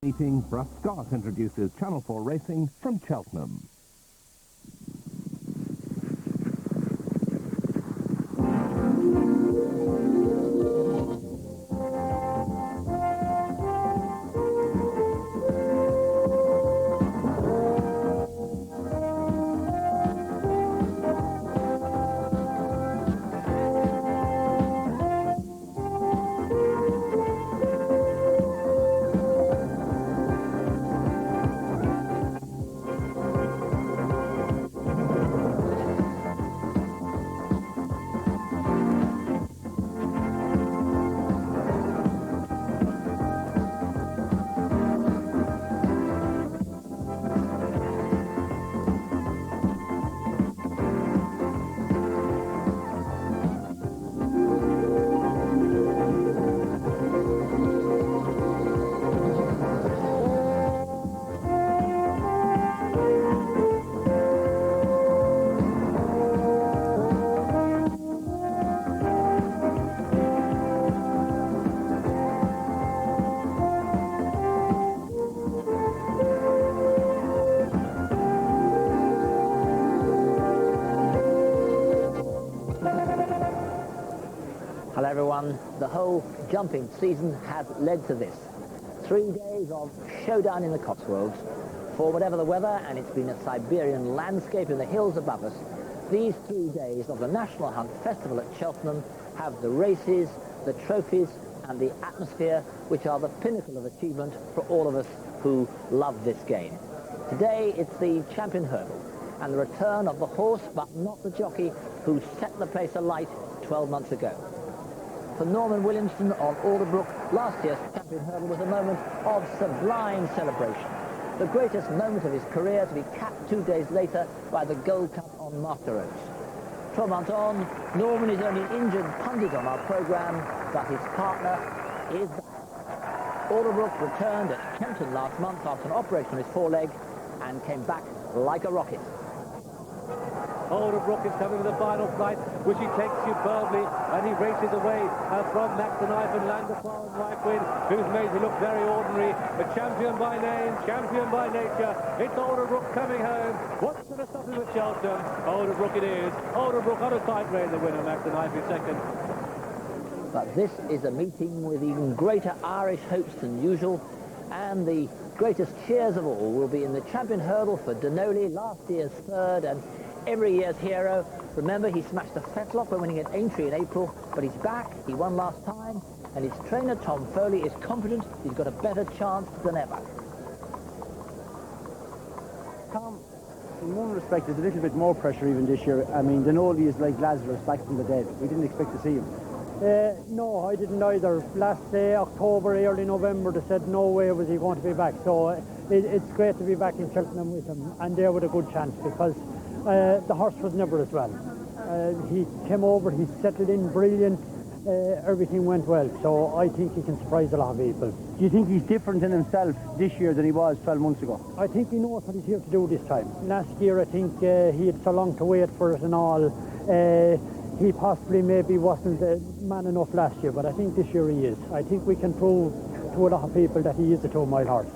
Meeting, Russ Scott introduces Channel 4 Racing from Cheltenham. Hello everyone, the whole jumping season has led to this. 3 days of showdown in the Cotswolds. For whatever the weather, and it's been a Siberian landscape in the hills above us, these 3 days of the National Hunt Festival at Cheltenham have the races, the trophies and the atmosphere which are the pinnacle of achievement for all of us who love this game. Today it's the Champion Hurdle and the return of the horse but not the jockey who set the place alight 12 months ago. For Norman Williamson of Alderbrook, last year's Champion Hurdle was a moment of sublime celebration. The greatest moment of his career to be capped 2 days later by the Gold Cup on Master Roads. 12 months on, Norman is only an injured pundit on our programme, but his partner is back. Alderbrook returned at Kempton last month after an operation on his foreleg and came back like a rocket. Alderbrook is coming with the final flight, which he takes superbly, and he races away from Max the Knife and Landerfar and Wyquin, who's made to look very ordinary. A champion by name, champion by nature. It's Alderbrook coming home. What's going to stop him at Cheltenham? Alderbrook it is. Alderbrook on a tight rein, the winner. Max the Knife is second. But this is a meeting with even greater Irish hopes than usual, and the greatest cheers of all will be in the Champion Hurdle for Donnelly, last year's third and every year's hero. Remember, he smashed the fetlock when winning at Aintree in April, but he's back, he won last time, and his trainer Tom Foley is confident he's got a better chance than ever. Tom, in one respect, there's a little bit more pressure even this year. I mean, Donnelly is like Lazarus back from the dead. We didn't expect to see him. No, I didn't either. Last October, early November, they said no way was he going to be back. So it's great to be back in Cheltenham with him, and there with a good chance, because the horse was never as well. He came over, he settled in brilliant, everything went well. So I think he can surprise a lot of people. Do you think he's different in himself this year than he was 12 months ago? I think he knows what he's here to do this time. Last year, I think he had so long to wait for it and all. He possibly maybe wasn't man enough last year, but I think this year he is. I think we can prove to a lot of people that he is a 2-mile horse.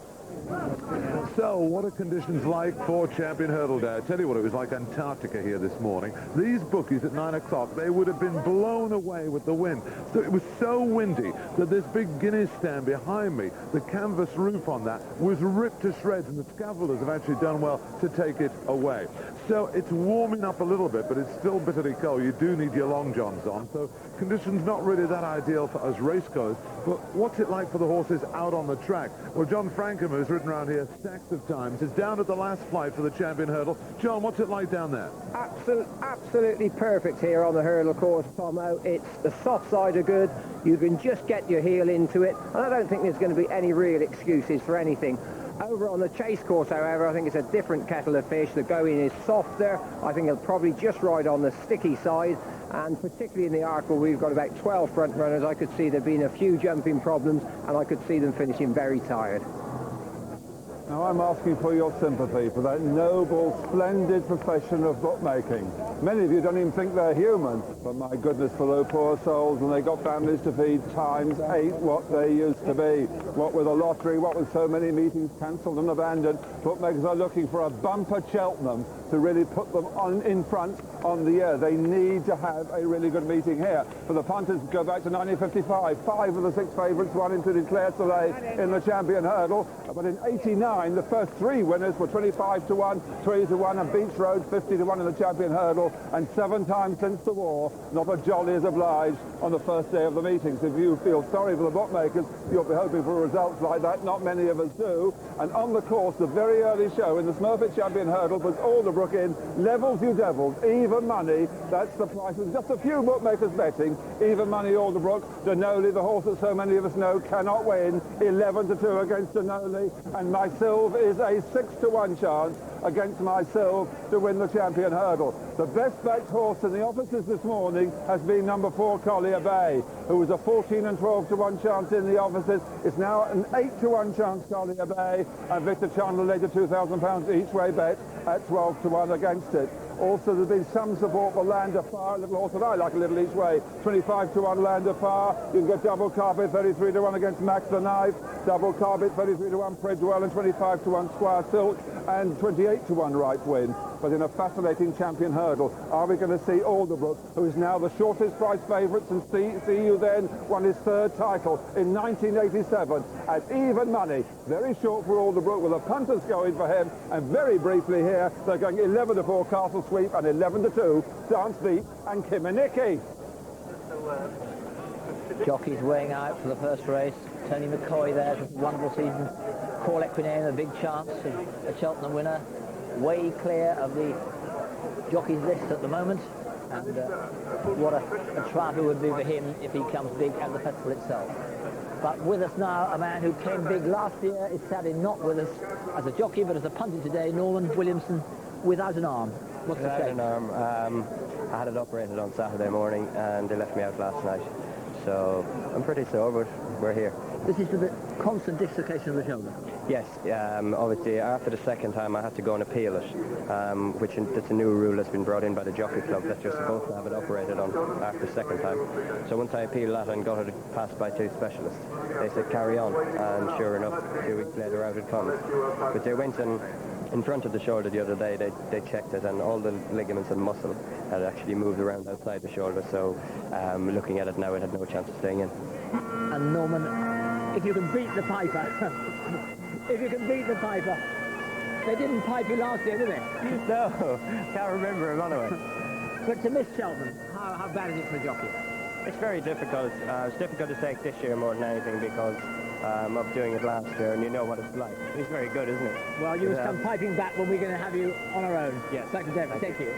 So, what are conditions like for Champion Hurdle Day? I tell you what, it was like Antarctica here this morning. These bookies at 9 o'clock, they would have been blown away with the wind. So it was so windy that this big Guinness stand behind me, the canvas roof on that, was ripped to shreds, and the scaffolders have actually done well to take it away. So it's warming up a little bit, but it's still bitterly cold. You do need your long johns on, so conditions not really that ideal for us racegoers. But what's it like for the horses out on the track? Well, John Frankham, who's ridden around here stacks of times, is down at the last flight for the Champion Hurdle. John, what's it like down there? Absolutely perfect here on the hurdle course, Tomo. It's the soft side are good. You can just get your heel into it, and I don't think there's going to be any real excuses for anything. Over on the chase course, however, I think it's a different kettle of fish. The going is softer. I think it'll probably just ride on the sticky side, and particularly in the Arkell, we've got about 12 front runners. I could see there being a few jumping problems, and I could see them finishing very tired. Now I'm asking for your sympathy for that noble, splendid profession of bookmaking. Many of you don't even think they're human. But my goodness, for those poor souls, when they got families to feed, times 8 what they used to be. What with a lottery, what with so many meetings cancelled and abandoned, bookmakers are looking for a bumper Cheltenham to really put them on in front on the year. They need to have a really good meeting here. For the punters, go back to 1955. 5 of the 6 favourites won into Claire Soleil in the Champion Hurdle. But in 89, the first 3 winners were 25 to 1, 3 to 1, and Beach Road 50 to 1 in the Champion Hurdle. And 7 times since the war, not a jolly is obliged on the first day of the meetings. If you feel sorry for the bookmakers, you'll be hoping for results like that. Not many of us do. And on the course, the very early show in the Smurfit Champion Hurdle was Alderbrook in. Levels, you devils, even money. That's the price. With just a few bookmakers betting. Even money Alderbrook. Denoli, the horse that so many of us know, cannot win. 11 to 2 against Denoli. And my Sylve is a 6 to 1 chance against my Sylve to win the Champion Hurdle. The best backed horse in the offices this morning has been number 4 Collier Bay, who was a 14 and 12 to 1 chance in the offices. It's now an 8 to 1 chance Collier Bay, and Victor Chandler laid a £2,000 each way bet at 12 to 1 against it. Also, there's been some support for Land of Fire, a little horse that I like a little each way. 25 to 1 Land of Fire. You can get double carpet, 33 to 1 against Max the Knife. Double carpet, 33 to 1 Pridgewell, and 25 to 1 Squire Silk, and 28 to 1 Right Win. But in a fascinating Champion Hurdle, are we going to see Alderbrook, who is now the shortest price favourite since CU then won his 3rd title in 1987 at even money. Very short for Alderbrook, with the punters going for him, and very briefly here, they're going 11 to 4 Castle Sweep and 11 to 2 Dance Deep and Kiminiki. Jockey's weighing out for the first race. Tony McCoy there, a wonderful season. Paul Equinane, a big chance, a Cheltenham winner. Way clear of the jockey's list at the moment. And what a triumph it would be for him if he comes big at the festival itself. But with us now, a man who came big last year is sadly not with us as a jockey, but as a punter today, Norman Williamson, without an arm. What's the shame? Without an arm. I had it operated on Saturday morning and they left me out last night. So I'm pretty sore, but we're here. This is for the constant dislocation of the shoulder? Yes, obviously after the second time I had to go and appeal it, which it's a new rule that's been brought in by the Jockey Club that you're supposed to have it operated on after the second time. So once I appealed that and got it passed by 2 specialists, they said carry on, and sure enough, 2 weeks later out it comes. But they went and in front of the shoulder the other day, they checked it, and all the ligaments and muscle had actually moved around outside the shoulder, so looking at it now, it had no chance of staying in. And Norman, if you can beat the piper, if you can beat the piper, they didn't pipe you last year, did they? No, can't remember him anyway. But to miss Cheltenham, how bad is it for a jockey? It's very difficult. It's difficult to take this year more than anything because of doing it last year, and you know what it's like. It's very good, isn't it? Well, you must come piping back when we're going to have you on our own. Yes. Thank you.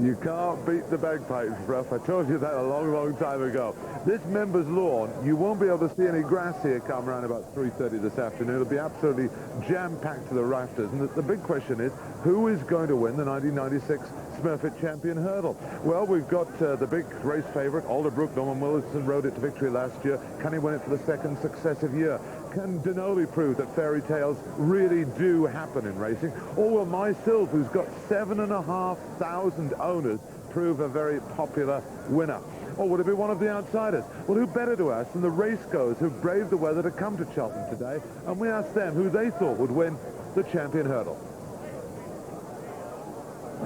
You can't beat the bagpipes, Ruff. I told you that a long, long time ago. This members' lawn, you won't be able to see any grass here come around about 3:30 this afternoon. It'll be absolutely jam-packed to the rafters. And the big question is, who is going to win the 1996 Smurfit Champion Hurdle? Well, we've got the big race favourite, Alderbrook. Norman Williamson rode it to victory last year. Can he win it for the 2nd successive year? Can Denoli prove that fairy tales really do happen in racing? Or will my Sylve, who's got 7,500 owners, prove a very popular winner? Or would it be one of the outsiders? Well, who better to ask than the racegoers who braved the weather to come to Cheltenham today? And we asked them who they thought would win the Champion Hurdle.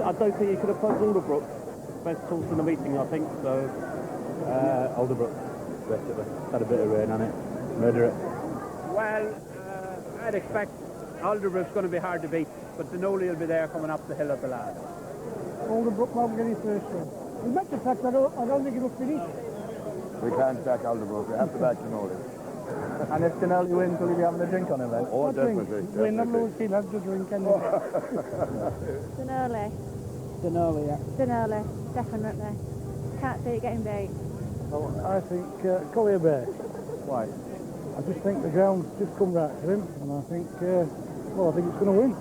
I don't think you could have put Alderbrook best horse in the meeting, I think, so... Alderbrook, basically. Had a bit of rain on it. Murder it. Well, I'd expect Alderbrook's going to be hard to beat, but Denoli will be there coming up the hill at the last. Alderbrook won't get his first one. We met the fact that I don't think it'll finish. We can't back Alderbrook. We have to back Denoli. And if Denoli wins, will he be having a drink on him then? Oh, definitely. Win or lose, he'll have the drink anyway. Denoli. Denoli, yeah. Denoli, definitely. Can't see it getting beat. Well, I think Collier Bay. Why? I just think the ground's just come right to him, and I think, well, I think it's going to win.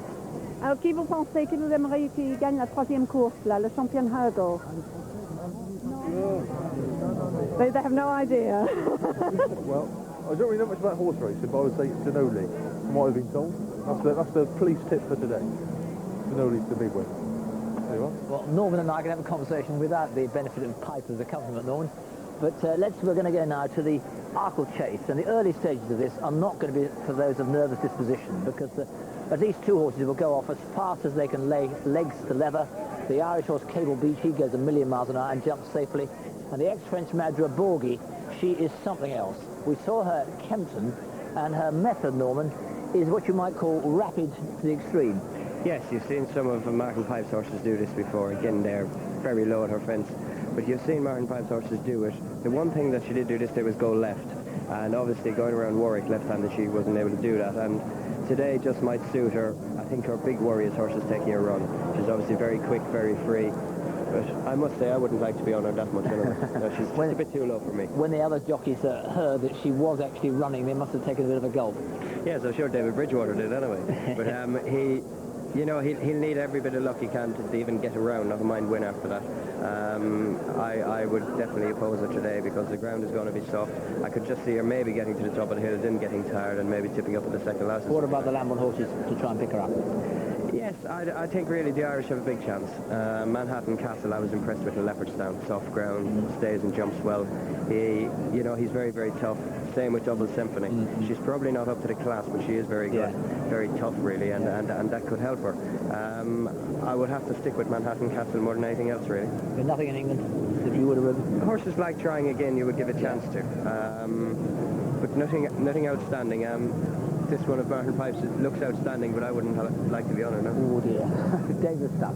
Alors, qui vous pensez que nous aimeriez qu'il gagne la 3e course, là, le Champion Hurdle? They have no idea. Well, I don't really know much about horse racing, but I would say Denoli, from what I've been told. That's the police tip for today. Denoli's the big win. Well, Norman and I can have a conversation without the benefit of pipe as accompaniment, Norman. But we're going to go now to the Arkell chase, and the early stages of this are not going to be for those of nervous disposition, because at least two horses will go off as fast as they can lay legs to leather. The Irish horse Cable Beach, he goes 1,000,000 miles an hour and jumps safely. And the ex-French Madra Borghi, she is something else. We saw her at Kempton, and her method, Norman, is what you might call rapid to the extreme. Yes, you've seen some of Martin Pipe's horses do this before. Again, they're very low at her fence. But you've seen Martin Pipe's horses do it. The one thing that she did do this day was go left. And obviously going around Warwick left-handed, she wasn't able to do that. And today just might suit her. I think her big worry is horses taking a run. She's obviously very quick, very free. But I must say, I wouldn't like to be on her that much anyway. No, she's just a bit too low for me. When the other jockeys heard that she was actually running, they must have taken a bit of a gulp. Yes, I'm sure David Bridgewater did anyway. But he'll need every bit of luck he can to even get around, never mind win after that. I would definitely oppose her today because the ground is going to be soft. I could just see her maybe getting to the top of the hill, then getting tired and maybe tipping up at the second last. What about the Lambon horses to try and pick her up? Yes, I think really the Irish have a big chance. Manhattan Castle, I was impressed with the Leopardstown, soft ground, stays and jumps well. He's very, very tough. Same with Double Symphony. She's probably not up to the class, but she is very good, very tough really, and that could help her. I would have to stick with Manhattan Castle more than anything else really. There's nothing in England that you would have ridden? Horses like Trying Again, you would give a chance to, but nothing outstanding. This one of Martin Pipe's looks outstanding, but I wouldn't like to be on it, no. Oh dear, dangerous stuff.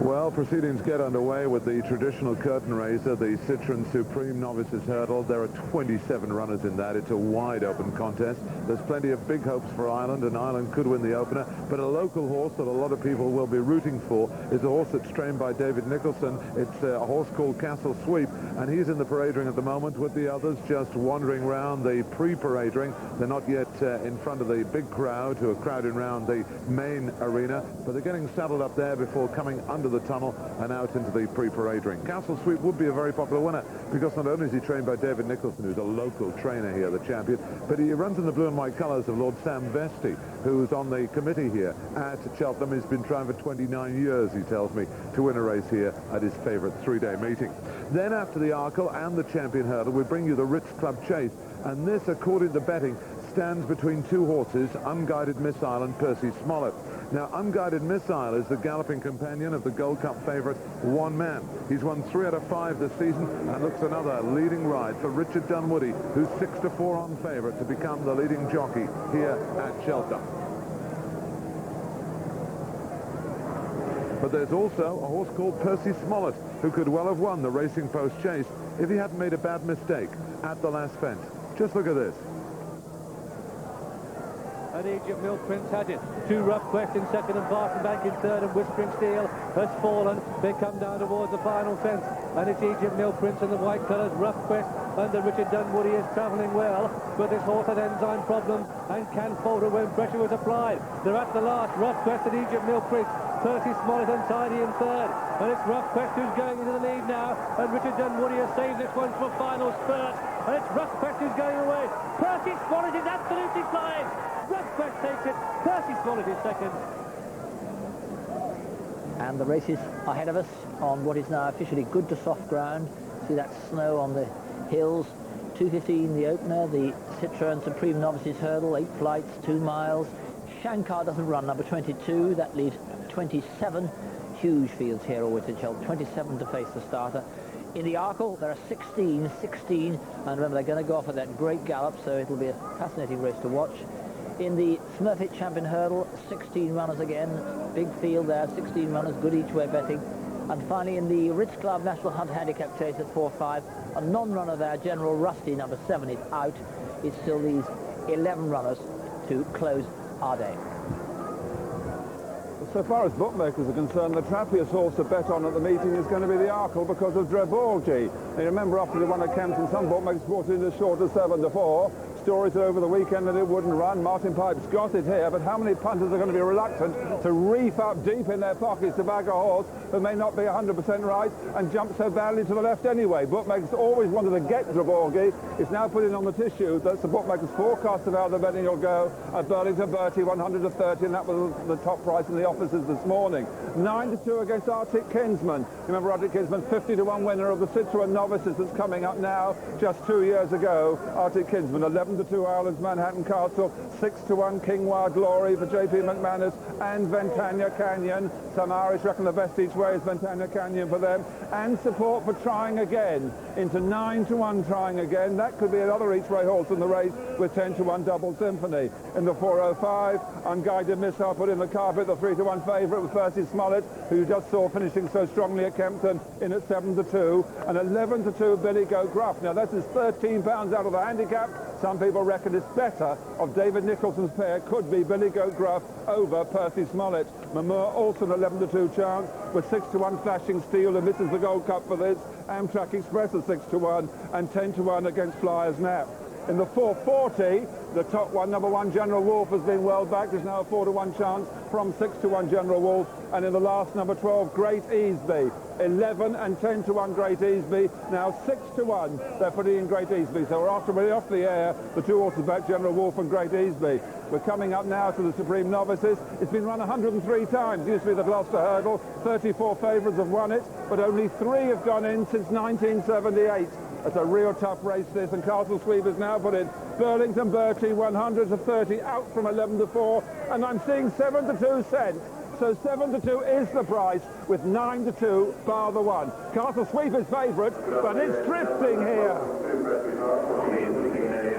Well, proceedings get underway with the traditional curtain raiser, the Citroen Supreme Novices Hurdle. There are 27 runners in that. It's a wide open contest. There's plenty of big hopes for Ireland, and Ireland could win the opener. But a local horse that a lot of people will be rooting for is a horse that's trained by David Nicholson. It's a horse called Castle Sweep, and he's in the parade ring at the moment with the others just wandering around the pre-parade ring. They're not yet in front of the big crowd who are crowding around the main arena, but they're getting saddled up there before coming under the tunnel and out into the pre-parade ring. Castle Sweep would be a very popular winner because not only is he trained by David Nicholson, who's a local trainer here, the champion, but he runs in the blue and white colours of Lord Sam Vesti, who's on the committee here at Cheltenham. He's been trying for 29 years, he tells me, to win a race here at his favourite three-day meeting. Then after the Arkell and the Champion Hurdle, we bring you the Ritz Club Chase, and this, according to betting, stands between two horses, Unguided Missile and Percy Smollett. Now, Unguided Missile is the galloping companion of the Gold Cup favourite, One Man. He's won 3 out of 5 this season and looks another leading ride for Richard Dunwoody, who's 6-4 on favourite to become the leading jockey here at Cheltenham. But there's also a horse called Percy Smollett, who could well have won the Racing Post Chase if he hadn't made a bad mistake at the last fence. Just look at this. And Egypt Mill Prince had it. Two Rough Quest in second and Bartonbank in third, and Whispering Steel has fallen. They come down towards the final fence, and it's Egypt Mill Prince in the white colours. Rough Quest under Richard Dunwoody is travelling well, but this horse had enzyme problems and can falter when pressure was applied. They're at the last. Rough Quest and Egypt Mill Prince. Percy Smollett untidy in third, and it's Rough Quest who's going into the lead now, and Richard Dunwoody has saved this one for a final spurt, and it's Rough Quest who's going away. Percy Smollett is absolutely flying. Rough Quest takes it. Percy Smollett is second. And the race is ahead of us on what is now officially good to soft ground. See that snow on the hills. 2:15 the opener, the Citroen Supreme Novices Hurdle, 8 flights, 2 miles. Shankar doesn't run, number 22. That leaves 27. Huge fields here always at Cheltenham. 27 to face the starter. In the Arkell, there are 16, and remember, they're going to go off at that great gallop, so it'll be a fascinating race to watch. In the Smurfit Champion Hurdle, 16 runners again. Big field there, 16 runners, good each-way betting. And finally, in the Ritz Club National Hunt Handicap Chase at 4-5, a non-runner there, General Rusty, number 7, is out. It's still these 11 runners to close our day. So far as bookmakers are concerned, the trappiest horse to bet on at the meeting is going to be the Arkell because of Drebolgi. You remember after the one at Kempton, some bookmakers brought it in as short as 7-4. stories over the weekend that it wouldn't run. Martin Pipe's got it here, but how many punters are going to be reluctant to reef up deep in their pockets to back a horse that may not be 100% right and jump so badly to the left anyway? Bookmakers always wanted to get Draborgi. It's now putting on the tissue. That's the bookmakers' forecast of how the betting will go at Burlington Bertie, 100 to 30, and that was the top price in the offices this morning. 9-2 against Arctic Kinsman. Remember Arctic Kinsman, 50 to 1 winner of the Citroën Novices that's coming up now. Just 2 years ago, Arctic Kinsman, 11 to 2 Ireland's Manhattan Castle, 6 to 1 Kingwa Glory for JP McManus and Ventania Canyon. Some Irish reckon the best each way is Ventania Canyon for them. And support for Trying Again into 9 to 1 Trying Again. That could be another each way horse in the race with 10 to 1 Double Symphony. In the 405, Unguided Missile put in the carpet, the 3 to 1 favourite with Percy Smollett, who you just saw finishing so strongly at Kempton, in at 7 to 2, and 11 to 2 Billy Go Gruff. Now this is 13 pounds out of the handicap. Some people reckon it's better of David Nicholson's pair could be Billy Go Gruff over Percy Smollett. Mamur also an 11 to 2 chance with 6 to 1 Flashing Steel, who misses the Gold Cup for this. Amtrak Express at 6 to 1 and 10 to 1 against Flyers Nap. In the 440, the top one, number 1 General Wolf, has been well backed. There's now a 4 to 1 chance from 6 to 1 General Wolf. And in the last, number 12, Great Easby. 11 and 10 to 1 Great Easby. Now 6 to 1, they're putting in Great Easby. So we're really off the air, the 2 horses back, General Wolf and Great Easby. We're coming up now to the Supreme Novices. It's been run 103 times. Used to be the Gloucester Hurdle. 34 favourites have won it, but only 3 have gone in since 1978. It's a real tough race, this, and Castle Sweep is now put in. Burlington Bertie, 100 to 30, out from 11 to 4, and I'm seeing 7 to 2 cents. So 7 to 2 is the price, with 9 to 2 bar the 1. Castle Sweep is favourite, but it's drifting here.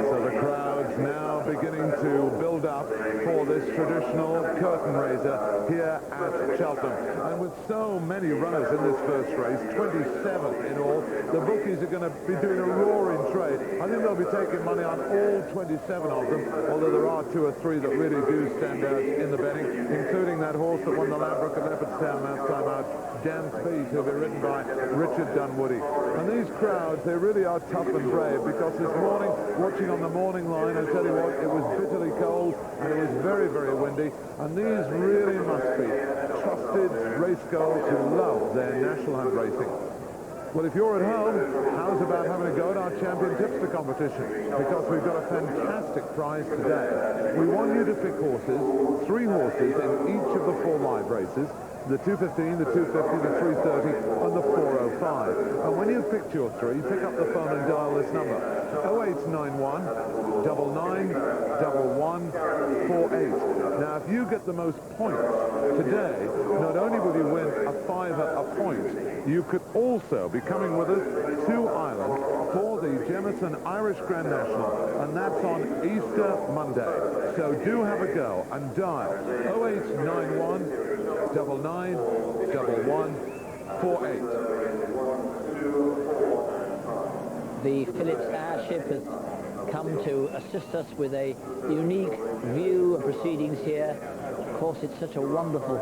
So the crowd's now beginning to build up for this traditional curtain raiser here at Cheltenham. And with so many runners in this first race, 27 in all, the bookies are going to be doing a roaring trade. I think they'll be taking money on all 27 of them, although there are 2 or 3 that really do stand out in the betting, including that horse that won the Ladbroke at Leopardstown last time out, Dan Speed, who'll be ridden by Richard Dunwoody. And these crowds, they really are tough and brave, because this morning, watching on the morning line, I tell you what, it was bitterly cold and it was very, very windy, and these really must be trusted racegoers who love their National Hunt racing. Well, if you're at home, how's about having a go at our Champion Tipster competition? Because we've got a fantastic prize today. We want you to pick horses, 3 horses in each of the 4 live races, the 215, the 250, the 330, and the 405. And when you've picked your 3, pick up the phone and dial this number, 0891 99 1148. Now, if you get the most points today, not only will you win a £5 a point, you could also be coming with us to Ireland for the Jemison Irish Grand National, and that's on Easter Monday. So do have a go and dial 0891 99 1148. The Phillips Airship has come to assist us with a unique view of proceedings here. Of course, it's such a wonderful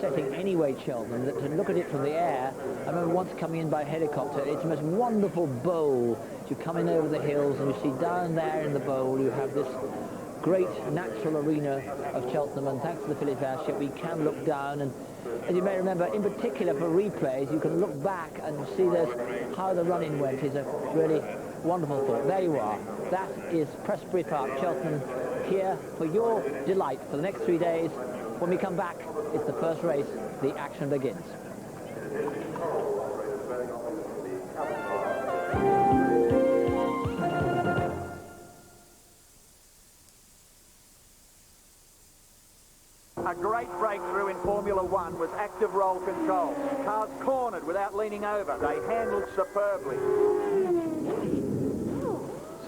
setting anyway, Cheltenham, that to look at it from the air, I remember once coming in by helicopter, it's the most wonderful bowl. You come in over the hills and you see down there in the bowl you have this great natural arena of Cheltenham, and thanks to the Phillips Airship we can look down, and as you may remember, in particular for replays, you can look back and see how the run-in went. Is a really wonderful thought. There you are. That is Prestbury Park, Cheltenham, here for your delight for the next 3 days. When we come back, it's the first race. The action begins. A great breakthrough in Formula One was active roll control. Cars cornered without leaning over. They handled superbly.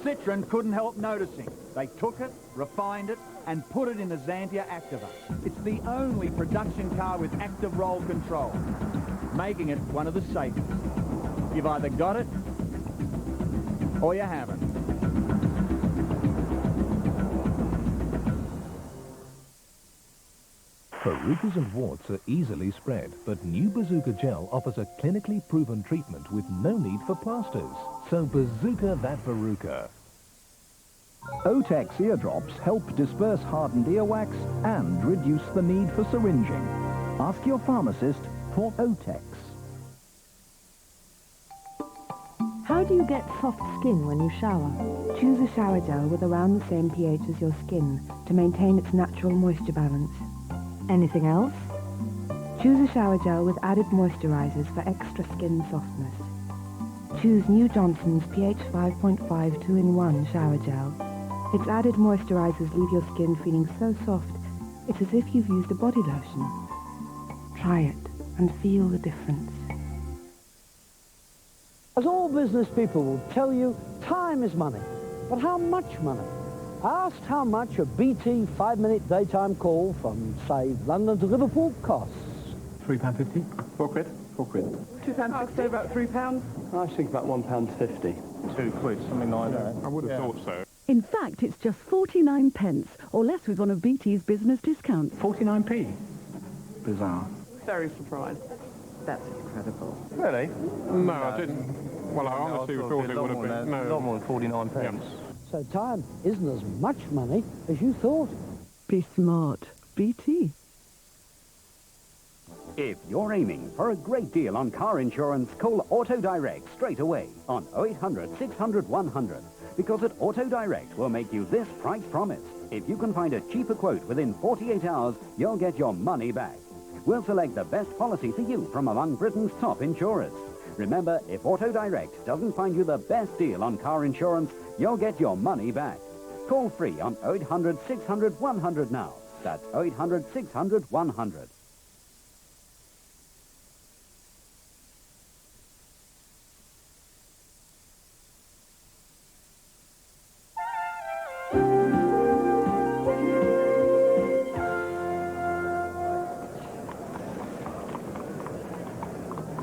Citroën couldn't help noticing. They took it, refined it, and put it in the Xantia Activa. It's the only production car with active roll control, making it one of the safest. You've either got it or you haven't. Verrucas and warts are easily spread, but new Bazooka Gel offers a clinically proven treatment with no need for plasters. So Bazooka that Verruca. Otex eardrops help disperse hardened earwax and reduce the need for syringing. Ask your pharmacist for Otex. How do you get soft skin when you shower? Choose a shower gel with around the same pH as your skin to maintain its natural moisture balance. Anything else? Choose a shower gel with added moisturizers for extra skin softness. Choose New Johnson's pH 5.5 2-in-1 shower gel. Its added moisturizers leave your skin feeling so soft, it's as if you've used a body lotion. Try it and feel the difference. As all business people will tell you, time is money. But how much money? Asked how much a BT 5-minute daytime call from, say, London to Liverpool costs. £3.50. 4 quid. 4 quid. £2.60. I'd say about £3. I think about £1.50. 2 quid, something like that. I would have thought so. In fact, it's just 49 pence, or less with one of BT's business discounts. 49p? Bizarre. Very surprised. That's incredible. Really? No, I didn't. Well, I honestly thought it would have been. No, not more than 49 pence. So time isn't as much money as you thought. Be smart. BT. If you're aiming for a great deal on car insurance, call Auto Direct straight away on 0800 600 100. Because at Auto Direct we'll make you this price promise. If you can find a cheaper quote within 48 hours, you'll get your money back. We'll select the best policy for you from among Britain's top insurers. Remember, if Auto Direct doesn't find you the best deal on car insurance, you'll get your money back. Call free on 0800 600 100 now. That's 0800 600 100.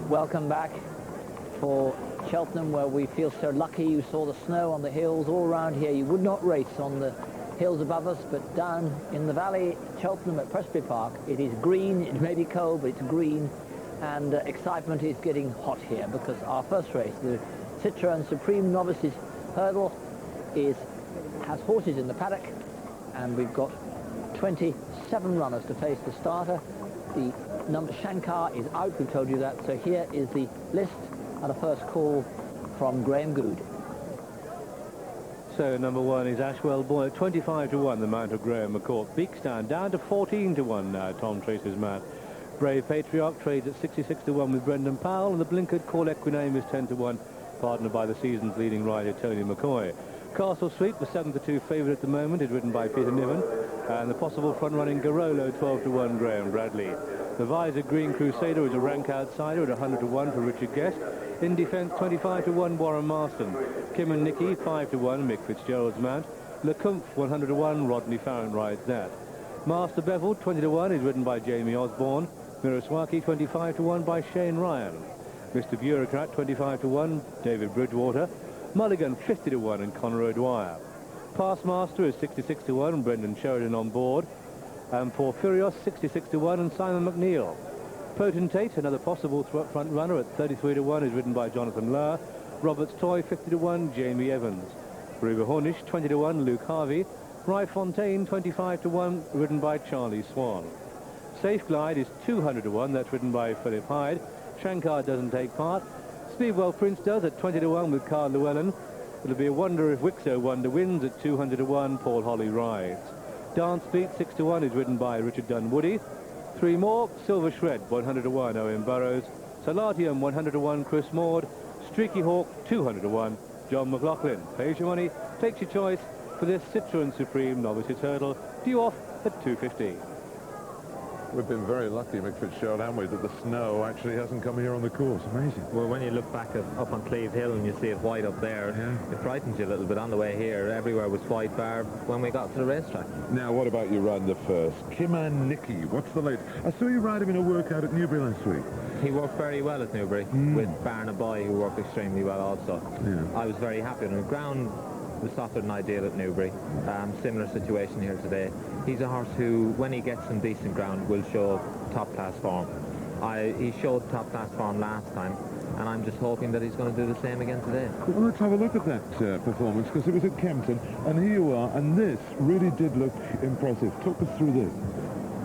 Welcome back for Cheltenham, where we feel so lucky. You saw the snow on the hills all around here. You would not race on the hills above us, but down in the valley, Cheltenham at Presby Park, it is green. It may be cold, but it's green, and excitement is getting hot here because our first race, the Citroën Supreme Novices Hurdle, has horses in the paddock, and we've got 27 runners to face the starter. The number Shankar is out, we've told you that, so here is the list and a first call from Graham Good. So number 1 is Ashwell Boy at 25 to 1, the mount of Graham McCourt. Beakstown down to 14 to 1 now, Tom Tracy's mount. Brave Patriarch trades at 66 to 1 with Brendan Powell, and the blinkered Call Equiname is 10 to 1, partnered by the season's leading rider Tony McCoy. Castle Sweep, the 7 to 2 favourite at the moment, is ridden by Peter Niven, and the possible front-running Garolo 12 to 1 Graham Bradley. The Visor Green Crusader is a rank outsider at 100 to 1 for Richard Guest. In defence, 25 to 1 Warren Marston. Kim and Nicky 5 to 1 Mick Fitzgerald's mount. LeCompte 100 to 1 Rodney Farron rides that. Master Bevel 20 to 1 is ridden by Jamie Osborne. Miraswaki 25 to 1 by Shane Ryan. Mr Bureaucrat 25 to 1 David Bridgewater. Mulligan 50 to 1 and Conor O'Dwyer. Passmaster is 66 to 1 Brendan Sheridan on board. And Porphyrios 66 to 1 and Simon McNeil. Potentate, another possible front runner at 33 to 1, is ridden by Jonathan Lower. Roberts Toy 50 to 1 Jamie Evans. Ruger Hornish 20 to 1 Luke Harvey. Rye Fontaine 25 to 1 ridden by Charlie Swan. Safe Glide is 200 to 1, that's ridden by Philip Hyde. Shankar doesn't take part. Speedwell Prince does at 20 to 1 with Carl Llewellyn. It'll be a wonder if Wixo Wonder wins at 200 to 1, Paul Holly rides. Dance Beat 6 to 1 is ridden by Richard Dunwoody. 3 more, Silver Shred 100 to 1 Owen Burrows. Salatium 100 to 1 Chris Maud. Streaky Hawk 200 to 1 John McLaughlin. Pays your money, takes your choice for this Citroën Supreme Novices Hurdle, due off at 2:50. We've been very lucky, Mick Fitzgerald, haven't we, that the snow actually hasn't come here on the course. Amazing. Well, when you look back up on Cleve Hill and you see it white up there, it frightens you a little bit. On the way here, everywhere was white, bar when we got to the racetrack. Now, what about your rider first? Kim and Nicky, what's the latest? I saw you ride him in a workout at Newbury last week. He worked very well at Newbury, with Barna Boy, who worked extremely well also. Yeah. I was very happy with him. Ground was softer than ideal at Newbury. Similar situation here today. He's a horse who, when he gets some decent ground, will show top-class form. He showed top-class form last time. and I'm just hoping that he's going to do the same again today. Well, let's have a look at that performance, because it was at Kempton, and here you are, and this really did look impressive. Talk us through this.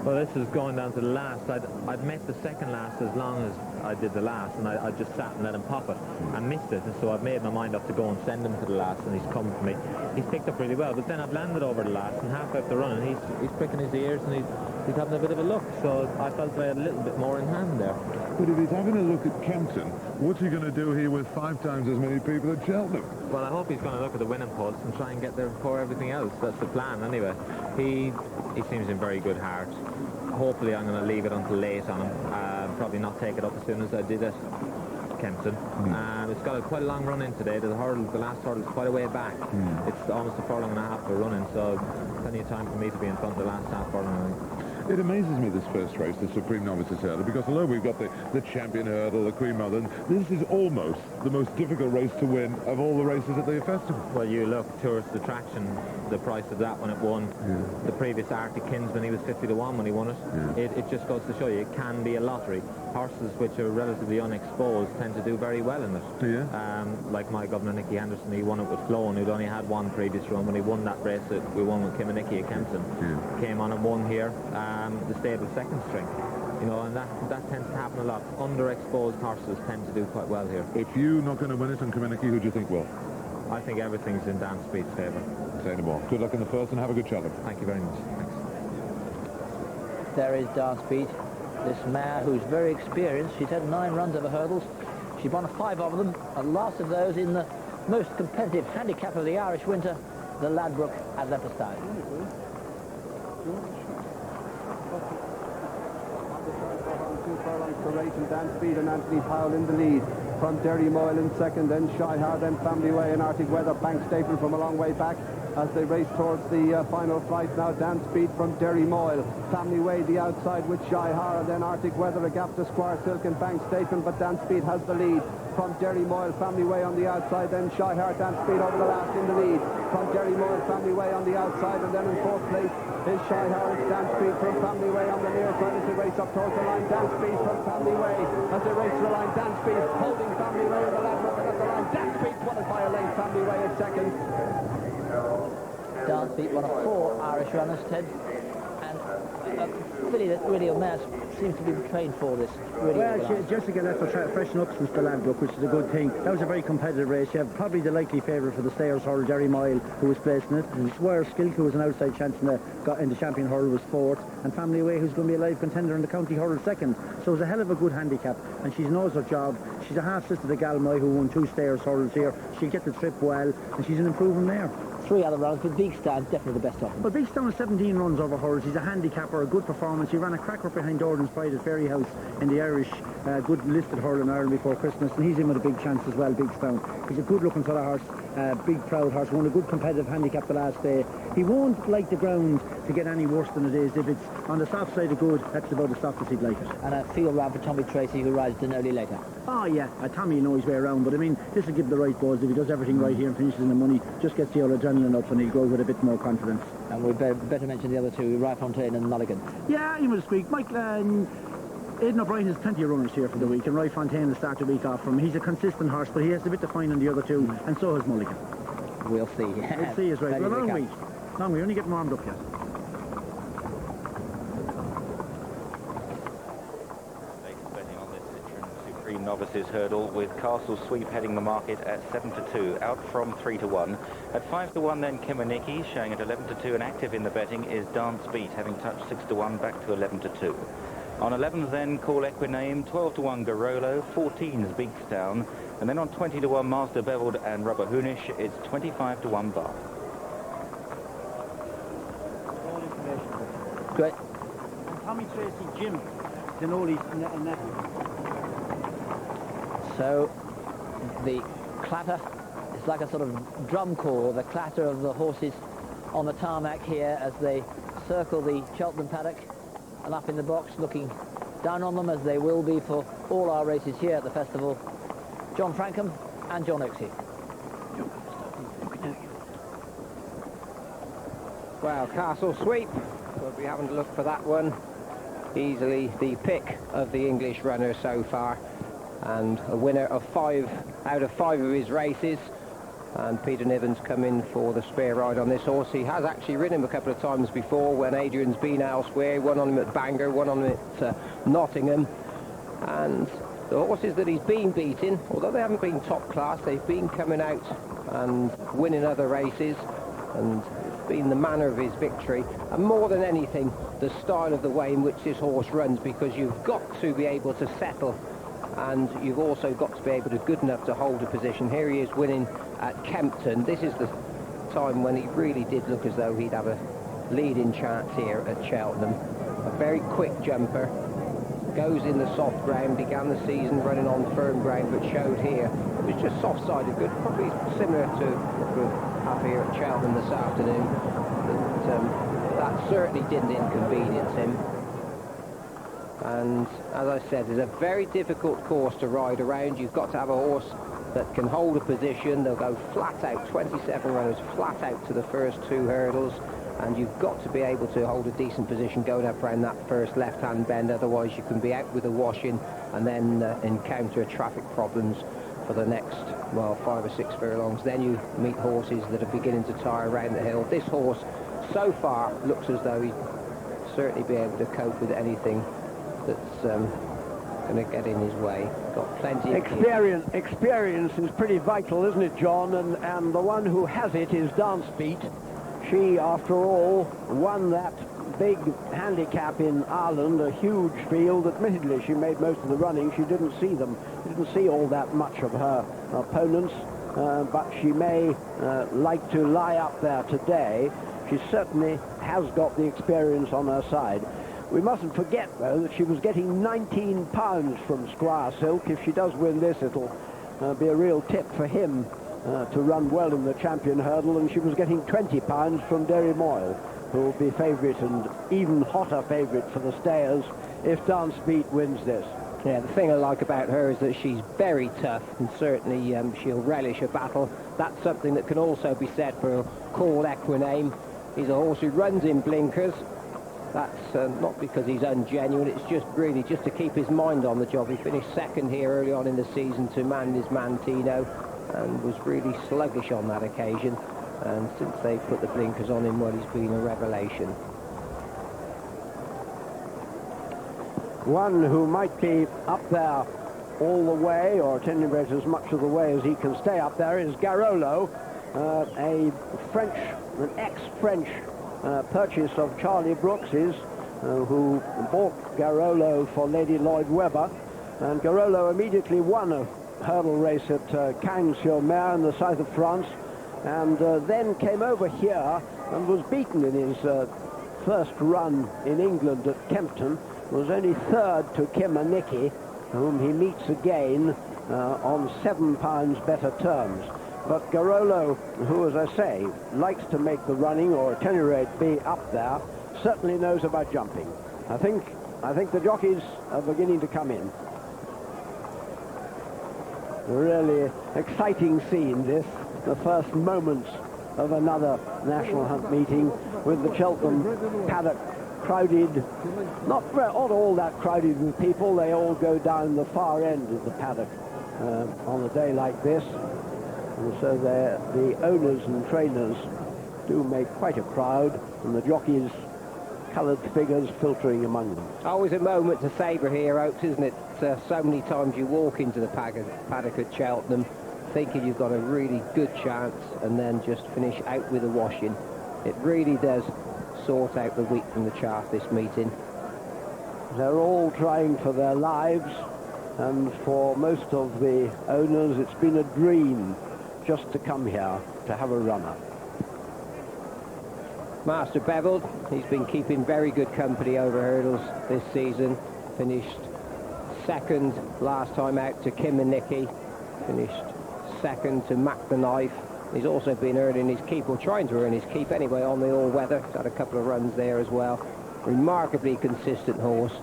Well, this is going down to the last. I'd met the second last as long as I did the last, and I just sat and let him pop it and missed it, and so I've made my mind up to go and send him to the last, and he's come for me. He's picked up really well, but then I've landed over the last, and halfway up the run, and he's pricking his ears, and he's having a bit of a look, so I felt I had a little bit more in hand there. But if he's having a look at Kempton, what's he going to do here with 5 times as many people at Cheltenham? Well, I hope he's going to look at the winning post and try and get there before everything else. That's the plan, anyway. He seems in very good heart. Hopefully I'm going to leave it until late on him. Probably not take it up as soon as I did it. Kempton. It's got quite a long run in today. The last hurdle is quite a way back. It's almost a furlong and a half of a run in, so plenty of time for me to be in front of the last half furlong, I think. It amazes me, this first race, the Supreme Novices Hurdle, because although we've got the Champion Hurdle, the Queen Mother, this is almost the most difficult race to win of all the races at the festival. Well, you look, Tourist Attraction, the price of that when it won. The previous Arctic Kinsman, he was 50 to 1 when he won it. It just goes to show you, it can be a lottery. Horses which are relatively unexposed tend to do very well in it. Like my governor, Nicky Henderson, he won it with Flown, who'd only had one previous run. When he won that race that we won with Kim and Nicky at Kempton, came on and won here. The stable second string, you know, and that tends to happen a lot. Underexposed horses tend to do quite well here. If you're not going to win it on Kiminicky, who do you think will? I think everything's in Dan Speed's favour. Say no more. Good luck in the first and have a good Cheltenham. Thank you very much. Thanks. There is Dan Speed, this mare who's very experienced. She's had 9 runs over hurdles. She won 5 of them, and last of those in the most competitive handicap of the Irish winter, the Ladbroke Atlanta style. Dan Speed and Anthony Powell in the lead. From Derry Moyle in second, then Shy-Har, then Family Way and Arctic Weather. Bank Staple from a long way back as they race towards the final flight now. Dan Speed from Derry Moyle. Family Way the outside with Shy-Har, and then Arctic Weather, a gap to Squire Silk and Bank Staple, but Dan Speed has the lead. From Derry Moyle, Family Way on the outside, then Shy-Har, Dan Speed over the last in the lead. From Derry Moyle, Family Way on the outside, and then in 4th place is Shy-Har. It's Dan Speed from Family Way on the near side as they race up towards the line. Dan Speed from Family Way as they race to the line. Dan Speed holding Family Way in the Ladbroke and at the line. Dan Speed won it by a length. Family Way at second. Dan Speed, one of 4 Irish runners, Ted, and a filly that really a mare seems to be trained for this. Really well, Jessica left her freshen up since the Ladbroke, which is a good thing. That was a very competitive race. You have probably the likely favourite for the Stayers hurdle, Derry Moyle, who was placed in it. Squire Skilk, who was an outside chance in the champion hurdle, was 4th, and Family Way, who's going to be a live contender in the county hurdle, 2nd. So it was a hell of a good handicap, and she knows her job. She's a half-sister to Galmoy, who won 2 Stayers hurdles here. She'll get the trip well, and she's an improving mare. 3 other runs, but Beekstown's definitely the best of them. Well, Beekstown has 17 runs over hurdles. He's a handicapper, a good performance. He ran a cracker behind Jordan's Pride at Ferry House in the Irish good listed hurl in Ireland before Christmas, and he's in with a big chance as well, Beekstown. He's a good-looking sort of horse, big, proud horse, won a good competitive handicap the last day. He won't like the ground to get any worse than it is. If it's on the soft side of good, that's about as soft as he'd like it. And a field round for Tommy Tracy, who rides Denali later. Oh, yeah, Tommy knows his way around, but I mean, this will give the right buzz. If he does everything right here and finishes in the money, just gets the old adrenaline up and he'll go with a bit more confidence. And we'd better mention the other 2, Ryefontaine and Mulligan. Yeah, you must speak. Michael, Aidan O'Brien has plenty of runners here for the week, and Ryefontaine will start the week off from him. He's a consistent horse, but he has a bit to find on the other 2, and so has Mulligan. We'll see. We'll see, is right. Well, long week. Long week, only getting warmed up yet. Novices hurdle with Castle Sweep heading the market at 7 to 2, out from 3 to 1. At 5 to 1 then Kiminicky, showing at 11 to 2, and active in the betting is Dan Speed, having touched 6 to 1 back to 11 to 2. On 11 then Call Equiname, 12 to 1 Garolo, 14's Beekstown, and then on 20 to 1 Master Beveled and Rubber Hoonish, it's 25 to 1 Bar. Great. And Tommy Tracy, Jim Denoli's nephew. So the clatter is like a sort of drum corps, the clatter of the horses on the tarmac here as they circle the Cheltenham paddock and up in the box, looking down on them as they will be for all our races here at the festival. John Frankham and John Oaksey. Well, Castle Sweep, we'll be having to look for that one. Easily the pick of the English runners so far. and a winner of 5 out of 5 of his races. And Peter Niven's come in for the spare ride on this horse. He has actually ridden him a couple of times before when Adrian's been elsewhere. One on him at Bangor, one on him at Nottingham. And the horses that he's been beating, although they haven't been top class, they've been coming out and winning other races. And it's been the manner of his victory. And more than anything, the style of the way in which this horse runs, because you've got to be able to settle, and you've also got to be able to good enough to hold a position. Here he is winning at Kempton. This is the time when he really did look as though he'd have a leading chance here at Cheltenham. A very quick jumper, goes in the soft ground, began the season running on firm ground, but showed here it was just soft-sided good, probably similar to what we have here at Cheltenham this afternoon. But that certainly didn't inconvenience him. And as I said, it's a very difficult course to ride around. You've got to have a horse that can hold a position. They'll go flat out, 27 runners flat out to the first 2 hurdles, and you've got to be able to hold a decent position going up around that first left-hand bend. Otherwise you can be out with a washing and then encounter traffic problems for the next, well, 5 or 6 furlongs. Then you meet horses that are beginning to tire around the hill. This horse so far looks as though he'd certainly be able to cope with anything that's going to get in his way. Got plenty of experience is pretty vital, isn't it, John? And the one who has it is Dance Beat. She, after all, won that big handicap in Ireland, a huge field. Admittedly, she made most of the running. She didn't see them. She didn't see all that much of her opponents, but she may like to lie up there today. She certainly has got the experience on her side. We mustn't forget, though, that she was getting £19 from Squire Silk. If she does win this, it'll be a real tip for him to run well in the champion hurdle, and she was getting £20 from Derry Moyle, who will be favourite and even hotter favourite for the stayers if Dance Beat wins this. Yeah, the thing I like about her is that she's very tough, and certainly she'll relish a battle. That's something that can also be said for Call Equiname. He's a horse who runs in blinkers. That's not because he's ungenuine, it's just really just to keep his mind on the job. He finished second here early on in the season to Mandy's Mantino and was really sluggish on that occasion. And since they put the blinkers on him, well, he's been a revelation. One who might be up there all the way, or at any rate as much of the way as he can stay up there, is Garolo, an ex-French purchase of Charlie Brooks's, who bought Garolo for Lady Lloyd Webber, and Garolo immediately won a hurdle race at Cagnes-sur-Mer in the south of France, and then came over here and was beaten in his first run in England at Kempton. Was only third to Kimanicki, whom he meets again on £7 better terms. But Garolo, who, as I say, likes to make the running, or at any rate be up there, certainly knows about jumping. I think the jockeys are beginning to come in. A really exciting scene, this, the first moments of another National Hunt meeting, with the Cheltenham paddock crowded, not all that crowded with people. They all go down the far end of the paddock on a day like this. And so the owners and trainers do make quite a crowd, and the jockeys' coloured figures filtering among them. Always a moment to savour here, Oaks, isn't it? So many times you walk into the paddock at Cheltenham thinking you've got a really good chance and then just finish out with a washing. It really does sort out the wheat from the chaff, this meeting. They're all trying for their lives, and for most of the owners it's been a dream just to come here to have a runner. Master Beveled, he's been keeping very good company over hurdles this season. Finished second last time out to Kimanicki, finished second to Mac the Knife. He's also been earning his keep, or trying to earn his keep anyway, on the all-weather. He's had a couple of runs there as well. Remarkably consistent horse.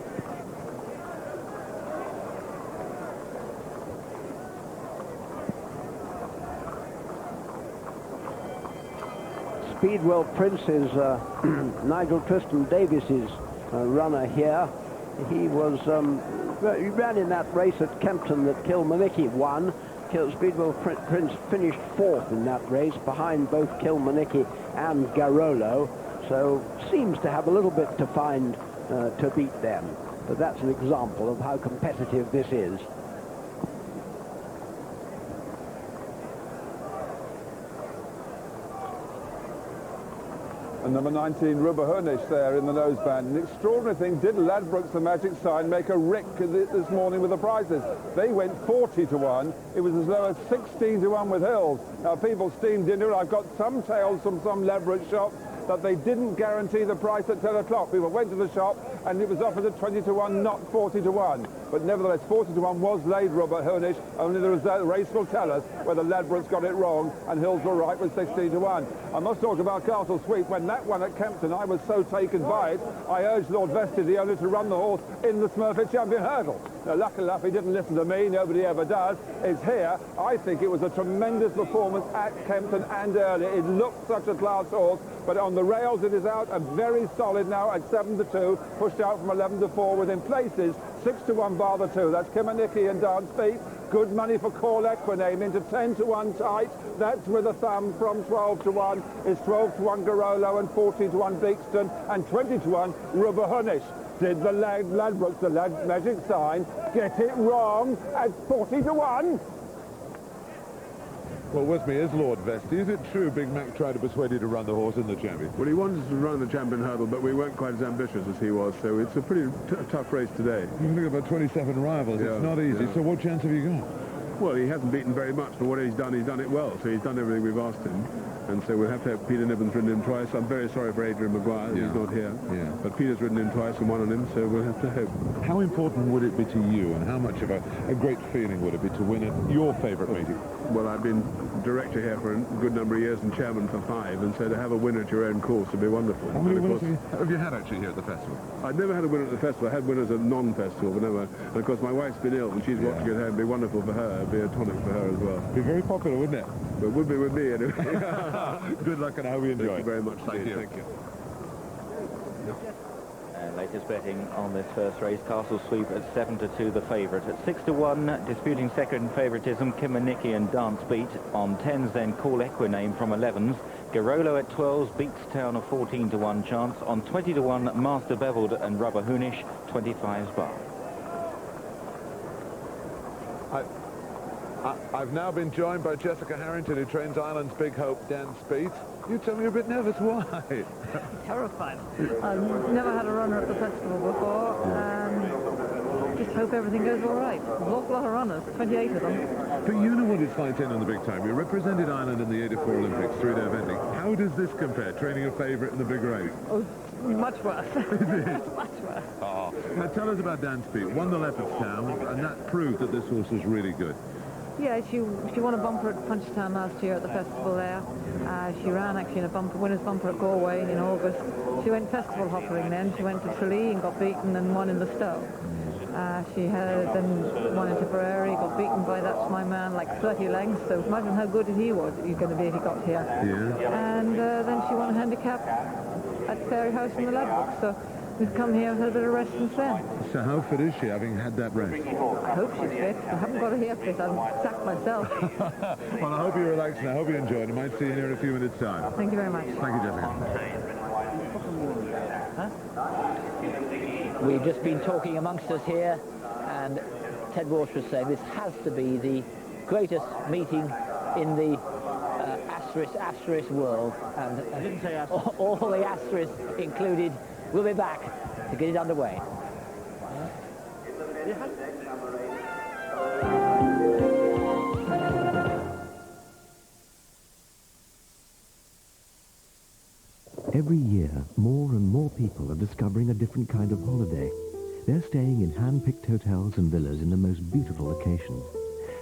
Speedwell Prince is Nigel Tristan Davis's runner here. He was he ran in that race at Kempton that Kilmanicki won. Speedwell Prince finished 4th in that race behind both Kilmanicki and Garolo, so seems to have a little bit to find to beat them. But that's an example of how competitive this is. And number 19, Rubahunish there in the noseband. An extraordinary thing, did Ladbrokes, the magic sign, make a rick this morning with the prizes. They went 40 to 1. It was as low as 16 to 1 with Hills. Now, people steamed into it. I've got some tales from some Ladbroke shops that they didn't guarantee the price at 10 o'clock. People went to the shop and it was offered at 20 to 1, not 40 to 1. But nevertheless, 40 to 1 was laid Rubahunish. Only the race will tell us whether Ladbrokes got it wrong and Hills were right with 16 to 1. I must talk about Castle Sweep. When that one at Kempton, I was so taken by it, I urged Lord Vestey, the owner, to run the horse in the Smurfit Champion Hurdle. Now, luckily enough, he didn't listen to me. Nobody ever does. It's here. I think it was a tremendous performance at Kempton and early. It looked such a class horse, but on the rails it is out and very solid now at 7 to 2, pushed out from 11 to 4 within places. 6 to 1 bar the 2. That's Kimanicki and Dance Beat. Good money for Call Equiname into 10 to 1 tight. That's with a thumb from 12 to 1. Is 12 to 1 Garolo and 14 to 1 Beakston and 20 to 1 Rubahunish. Did the Ladbrokes, the magic sign, get it wrong at 40 to 1? Well, with me is Lord Vestey. Is it true Big Mac tried to persuade you to run the horse in the champion? Well, he wanted to run the champion hurdle, but we weren't quite as ambitious as he was, so it's a pretty tough race today. You've got about 27 rivals. Yeah, it's not easy. yeah. So what chance have you got? Well, he hasn't beaten very much, but what he's done it well. So he's done everything we've asked him. And so we'll have to have Peter Niven's ridden him twice. I'm very sorry for Adrian Maguire, he's not here. Yeah. But Peter's ridden him twice and won on him, so we'll have to hope. How important would it be to you, and how much of a great feeling would it be to win at your favourite meeting? Well, I've been director here for a good number of years and chairman for 5, and so to have a winner at your own course would be wonderful. How many winners have you had actually here at the festival? I've never had a winner at the festival. I had winners at non-festival, but never. And of course, my wife's been ill, and she's watching at home. It'd be wonderful for her. It'd be a tonic for her as well. Be very popular, wouldn't it? Well, it would be with me, anyway. Good luck, and I hope you enjoy. Thank you very much. Thank you. Thank you. And latest betting on this first race, Castle Sweep at 7 to 2, the favourite. At 6 to 1, disputing second favouritism, Kimanicki and Dance Beat. On 10s, then Call Equiname from 11s. Garolo at 12s, Beakstown a 14 to 1 chance. On 20 to 1, Master Beveled and Rubahunish, 25s bar. I've now been joined by Jessica Harrington, who trains Ireland's Big Hope, Dance Beat. You tell me you're a bit nervous. Why? Terrified. I've never had a runner at the festival before, and just hope everything goes all right. There's an awful lot of runners, 28 of them. But you know what it's like in on the big time. You represented Ireland in the 84 Olympics, 3-day eventing. How does this compare, training a favourite in the big race? Oh, much worse. Much worse. Oh. Now tell us about Dance Beat. Won the Leopardstown, and that proved that this horse was really good. Yeah, she won a bumper at Punchestown last year at the festival there. She ran actually in a winner's bumper at Galway in August. She went festival hoppering then. She went to Tralee and got beaten and won in the Stowe. She had then won in Tipperary, got beaten by That's My Man like 30 lengths. So imagine how good he's going to be if he got here. Yeah. And then she won a handicap at Fairy House in the Ladbrokes. So we've come here and had a bit of rest since then. So how fit is she, having had that rest? I hope she's fit. I haven't got her here fit. I'm sacked myself. Well, I hope you relax and I hope you enjoy it. I might see you here in a few minutes' time. Thank you very much. Thank you, Jessica. We've just been talking amongst us here, and Ted Walsh was saying this has to be the greatest meeting in the asterisk world. And I didn't say asterisk. all the asterisks included. We'll be back to get it underway. Every year, more and more people are discovering a different kind of holiday. They're staying in hand-picked hotels and villas in the most beautiful locations.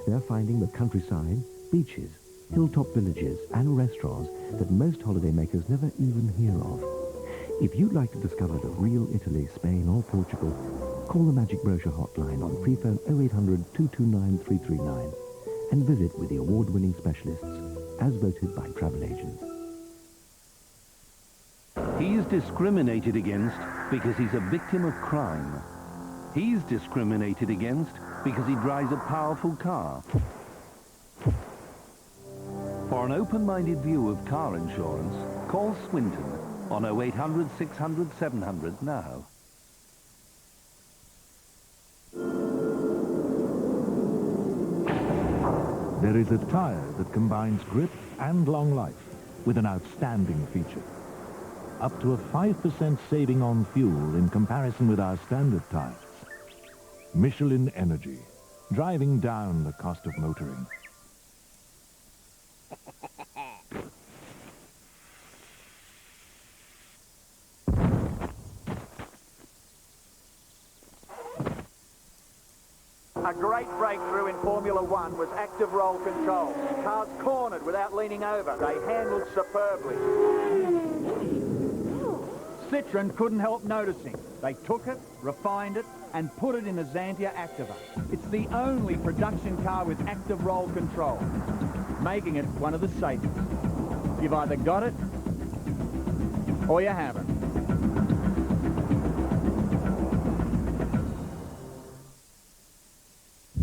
They're finding the countryside, beaches, hilltop villages, and restaurants that most holidaymakers never even hear of. If you'd like to discover the real Italy, Spain, or Portugal, call the Magic Brochure hotline on pre-phone 0800 229 339 and visit with the award-winning specialists, as voted by travel agents. He's discriminated against because he's a victim of crime. He's discriminated against because he drives a powerful car. For an open-minded view of car insurance, call Swinton on 0800 600 700 now. There is a tyre that combines grip and long life with an outstanding feature. Up to a 5% saving on fuel in comparison with our standard tyres. Michelin Energy, driving down the cost of motoring. A great breakthrough in Formula One was active roll control. Cars cornered without leaning over. They handled superbly. Citroën couldn't help noticing. They took it, refined it, and put it in the Xantia Activa. It's the only production car with active roll control, making it one of the safest. You've either got it, or you haven't.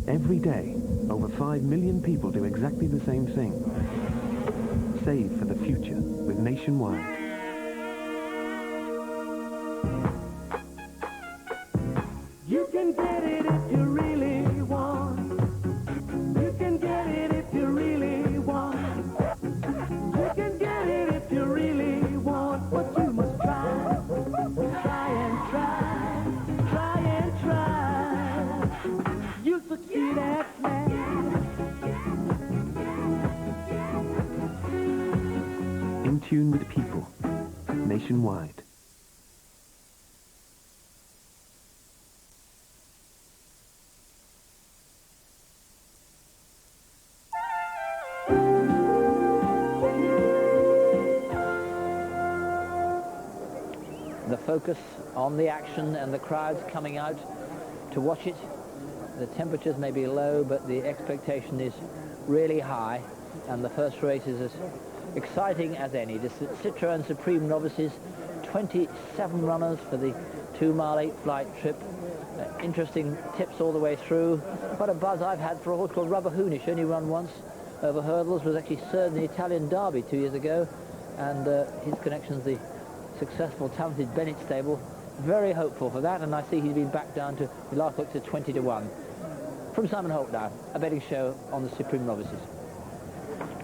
Every day, over 5 million people do exactly the same thing. Save for the future with Nationwide. You can get it if you really want. You can get it if you really want. You can get it if you really want. But you must try. Try and try. Try and try. You'll succeed at last. In tune with people. Nationwide. The focus on the action and the crowds coming out to watch it. The temperatures may be low, but the expectation is really high, and the first race is as exciting as any. The Citroën Supreme Novices, 27 runners for the 2-mile 8-flight trip. Interesting tips all the way through. What a buzz I've had for a horse called Rubber Hoonish, only run once over hurdles, was actually third in the Italian Derby 2 years ago, and his connections, the successful, talented Bennett stable, very hopeful for that, and I see he's been back down to, the last look, to 20 to 1. From Simon Holt now, a betting show on the Supreme Novices.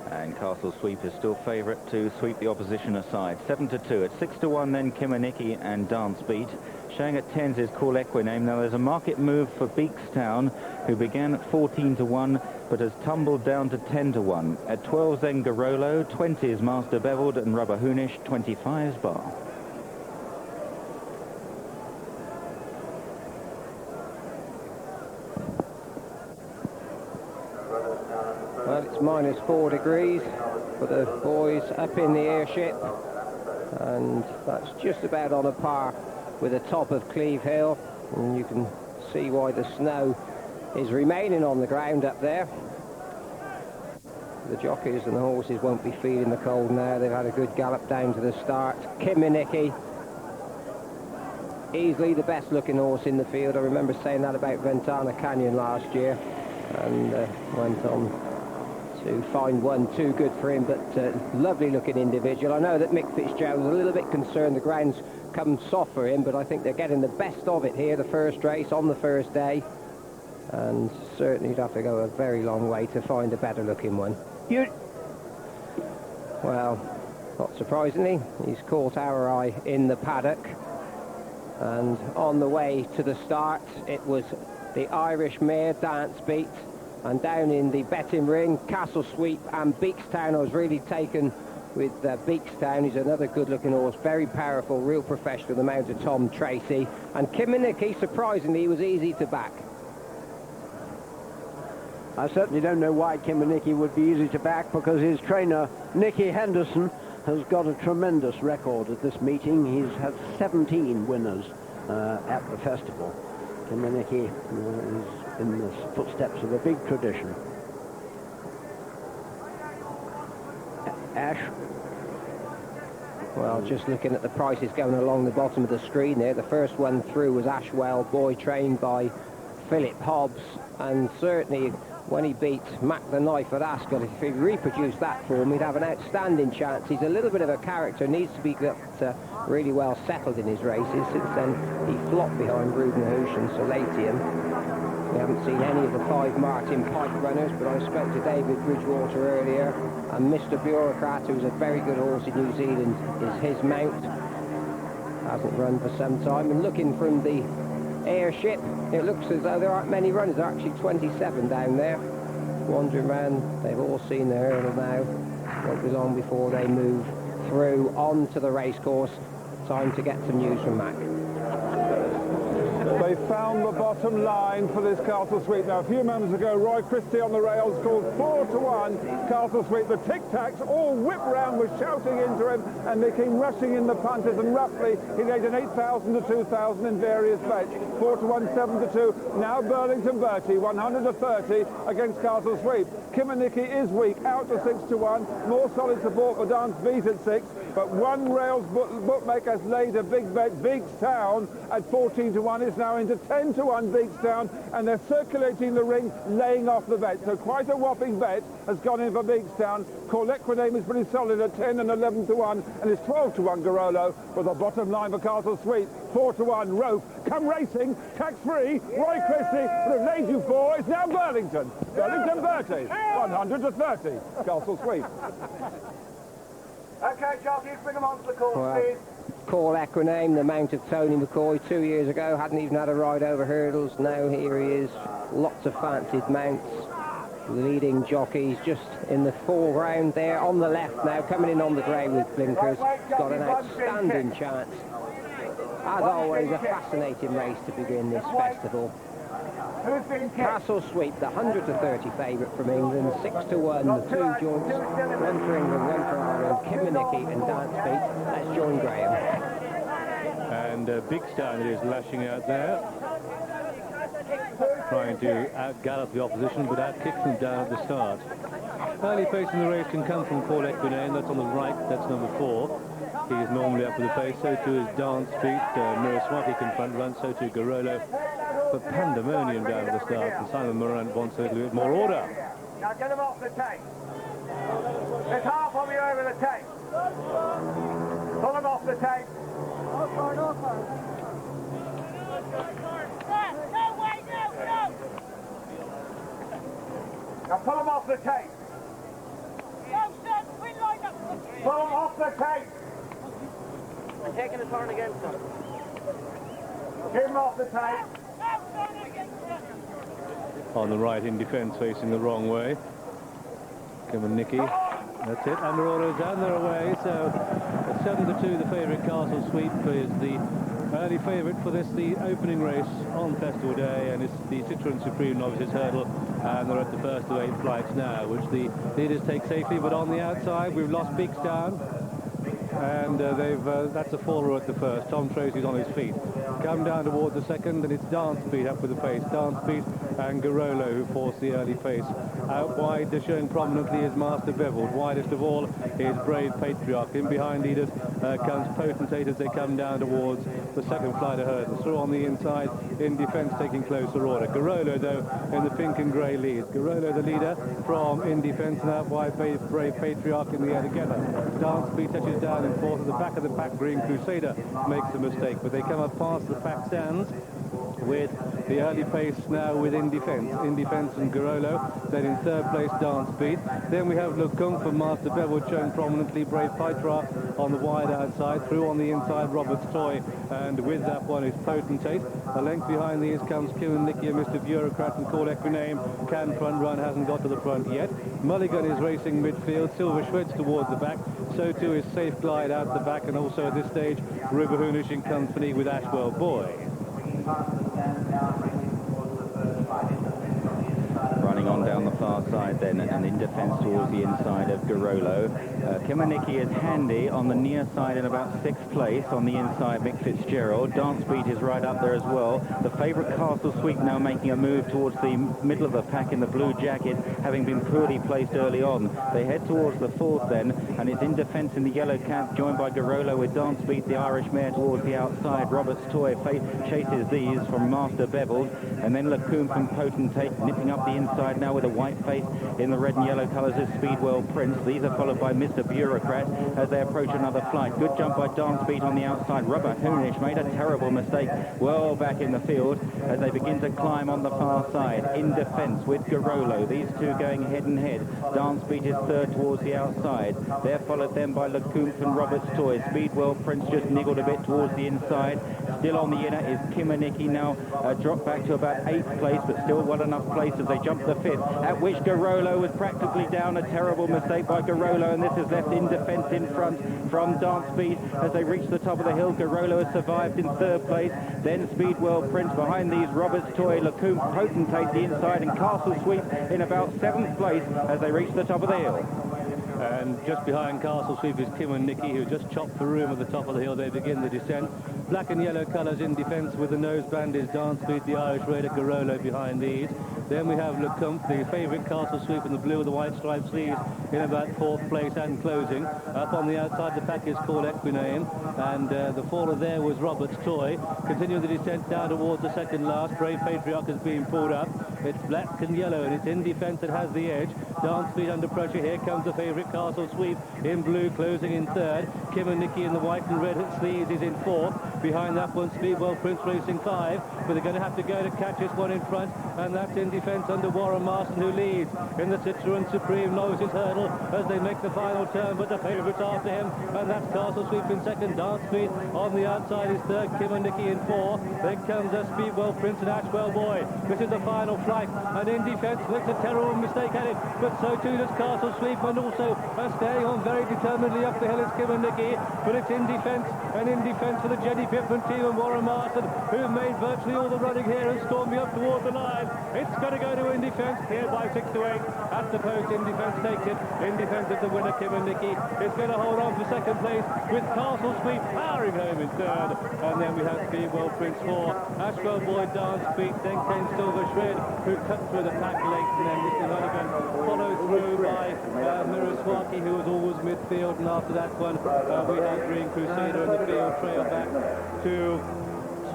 And Castle Sweep is still favourite to sweep the opposition aside. 7 to 2. At 6 to 1 then Kimanicki and Dance Beat. Showing at 10s is Call Equiname. Now there's a market move for Beakstown, who began at 14 to 1 but has tumbled down to 10 to 1. At 12s then Garolo, 20s Master Beveled and Rubber Hoonish, 25s Bar. Well, it's -4 degrees for the boys up in the airship, and that's just about on a par with the top of Cleve Hill, and you can see why the snow is remaining on the ground up there. The jockeys and the horses won't be feeling the cold now. They've had a good gallop down to the start. Kimanicki, easily the best looking horse in the field. I remember saying that about Ventana Canyon last year, and went on to find one too good for him, but lovely looking individual. I know that Mick Fitzgerald was a little bit concerned the ground's come soft for him, but I think they're getting the best of it here, the first race on the first day, and certainly you'd have to go a very long way to find a better looking one. Well, not surprisingly, he's caught our eye in the paddock, and on the way to the start it was the Irish mare Dance Beat, and down in the betting ring, Castle Sweep and Beakstown. I was really taken with Beakstown. He's another good-looking horse, very powerful, real professional, the mount of Tom Tracy. And Kimanicki, surprisingly, was easy to back. I certainly don't know why Kimanicki would be easy to back, because his trainer, Nicky Henderson, has got a tremendous record at this meeting. He's had 17 winners at the festival. Kimanicki is in the footsteps of a big tradition. Ash. Well, just looking at the prices going along the bottom of the screen there, the first one through was Ashwell Boy, trained by Philip Hobbs, and certainly when he beat Mac the Knife at Ascot, if he reproduced that form, he'd have an outstanding chance. He's a little bit of a character, needs to be really well settled in his races. Since then, he flopped behind Reuben Hoosh and Solatium. We haven't seen any of the 5 Martin Pike runners, but I spoke to David Bridgewater earlier, and Mr. Bureaucrat, who's a very good horse in New Zealand, is his mount. Hasn't run for some time, and looking from the airship, it looks as though there aren't many runners. There are actually 27 down there, wandering around. They've all seen the hurdle now, what goes on before they move through onto the racecourse. Time to get some news from Mac. They found the bottom line for this Castle Sweep. Now, a few moments ago, Roy Christie on the rails called 4-1 Castle Sweep. The tic-tacs all whipped round, was shouting into him, and they came rushing in the punters, and roughly he laid an 8,000 to 2,000 in various bets. 4-1, 7-2. Now Burlington Bertie, 130 against Castle Sweep. Kimanicki is weak, out to 6-1. More solid support for Dance Beat at 6. But One Rails bookmaker has laid a big bet, Beakstown, at 14-1. It's now into 10-1 Beakstown, and they're circulating the ring, laying off the bet. So quite a whopping bet has gone in for Beakstown. Corlequiname is pretty solid at 10 and 11-1, and it's 12-1 Garolo. But the bottom line for Castle Sweep, 4-1 Rope. Come racing, tax-free. Roy Christie would have laid you 4. It's now Burlington. Burlington Bertie, 100 to 30. Castle Sweep. Okay, Jockey, bring them onto the course, please. Call Equiname, the mount of Tony McCoy, 2 years ago, hadn't even had a ride over hurdles. Now here he is, lots of fancied mounts. Leading jockeys just in the foreground there, on the left now, coming in on the grey with blinkers. He's got an outstanding chance. As always, a fascinating race to begin this festival. Castle Sweep, the 100 to 30 favourite from England, 6-1, the 2 joints, 1 for England, 1 for Ireland, Kimanicki and Dance Beat. Let's join Graham. And Beakstown is lashing out there, trying to out-gallop the opposition, but out-kick them down at the start. Early pace in the race can come from Paul Equinane, that's on the right, that's number 4. He is normally up with the pace, so too is Dance Beat. Miraswati can front run, so too Garolo. But pandemonium down at the start, and Simon Morant wants a little bit more order. Now get him off the tape. There's half of you over the tape. Pull him off the tape. Now pull him off the tape. Pull him off the tape. I'm taking a turn against him. Get him off the tape. On the right in defence, facing the wrong way. Kimanicki. That's it. Under orders, and they're away. So 7-2, the favourite Castle Sweep is the early favourite for this, the opening race on Festival Day, and it's the Citroën Supreme Novices Hurdle, and they're at the first of 8 flights now, which the leaders take safely. But on the outside, we've lost Beakstown, and that's a faller at the first. Tom Tracy's on his feet. Come down towards the second, and it's Dance Beat up with the pace. Dance Beat and Garolo who force the early pace. Out wide, they're showing prominently is Master Beveled. Widest of all is Brave Patriarch. In behind Edith comes Potentate as they come down towards the second flight of hurdles. Through on the inside, in defence, taking closer order. Garolo, though, in the pink and grey lead. Garolo, the leader, from in defence, and out wide, Brave Patriarch in the air together. Dance Beat touches down in fourth. At the back of the pack, Green Crusader makes a mistake, but they come up past the pack stands with the early pace now with in defence and Garolo. Then in third place, Dance Beat. Then we have Lukung from Master Bevel showing prominently. Brave Patriarch on the wide outside. Through on the inside, Robert's Toy, and with that one is Potentate. A length behind these comes Kimanicki and Mr. Bureaucrat, and Call Equiname can front run, hasn't got to the front yet. Mulligan is racing midfield. Silver Schwitz towards the back. So too is Safe Glide out the back, and also at this stage, River Hoonish in company with Ashwell Boy. Running on down the far side then, and in defence towards the inside of Garolo. Kimanicki is handy on the near side in about 6th place. On the inside, Mick Fitzgerald. Dance Beat is right up there as well. The favourite Castle Sweep now making a move towards the middle of the pack in the blue jacket, having been poorly placed early on. They head towards the 4th then, and it's in defence in the yellow cap, joined by Garolo with Dance Beat, the Irish mare, towards the outside. Robert's Toy chases these from Master Beveled, and then Lecombe from Potentate nipping up the inside now with a white face in the red and yellow colours of Speedwell Prince. These are followed by Mr. Bureaucrat as they approach another flight. Good jump by Dance Beat on the outside. Robert Hoonish made a terrible mistake well back in the field as they begin to climb on the far side. In defence with Garolo. These two going head and head. Dance Beat is third towards the outside. They're followed then by Lecombe and Robert's Toy. Speedwell Prince just niggled a bit towards the inside. Still on the inner is Kimanicki now, dropped back to about 8th place, but still well enough place as they jump the 5th, at which Garolo was practically down. A terrible mistake by Garolo, and this is left in defence in front from Dance Beat as they reach the top of the hill. Garolo has survived in 3rd place, then Speedwell Prince behind these, Robert's Toy, Lecombe, Potentate the inside, and Castle Sweep in about 7th place as they reach the top of the hill. And just behind Castle Sweep is Kimanicki, who just chopped the room at the top of the hill. They begin the descent. Black and yellow colours in defence with the noseband is Dance Beat, the Irish Raider, Garolo behind these. Then we have Lecombe, the favourite Castle Sweep in the blue with the white striped sleeves in about 4th place and closing. Up on the outside, the pack is called Equinane, and the faller there was Robert's Toy. Continuing the descent down towards the second last. Brave Patriarch is being pulled up. It's black and yellow, and it's in defence that has the edge. Dance Beat under pressure. Here comes the favourite Castle Sweep in blue, closing in 3rd. Kimanicki in the white and red sleeves is in 4th. Behind that one, Speedwell Prince racing 5, but they're going to have to go to catch this one in front, and that's in defence under Warren Marston, who leads in the Citroën Supreme Novices hurdle as they make the final turn, but the favourites after him, and that's Castle Sweep in 2nd. Dance Beat on the outside is 3rd, Kimanicki in 4. Then comes Speedwell Prince and Ashwell Boy. This is the final flight, and in defence makes a terrible mistake at it, but so too does Castle Sweep, and also staying on very determinedly up the hill is Kimanicki, but it's in defence, and in defence for the Jenny Pittman team and Warren Marston, who've made virtually all the running here and stormed me up towards the line. It's going to go to in defence here by 6 to 8 at the post. In defence takes it. In defence of the winner, Kimanicki, is going to hold on for 2nd place with Castle Sweep powering home in 3rd, and then we have Speedwell Prince 4, Ashwell Boy, Dance Beat, then came Silver Shred, who cut through the pack late, and then Mr. Hunnigan followed through by Miraswaki, who was always midfield, and after that one we had Green Crusader in the field, trail back to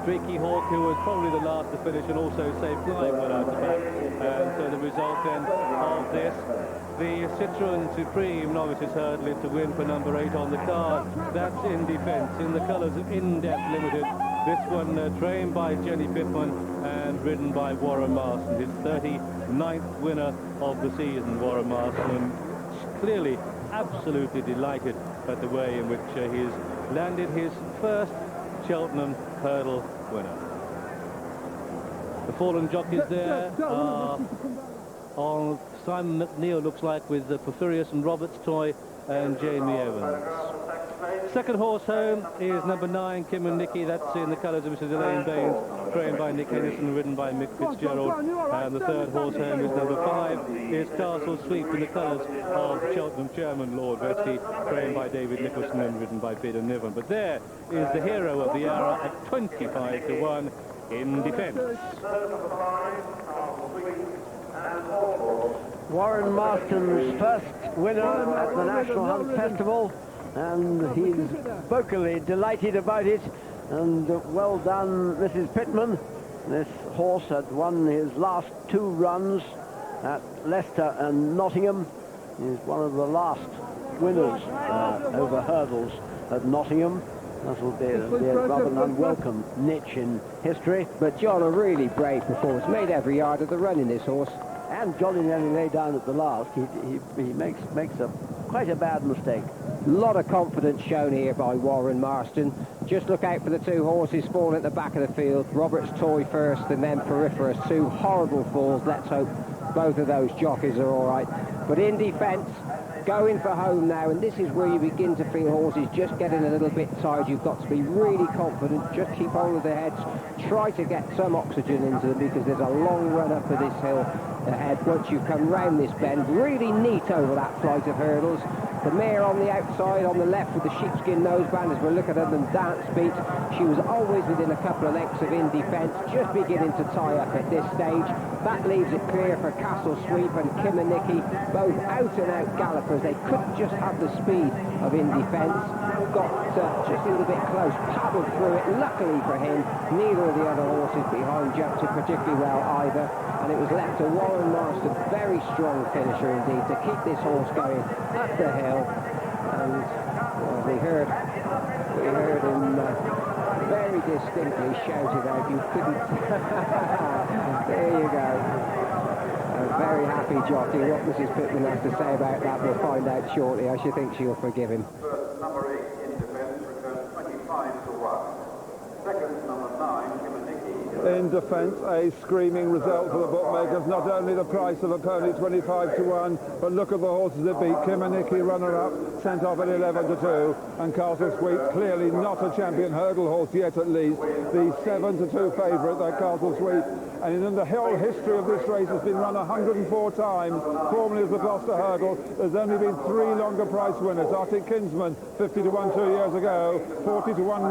Streaky Hawk, who was probably the last to finish, and also Safe Flying went out the back. And so the result then of this, the Citroën Supreme Novices hurdle is to win for number 8 on the card. That's in defence in the colours of In-Depth Limited. This one trained by Jenny Pittman and ridden by Warren Marston, his 39th winner of the season. Warren Marston clearly absolutely delighted at the way in which he's landed his first Cheltenham hurdle winner. The fallen jockeys there are on Simon McNeil, looks like, with Porphyrius and Robert's Toy and Jamie Evans. Second horse home is number 9, Kimanicki. That's in the colours of Mrs. Elaine Baines, trained by Nick Henderson, ridden by Mick Fitzgerald. And the third horse home is number 5, is Castle Sweep, in the colours of Cheltenham chairman Lord Vetsy, trained by David Nicholson and ridden by Peter Niven. But there is the hero of the hour at 25 to 1 in defence. Warren Marston's first winner at the National Hunt Festival, and he's vocally delighted about it. And well done, Mrs. Pittman. This horse had won his last 2 runs at Leicester and Nottingham. He's one of the last winners over hurdles at Nottingham. That will be a rather unwelcome niche in history. But John, a really brave performance. Made every yard of the run in this horse. And Johnny nearly lay down at the last. He makes quite a bad mistake. A lot of confidence shown here by Warren Marston. Just look out for the 2 horses falling at the back of the field. Robert's Toy first and then Peripherous. 2 horrible falls. Let's hope both of those jockeys are all right. But in defence, going for home now, and this is where you begin to feel horses just getting a little bit tired. You've got to be really confident, just keep hold of their heads, try to get some oxygen into them, because there's a long run up of this hill ahead once you come round this bend. Really neat over that flight of hurdles. The mare on the outside, on the left with the sheepskin noseband, as we're looking at them dance beat, she was always within a couple of lengths of In Defence, just beginning to tie up at this stage. That leaves it clear for Castle Sweep and Kiminicky, both out-and-out gallopers. They couldn't just have the speed of In Defence. Got just a little bit close, paddled through it. Luckily for him, neither of the other horses behind jumped it particularly well either, and it was left to Warren Marston, very strong finisher indeed, to keep this horse going up the hill. And well, we heard him very distinctly shouted out, you couldn't. There you go. A very happy Jockey. What Mrs. Pittman has to say about that we'll find out shortly. I should think she'll forgive him. Number 8 In Defence returns 25 to 1. Second, number 9 Kiminicky. In Defence, a screaming result for the bookmakers. Not only the price of a pony 25 to 1, but look at the horses it beat. Kiminicky, runner-up, sent off at 11 to 2, and Castle Sweep, clearly not a champion hurdle horse yet at least. The 7 to 2 favourite, that Castle Sweep. And in the whole history of this race, has been run 104 times, formerly as the Gloucester Hurdle. There's only been 3 longer price winners. Arctic Kinsman, 50 to 1 2 years ago, 40 to 1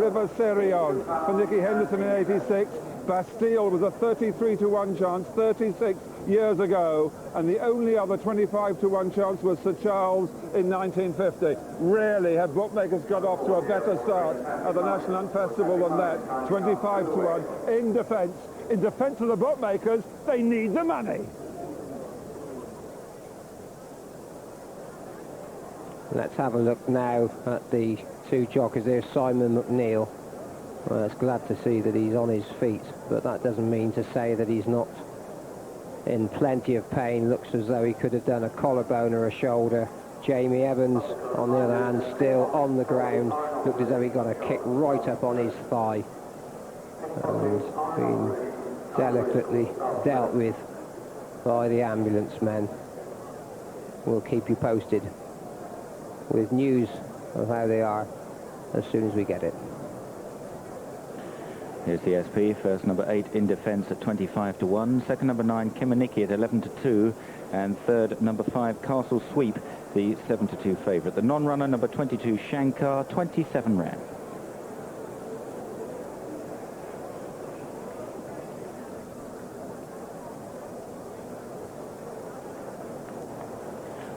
River Serion for Nicky Henderson in 86. Bastille was a 33 to 1 chance 36 years ago, and the only other 25 to 1 chance was Sir Charles in 1950. Rarely have bookmakers got off to a better start at the National Hunt Festival than that. 25 to 1 in Defence. In defence of the bookmakers, they need the money. Let's have a look now at the 2 jockeys. There's Simon McNeil. Well, it's glad to see that he's on his feet, but that doesn't mean to say that he's not in plenty of pain. Looks as though he could have done a collarbone or a shoulder. Jamie Evans, on the other hand, still on the ground. Looked as though he got a kick right up on his thigh. And been delicately dealt with by the ambulance men. We'll keep you posted with news of how they are as soon as we get it. Here's the SP. First, number 8 In Defence at 25 to 1. Second, number 9 Kiminicky at 11 to 2. And third, number 5 Castle Sweep, the 7 to 2 favourite. The non-runner, number 22 Shankar, 27 ran.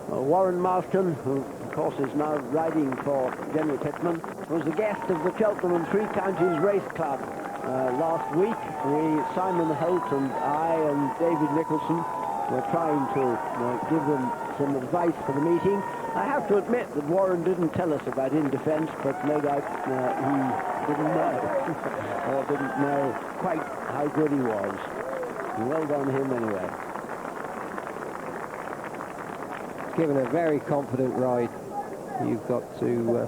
Warren Marston, who of course is now riding for General Pittman, was the guest of the Cheltenham Three Counties Race Club last week. Simon Holt and I and David Nicholson were trying to give them some advice for the meeting. I have to admit that Warren didn't tell us about In Defence, but no doubt he didn't know, or didn't know quite how good he was. Well done him anyway. Given a very confident ride, you've got to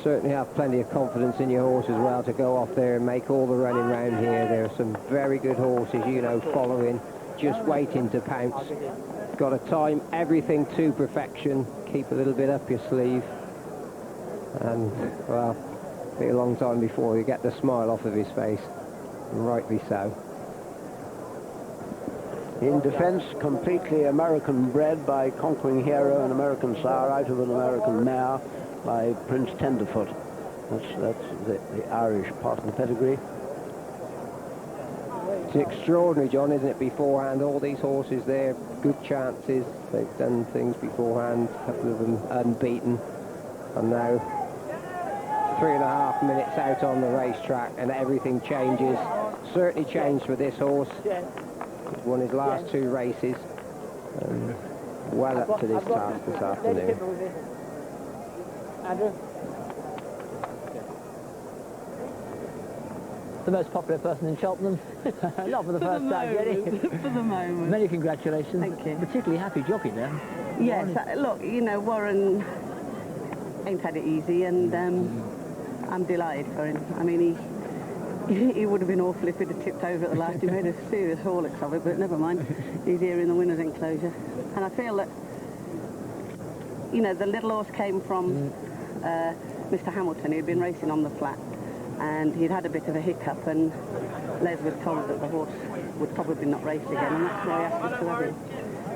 certainly have plenty of confidence in your horse as well to go off there and make all the running round here. There are some very good horses, you know, following, just waiting to pounce. Got to time everything to perfection, keep a little bit up your sleeve, and, well, it'll be a long time before you get the smile off of his face, and rightly so. In Defence, completely American bred by Conquering Hero, an American sire out of an American mare by Prince Tenderfoot. That's the Irish part of the pedigree. It's extraordinary, John, isn't it, beforehand? All these horses there, good chances. They've done things beforehand, a couple of them unbeaten. And now 3.5 minutes out on the racetrack and everything changes. Certainly changed for this horse. He's won his last 2 races. Well up to this task this afternoon. Andrew? The most popular person in Cheltenham. Not for the first time, Jenny. For the moment. Many congratulations. Thank you. Particularly happy jockey now. Yes, look, you know, Warren ain't had it easy, and I'm delighted for him. I mean, he would have been awful if he'd have tipped over at the last. He made a serious haulix of it, but never mind. He's here in the winner's enclosure. And I feel that you know, the little horse came from Mr. Hamilton, who'd been racing on the flat, and he'd had a bit of a hiccup, and Les was told that the horse would probably not race again, and that's why I asked us to have him.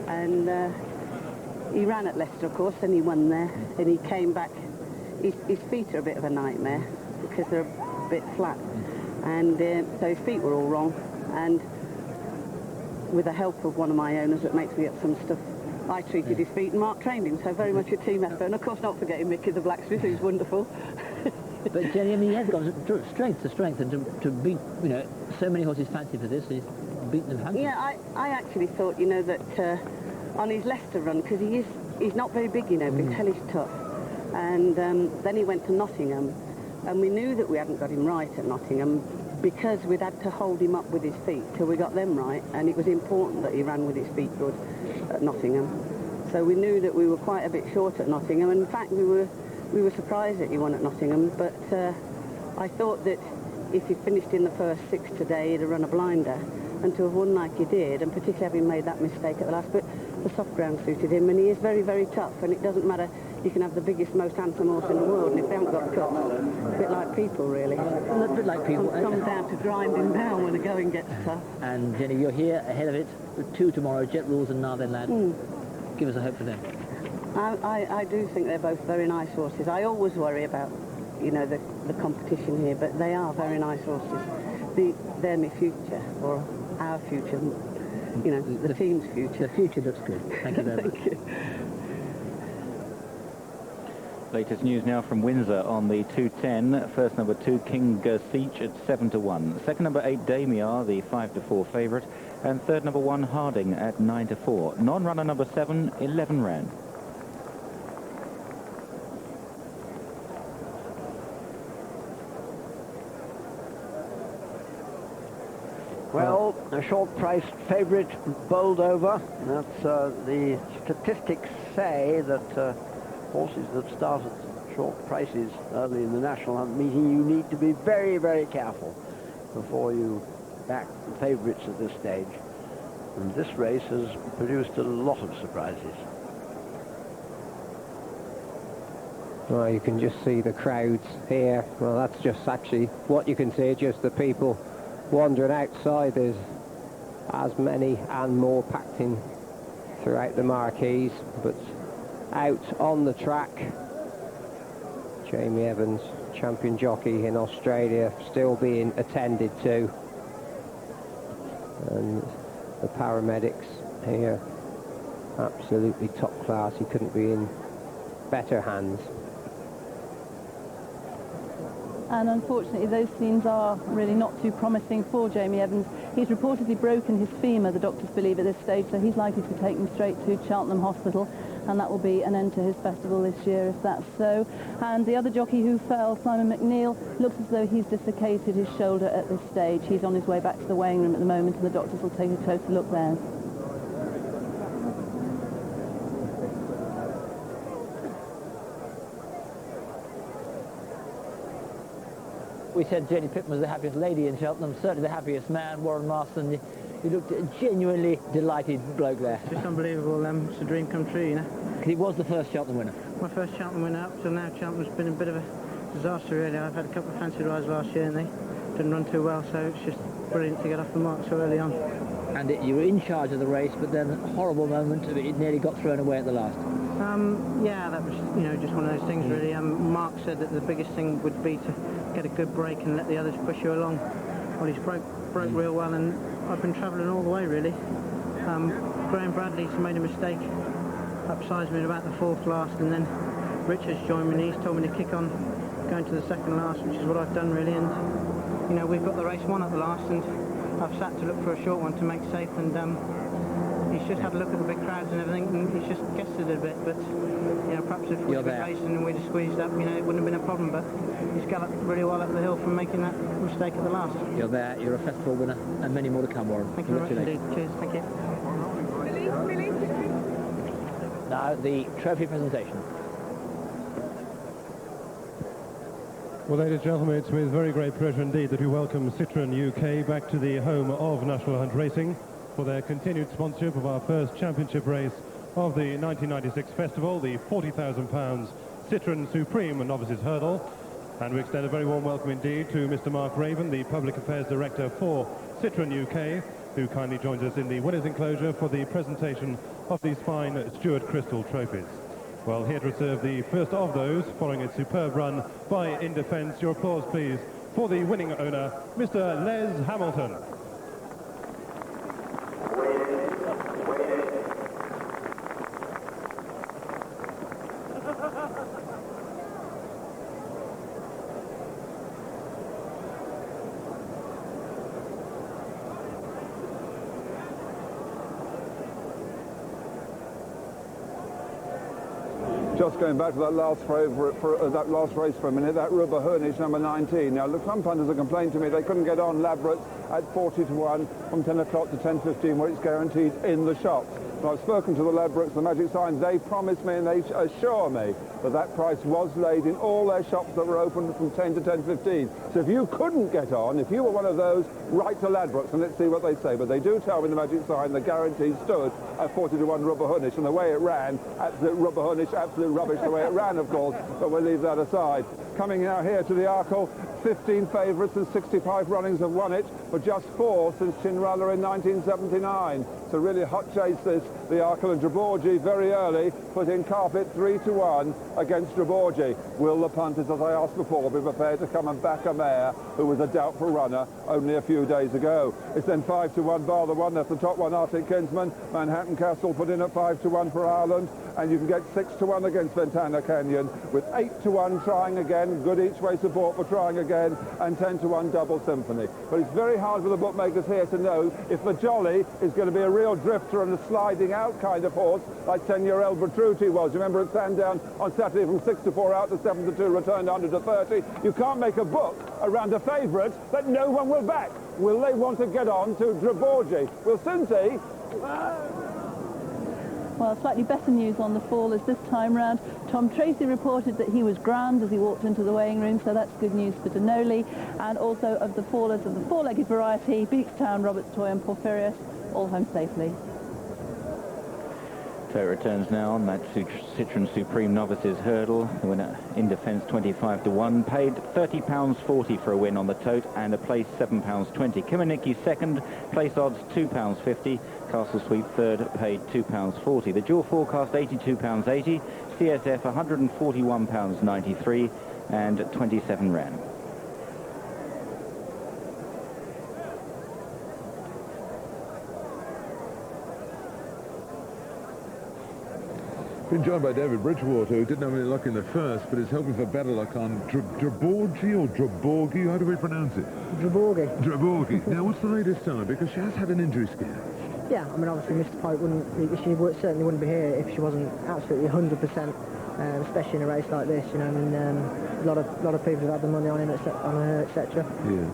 And he ran at Leicester, of course, and he won there, and he came back. His feet are a bit of a nightmare because they're a bit flat, and so his feet were all wrong, and with the help of one of my owners that makes me up some stuff, I treated his feet, and Mark trained him, so very much a team effort, and of course not forgetting Mickey the blacksmith, who's wonderful. But Jenny, I mean, he has gone strength to strength, and to beat, you know, so many horses fancy for this, he's beaten them handily. Yeah, I actually thought, you know, that on his Leicester run, because he's not very big, you know, but hellish tough, and then he went to Nottingham, and we knew that we hadn't got him right at Nottingham because we'd had to hold him up with his feet till we got them right, and it was important that he ran with his feet good at Nottingham. So we knew that we were quite a bit short at Nottingham, and in fact we were surprised that he won at Nottingham, but I thought that if he finished in the first 6 today, he'd have run a blinder, and to have won like he did, and particularly having made that mistake at the last, but the soft ground suited him, and he is very, very tough, and it doesn't matter, you can have the biggest, most handsome horse in the world, and if they haven't got cuts, a bit like people, really. A bit like people. It comes down to grinding down when the going gets tough. And Jenny, you're here ahead of it, with 2 tomorrow, Jet Rules and Narden Lad. Give us a hope for them. I do think they're both very nice horses. I always worry about, you know, the competition here, but they are very nice horses. They're my future, or our future, you know, the team's future. The future looks good. Thank you very much. Thank you. Latest news now from Windsor on the 210. First number 2, King Gersiech at 7-1. Second number 8, Damiar, the 5-4 favourite. And third number 1, Harding at 9-4. Non-runner number 7, 11 rand. Well, a short price favourite bowled over. That's the statistics say that horses that start at short prices early in the National Hunt meeting, you need to be very, very careful before you back the favourites at this stage. And this race has produced a lot of surprises. Well, you can just see the crowds here. Well, that's just actually what you can see, just the people wandering outside. There's as many and more packed in throughout the marquees, but out on the track, Jamie Evans, champion jockey in Australia, still being attended to, and the paramedics here, absolutely top class. He couldn't be in better hands. And unfortunately those scenes are really not too promising for Jamie Evans. He's reportedly broken his femur, the doctors believe, at this stage, so he's likely to be taken straight to Cheltenham Hospital, and that will be an end to his festival this year if that's so. And the other jockey who fell, Simon McNeil, looks as though he's dislocated his shoulder at this stage. He's on his way back to the weighing room at the moment, and the doctors will take a closer look there. We said Jenny Pittman was the happiest lady in Cheltenham, certainly the happiest man. Warren Marston, you looked a genuinely delighted bloke there. It's just unbelievable. It's a dream come true, you know. He was the first Cheltenham winner. My first Cheltenham winner up till now. Cheltenham's been a bit of a disaster, really. I've had a couple of fancy rides last year and they didn't run too well, so it's just brilliant to get off the mark so early on. And you were in charge of the race, but then a horrible moment, it nearly got thrown away at the last. Yeah, that was, you know, just one of those things, really. Mark said that the biggest thing would be to get a good break and let the others push you along. Well, he's broke real well, and I've been travelling all the way, really. Graham Bradley's made a mistake, upsized me at about the 4th last, and then Richard's joined me and he's told me to kick on going to the 2nd last, which is what I've done, really. And, you know, we've got the race won at the last, and I've sat to look for a short one to make safe, and he's just had a look at the big crowds and everything, and he's just guessed it a bit, but, you know, perhaps if we'd been racing and we'd have squeezed up, you know, it wouldn't have been a problem, but he's galloped really well up the hill from making that mistake at the last. You're there, you're a festival winner, and many more to come, Warren. Thank you very much indeed. Cheers, thank you. Now, the trophy presentation. Well, ladies and gentlemen, it's with very great pleasure indeed that we welcome Citroën UK back to the home of National Hunt Racing for their continued sponsorship of our first championship race of the 1996 festival, the £40,000 Citroën Supreme Novices Hurdle. And we extend a very warm welcome indeed to Mr. Mark Raven, the Public Affairs Director for Citroën UK, who kindly joins us in the winners' enclosure for the presentation of these fine Stuart Crystal trophies. Well, here to reserve the first of those, following its superb run by In Defence. Your applause, please, for the winning owner, Mr. Les Hamilton. Just going back to that last race for a minute, that Rubber Hurnish, number 19. Now, look, some punters have complained to me they couldn't get on Ladbrokes at 40 to 1 from 10 o'clock to 10:15, where it's guaranteed in the shops. So I've spoken to the Ladbrokes, the Magic Sign. They promised me and they assure me that that price was laid in all their shops that were open from 10 to 10:15. So if you couldn't get on, if you were one of those, write to Ladbrokes and let's see what they say. But they do tell me the Magic Sign the guarantee stood at 40 to 1 Rubber Hurnish, and the way it ran, absolute Rubber Hurnish, absolute rubbish the way it ran, of course, but we'll leave that aside. Coming now here to the Arkell, 15 favourites and 65 runnings have won it, but just 4 since Chinrala in 1979. It's a really hot chase this. The Arkell and Draborgi very early put in Carpet 3 to 1 against Draborgi. Will the punters, as I asked before, be prepared to come and back a mare who was a doubtful runner only a few days ago? It's then 5 to 1 bar the one. That's the top one, Arctic Kinsman. Manhattan Castle put in at 5 to 1 for Ireland, and you can get 6 to 1 against Ventana Canyon, with 8 to 1 trying again, good each way support for trying again, and 10 to 1 Double Symphony. But it's very hard for the bookmakers here to know if the Jolly is going to be a real drifter and a sliding out kind of horse like 10-year-old Bertrucci was. Remember at Sandown on Saturday from 6 to 4 out to 7 to 2, returned 100 to 30. You can't make a book around a favourite that no one will back. Will they want to get on to Draborgi? We'll soon see. Well, slightly better news on the fallers this time round. Tom Tracy reported that he was grand as he walked into the weighing room, so that's good news for Denoli. And also of the fallers of the four-legged variety, Beekstown, Roberts Toy and Porphyrius, all home safely. So it returns now on that Citroën Supreme Novices Hurdle. The winner In Defence 25 to 1, paid £30.40 for a win on the tote, and a place £7.20. Kimanicki second, place odds £2.50. Castle Sweep third, paid £2.40. The dual forecast £82.80. CSF £141.93 and 27 ran. Been joined by David Bridgewater, who didn't have any luck in the first, but is hoping for better luck on Draborgi or Draborgi. How do we pronounce it? Draborgi. Draborgi. Now, what's the latest time? Because she has had an injury scare. Yeah, I mean, obviously Mr. Pike certainly wouldn't be here if she wasn't absolutely 100%, especially in a race like this. You know, I mean, a lot of people have had the money on him, on her, etc. Yeah.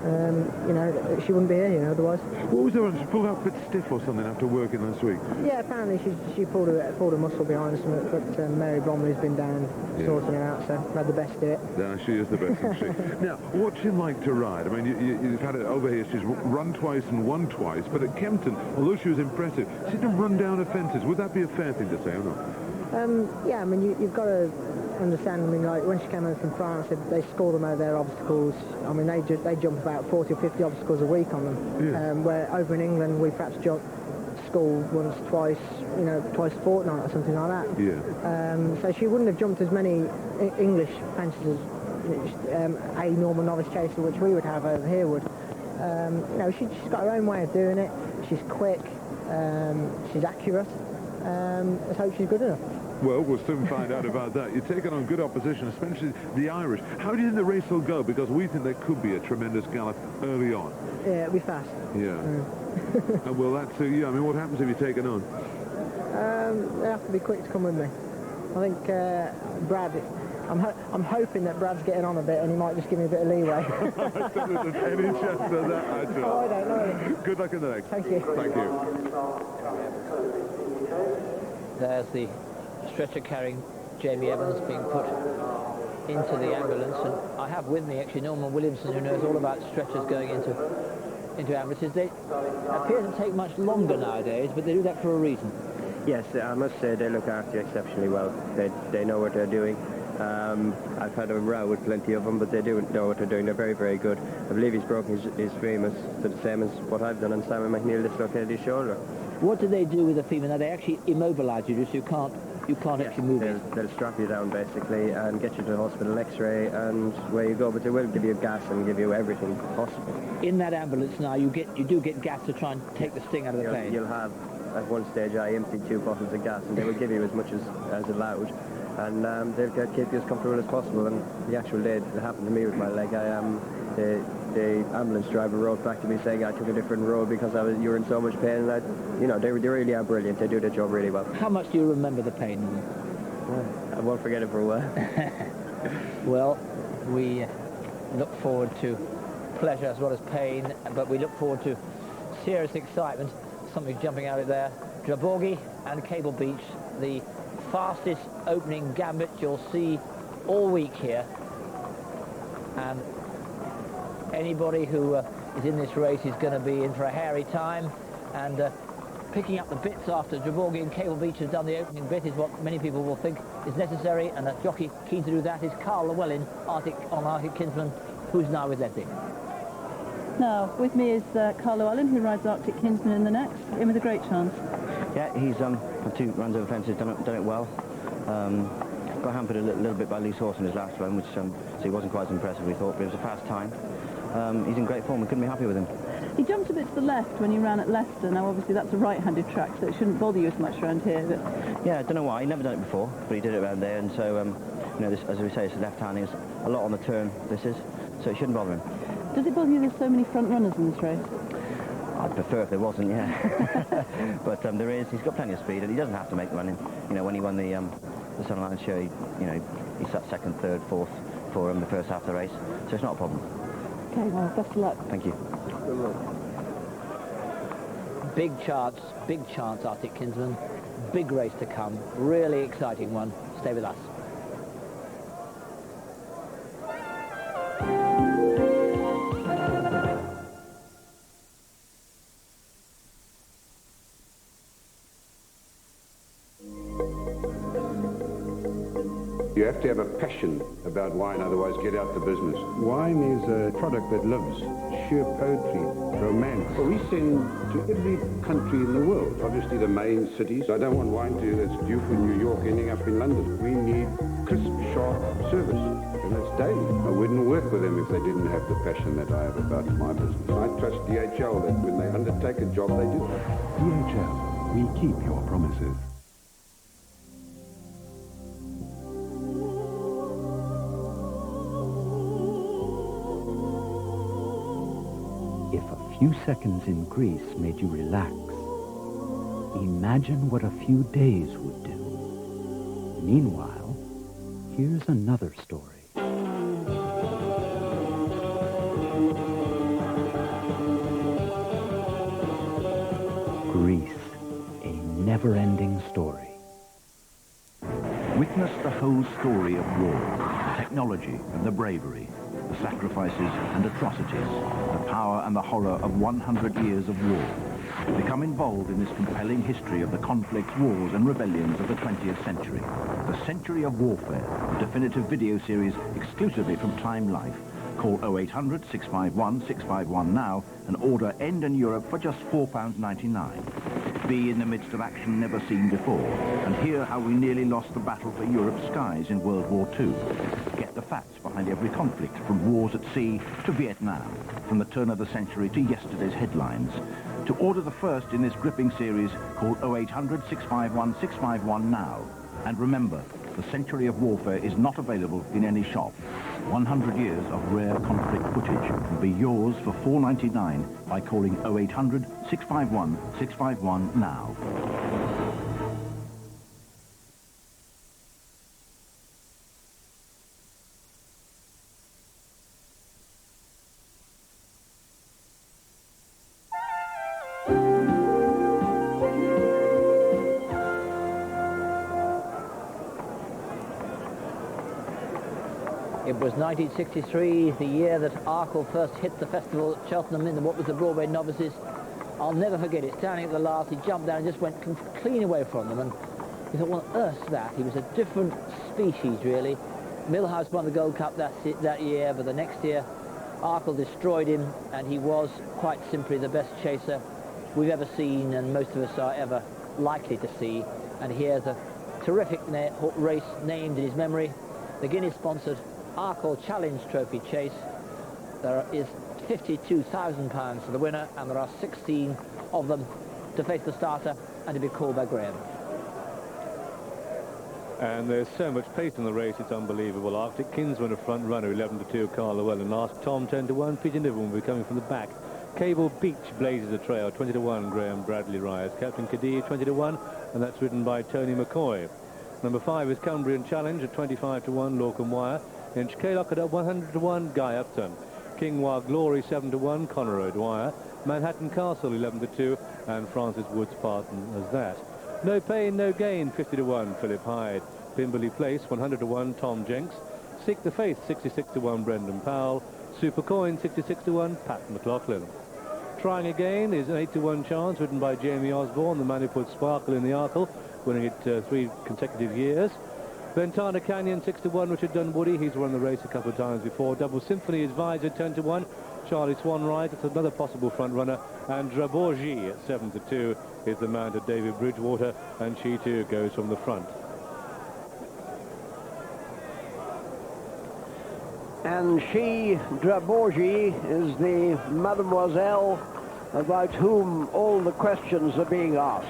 You know, she wouldn't be here, you know, otherwise. What was her? She pulled out a bit stiff or something after working last week. Yeah, apparently she pulled a muscle behind her, but Mary Bromley's been down sorting her out, so had the best of it. Yeah, she is the best, isn't she? Now, what's she like to ride? I mean, you've had it over here. She's run twice and won twice, but at Kempton, although she was impressive, she didn't run down her fences. Would that be a fair thing to say or not? Yeah, I mean, you've got to understand, I mean, like, when she came over from France, they score them over their obstacles. I mean, they jump about 40 or 50 obstacles a week on them. Yeah. Where over in England, we perhaps score once, twice a fortnight or something like that. Yeah. So she wouldn't have jumped as many English fences as a normal novice chaser, which we would have over here would. You know, she's got her own way of doing it. She's quick, she's accurate. Let's hope she's good enough. Well, we'll soon find out about that. You're taking on good opposition, especially the Irish. How do you think the race will go? Because we think there could be a tremendous gallop early on. Yeah, it'll be fast. Yeah. And well, that's I mean, what happens if you're taken on? They have to be quick to come with me. I think Brad. I'm hoping that Brad's getting on a bit and he might just give me a bit of leeway. There's any chance of that at all? Oh, I don't know. Good luck in the next. Thank you. Thank you. There's the stretcher carrying Jamie Evans being put into the ambulance, and I have with me actually Norman Williamson, who knows all about stretchers going into ambulances. They appear to take much longer nowadays, but they do that for a reason. Yes, I must say they look after you exceptionally well. They know what they're doing. I've had a row with plenty of them, but they do know what they're doing. They're very, very good. I believe he's broken his femur to the same as what I've done, and Simon McNeil dislocated his shoulder. What do they do with the femur? Now, they actually immobilise you, so you can't actually move it. They'll strap you down, basically, and get you to the hospital, X-ray, and where you go. But they will give you gas and give you everything possible. In that ambulance now, you do get gas to try and take the sting out of the pain. You'll have, at one stage, I emptied 2 bottles of gas, and they will give you as much as allowed. And they'll keep you as comfortable as possible. And the actual day that happened to me with my leg, the ambulance driver wrote back to me saying I took a different road because you were in so much pain. And they really are brilliant. They do their job really well. How much do you remember the pain? I won't forget it for a while. Well, we look forward to pleasure as well as pain, but we look forward to serious excitement. Something's jumping out of there. Draborgi and Cable Beach, the fastest opening gambit you'll see all week here. And anybody who is in this race is going to be in for a hairy time. And picking up the bits after Draborgi and Cable Beach has done the opening bit is what many people will think is necessary. And a jockey keen to do that is Carl Llewellyn on Arctic Kinsman, who's now with Leslie. Now, with me is Carl Llewellyn, who rides Arctic Kinsman in the next, in with a great chance. Yeah, he's had 2 runs over fences, done it well. Got hampered a little bit by loose horse in his last run, which so he wasn't quite as impressive, we thought, but it was a fast time. He's in great form, we couldn't be happy with him. He jumped a bit to the left when he ran at Leicester. Now, obviously, that's a right-handed track, so it shouldn't bother you as much around here. But... yeah, I don't know why. He'd never done it before, but he did it around there, and so, this, as we say, it's left-handed. It's a lot on the turn, this is, so it shouldn't bother him. Does it bother you there's so many front runners in this race? I'd prefer if there wasn't, yeah. But there is. He's got plenty of speed, and he doesn't have to make the running. When he won the Sunderland show, he sat 2nd, 3rd, 4th for him the first half of the race, so it's not a problem. Okay, well, best of luck. Thank you. Good luck. Big chance, Arctic Kinsman. Big race to come. Really exciting one. Stay with us. You have to have a passion about wine, otherwise get out the business. Wine is a product that lives, sheer poetry, romance. Well, we send to every country in the world, obviously the main cities. I don't want wine that's due from New York ending up in London. We need crisp, sharp service, and that's daily. I wouldn't work with them if they didn't have the passion that I have about my business. I trust DHL that when they undertake a job, they do it. DHL, we keep your promises. If a few seconds in Greece made you relax, imagine what a few days would do. Meanwhile, here's another story. Greece, a never-ending story. Witness the whole story of war, the technology and the bravery, the sacrifices and atrocities, the power and the horror of 100 years of war. Become involved in this compelling history of the conflicts, wars and rebellions of the 20th century. The Century of Warfare, a definitive video series exclusively from Time Life. Call 0800 651 651 now and order End in Europe for just £4.99. Be in the midst of action never seen before and hear how we nearly lost the battle for Europe's skies in World War II. Get the facts behind every conflict, from wars at sea to Vietnam, from the turn of the century to yesterday's headlines. To order the first in this gripping series, call 0800 651 651 now. And remember, the Century of Warfare is not available in any shop. 100 years of rare conflict footage will be yours for $4.99 by calling 0800 651 651 now. It was 1963, the year that Arkell first hit the festival at Cheltenham in what was the Broadway Novices. I'll never forget it. Standing at the last, he jumped down and just went clean away from them. And you thought, what on earth's that? He was a different species, really. Millhouse won the Gold Cup that year, but the next year, Arkell destroyed him, and he was quite simply the best chaser we've ever seen, and most of us are ever likely to see. And here's a terrific race named in his memory, the Guinness-sponsored Arkell Challenge Trophy Chase. There is £52,000 for the winner, and there are 16 of them to face the starter and to be called by Graham. And there's so much pace in the race, it's unbelievable. Arctic Kinsman, a front runner, 11-2, Carl Llewellyn. Last Tom, 10-1. Peter Niven will be coming from the back. Cable Beach blazes a trail, 20-1, Graham Bradley Rise. Captain Kadir, 20-1, and that's ridden by Tony McCoy. Number 5 is Cumbrian Challenge at 25-1, Lorcan Wire. Inch Kaylock at 100-1, Guy Upton. Kingwa Glory, 7-1, Conor O'Dwyer. Manhattan Castle, 11-2, and Francis Woods Parton as that. No Pain, No Gain, 50-1, Philip Hyde. Pimberley Place, 100-1, Tom Jenks. Seek the Faith, 66-1, Brendan Powell. Super Coin, 66-1, Pat McLaughlin. Trying Again is an 8-1 chance, ridden by Jamie Osborne, the man who put sparkle in the Arkell, winning it 3 consecutive years. Ventana Canyon, 6-1, Richard Dunwoody. He's won the race a couple of times before. Double Symphony is Visor, 10-1. Charlie Swanwright, it's another possible front runner. And Draborgi at 7-2 is the man to David Bridgewater, and she too goes from the front. And she, Draborgi, is the mademoiselle about whom all the questions are being asked.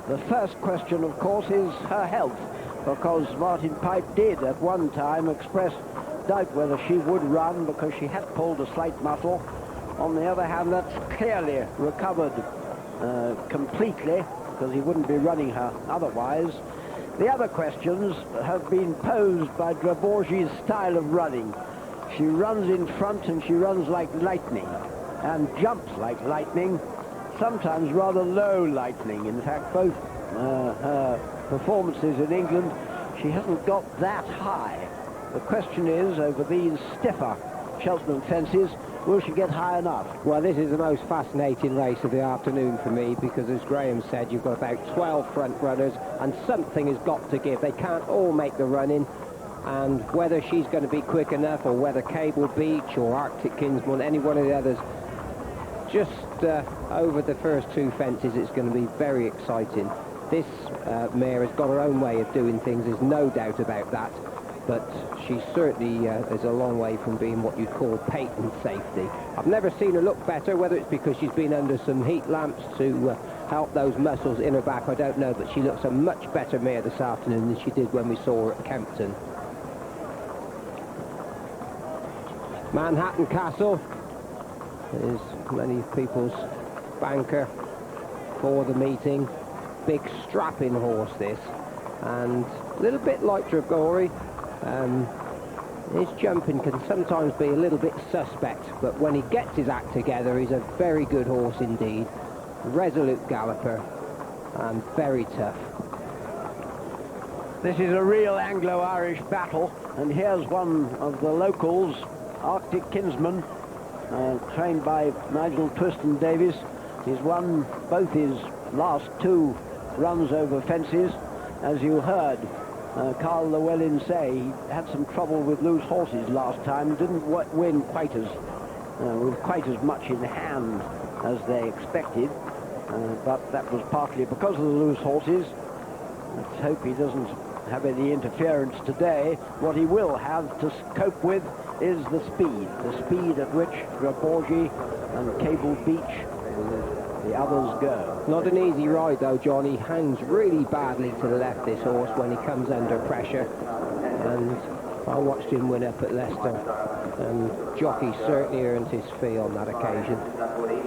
The first question, of course, is her health, because Martin Pipe did at one time express doubt whether she would run because she had pulled a slight muscle. On the other hand, that's clearly recovered completely, because he wouldn't be running her otherwise. The other questions have been posed by Draborgi's style of running. She runs in front and she runs like lightning and jumps like lightning, sometimes rather low lightning. In fact, both her performances in England, she hasn't got that high. The question is, over these stiffer Cheltenham fences, will she get high enough? Well, this is the most fascinating race of the afternoon for me, because as Graham said, you've got about 12 front runners and something has got to give. They can't all make the run-in, and whether she's going to be quick enough, or whether Cable Beach or Arctic Kinsman, any one of the others, just over the first 2 fences, it's going to be very exciting. This mare has got her own way of doing things, there's no doubt about that, but she certainly is a long way from being what you'd call patent safety. I've never seen her look better, whether it's because she's been under some heat lamps to help those muscles in her back, I don't know, but she looks a much better mare this afternoon than she did when we saw her at Kempton. Manhattan Castle is many people's banker for the meeting. Big strapping horse this, and a little bit like Dragori. His jumping can sometimes be a little bit suspect, but when he gets his act together, he's a very good horse indeed. Resolute galloper and very tough. This is a real Anglo-Irish battle, and here's one of the locals, Arctic Kinsman, trained by Nigel Twiston-Davies. He's won both his last 2 runs over fences. As you heard Carl Llewellyn say, he had some trouble with loose horses last time, didn't win quite as with quite as much in hand as they expected, but that was partly because of the loose horses. Let's hope he doesn't have any interference today. What he will have to cope with is the speed at which Draborgi and Cable Beach, the others, go. Not an easy ride though, John. He hangs really badly to the left, this horse, when he comes under pressure, and I watched him win up at Leicester, and Jockey certainly earned his fee on that occasion.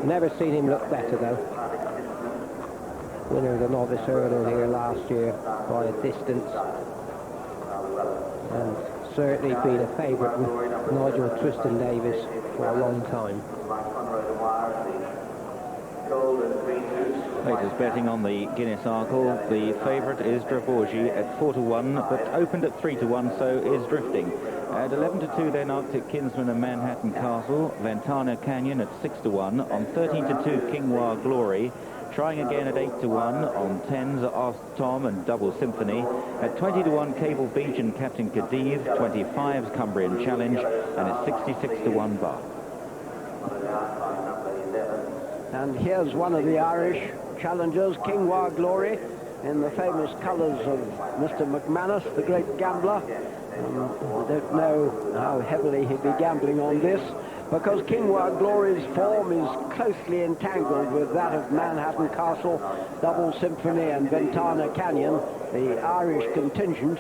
Never seen him look better though. Winner of the Novice Hurdle here last year by a distance, and certainly been a favourite with Nigel Twiston-Davies for a long time. Laters betting on the Guinness Arkell. The favourite is Draborgi at 4-1, but opened at 3-1, so is Drifting. At 11-2 then Arctic Kinsman and Manhattan Castle. Ventana Canyon at 6-1. On 13-2 Kingwa Glory. Trying again at 8-1 on 10s Ask Tom and Double Symphony. At 20-1 Cable Beach and Captain Khedive. 25's Cumbrian Challenge. And at 66-1 Bath. And here's one of the Irish challengers, Kingwa Glory, in the famous colours of Mr. McManus, the great gambler. I don't know how heavily he'd be gambling on this, because Kingwa Glory's form is closely entangled with that of Manhattan Castle, Double Symphony and Ventana Canyon, the Irish contingent.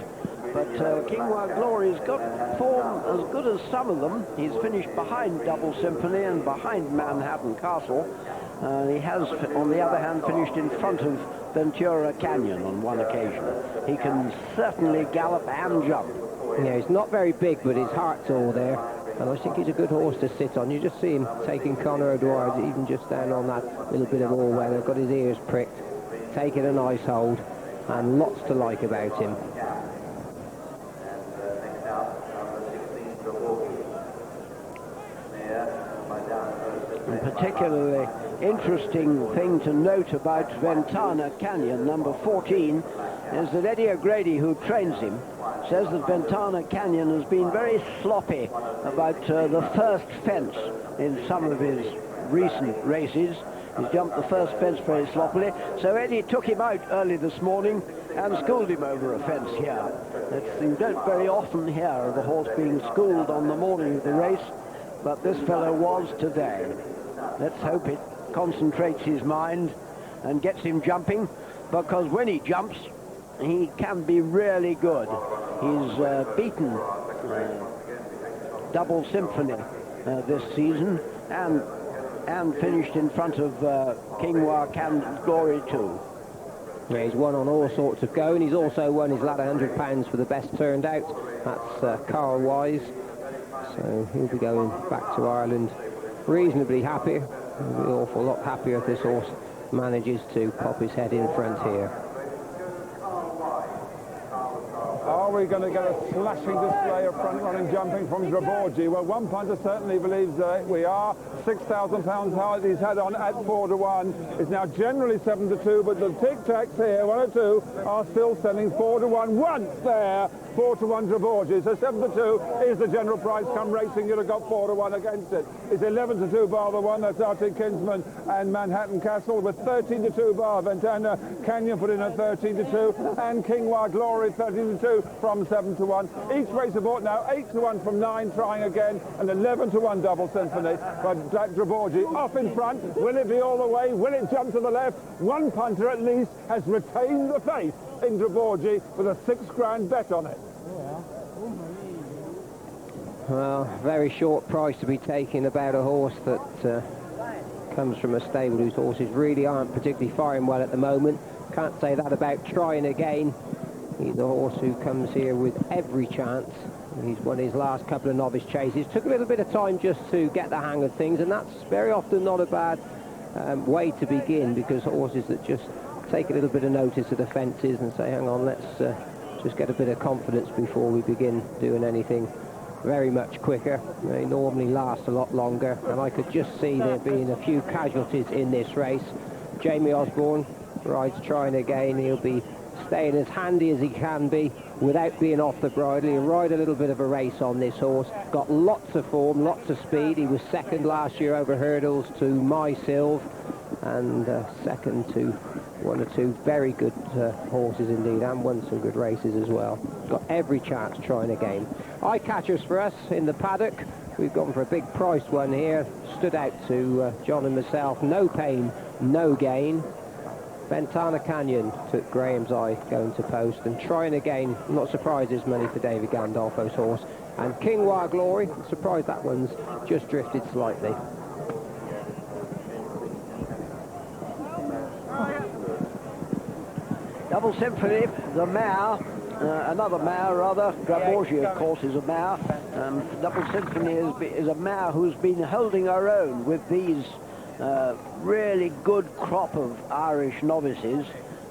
But Kingwa Glory's got form as good as some of them. He's finished behind Double Symphony and behind Manhattan Castle. He has, on the other hand, finished in front of Ventura Canyon on one occasion. He can certainly gallop and jump. Yeah, he's not very big, but his heart's all there. And I think he's a good horse to sit on. You just see him taking Conor O'Dwyer, even just down on that little bit of all weather, got his ears pricked, taking a nice hold, and lots to like about him. And particularly interesting thing to note about Ventana Canyon, number 14, is that Eddie O'Grady, who trains him, says that Ventana Canyon has been very sloppy about the first fence in some of his recent races. He's jumped the first fence very sloppily, so Eddie took him out early this morning and schooled him over a fence here. You don't very often hear of a horse being schooled on the morning of the race, but this fellow was today. Let's hope it concentrates his mind and gets him jumping, because when he jumps, he can be really good. He's beaten Double Symphony this season and finished in front of Kingwa Glory too. Yeah, he's won on all sorts of go, and he's also won his ladder £100 for the best turned out. That's Carl Wise. So he'll be going back to Ireland reasonably happy. He'll be an awful lot happier if this horse manages to pop his head in front here. Are we going to get a slashing display of front-running jumping from Draborgi? Well, one punter certainly believes that we are. £6,000 high he's had on at 4-1. It's now generally 7-2, but the tic-tacs here, 1 or 2, are still sending 4-1 once there. 4-1 Draborgi. So 7-2 is the general price. Come racing, you'd have got 4-1 against it. It's 11-2 bar the one. That's Arctic Kinsman and Manhattan Castle, with 13-2 bar Ventana Canyon put in at 13-2, and Kingwa Glory 13-2 from 7-1. Each racer bought now 8-1 from 9, trying again, and 11-1 Double Symphony. But Draborgi off in front. Will it be all the way? Will it jump to the left? One punter at least has retained the faith in Draborgi with a £6,000 bet on it. Well, very short price to be taking about a horse that comes from a stable whose horses really aren't particularly firing well at the moment. Can't say that about Trying Again. He's a horse who comes here with every chance. He's won his last couple of novice chases. Took a little bit of time just to get the hang of things, and that's very often not a bad way to begin, because horses that just take a little bit of notice of the fences and say, hang on, let's just get a bit of confidence before we begin doing anything very much quicker. They normally last a lot longer, and I could just see there being a few casualties in this race. Jamie Osborne rides Trying Again. He'll be staying as handy as he can be without being off the bridle. He'll ride a little bit of a race on this horse. Got lots of form, lots of speed. He was second last year over hurdles to My Silv, and second to 1 or 2 very good horses indeed, and won some good races as well. Got every chance Trying Again. Eye catchers for us in the paddock. We've gone for a big priced one here. Stood out to John and myself. No Pain, No Gain. Ventana Canyon took Graham's eye going to post, and Trying Again, I'm not surprised there's money for David Gandolfo's horse. And Kingwa Glory, surprised that one's just drifted slightly. Double Symphony, the mare, another mare rather. Draborgi, of course, is a mare. Double Symphony is a mare who's been holding her own with these really good crop of Irish novices.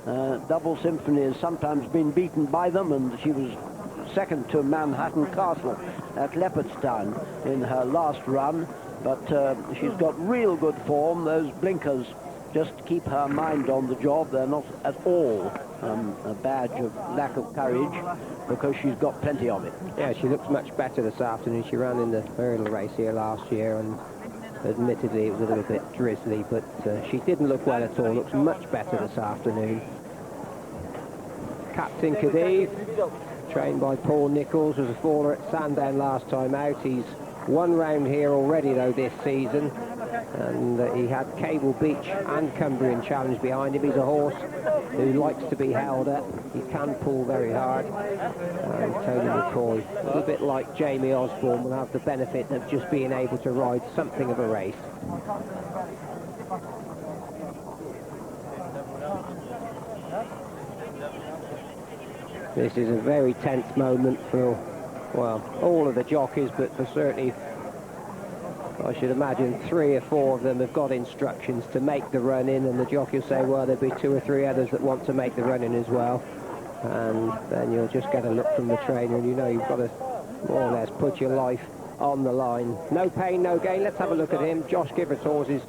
Double Symphony has sometimes been beaten by them, and she was second to Manhattan Castle at Leopardstown in her last run. But she's got real good form. Those blinkers just keep her mind on the job. They're not at all a badge of lack of courage, because she's got plenty of it. Yeah, she looks much better this afternoon. She ran in the hurdle race here last year, and admittedly it was a little bit drizzly, but she didn't look well at all. Looks much better this afternoon. Captain Khedive, trained by Paul Nichols, was a faller at Sandown last time out. He's won round here already though this season, and he had Cable Beach and Cumbrian Challenge behind him. He's a horse who likes to be held up. He can pull very hard. And Tony McCoy, a little bit like Jamie Osborne, will have the benefit of just being able to ride something of a race. This is a very tense moment for, well, all of the jockeys, but for certainly, I should imagine 3 or 4 of them have got instructions to make the run in, and the jockey will say, well, there'll be 2 or 3 others that want to make the run in as well. And then you'll just get a look from the trainer, and you know you've got to more or less put your life on the line. No pain, no gain. Let's have a look at him. Josh Gifford's horse is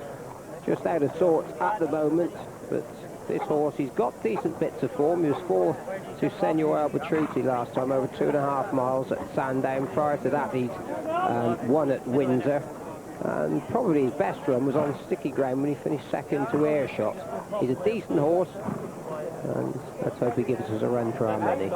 just out of sorts at the moment, but this horse, he's got decent bits of form. He was 4th to Senor Albertrucci last time, over 2.5 miles at Sandown. Prior to that, he'd won at Windsor. And probably his best run was on sticky ground when he finished 2nd to Airshot. He's a decent horse, and let's hope he gives us a run for our money.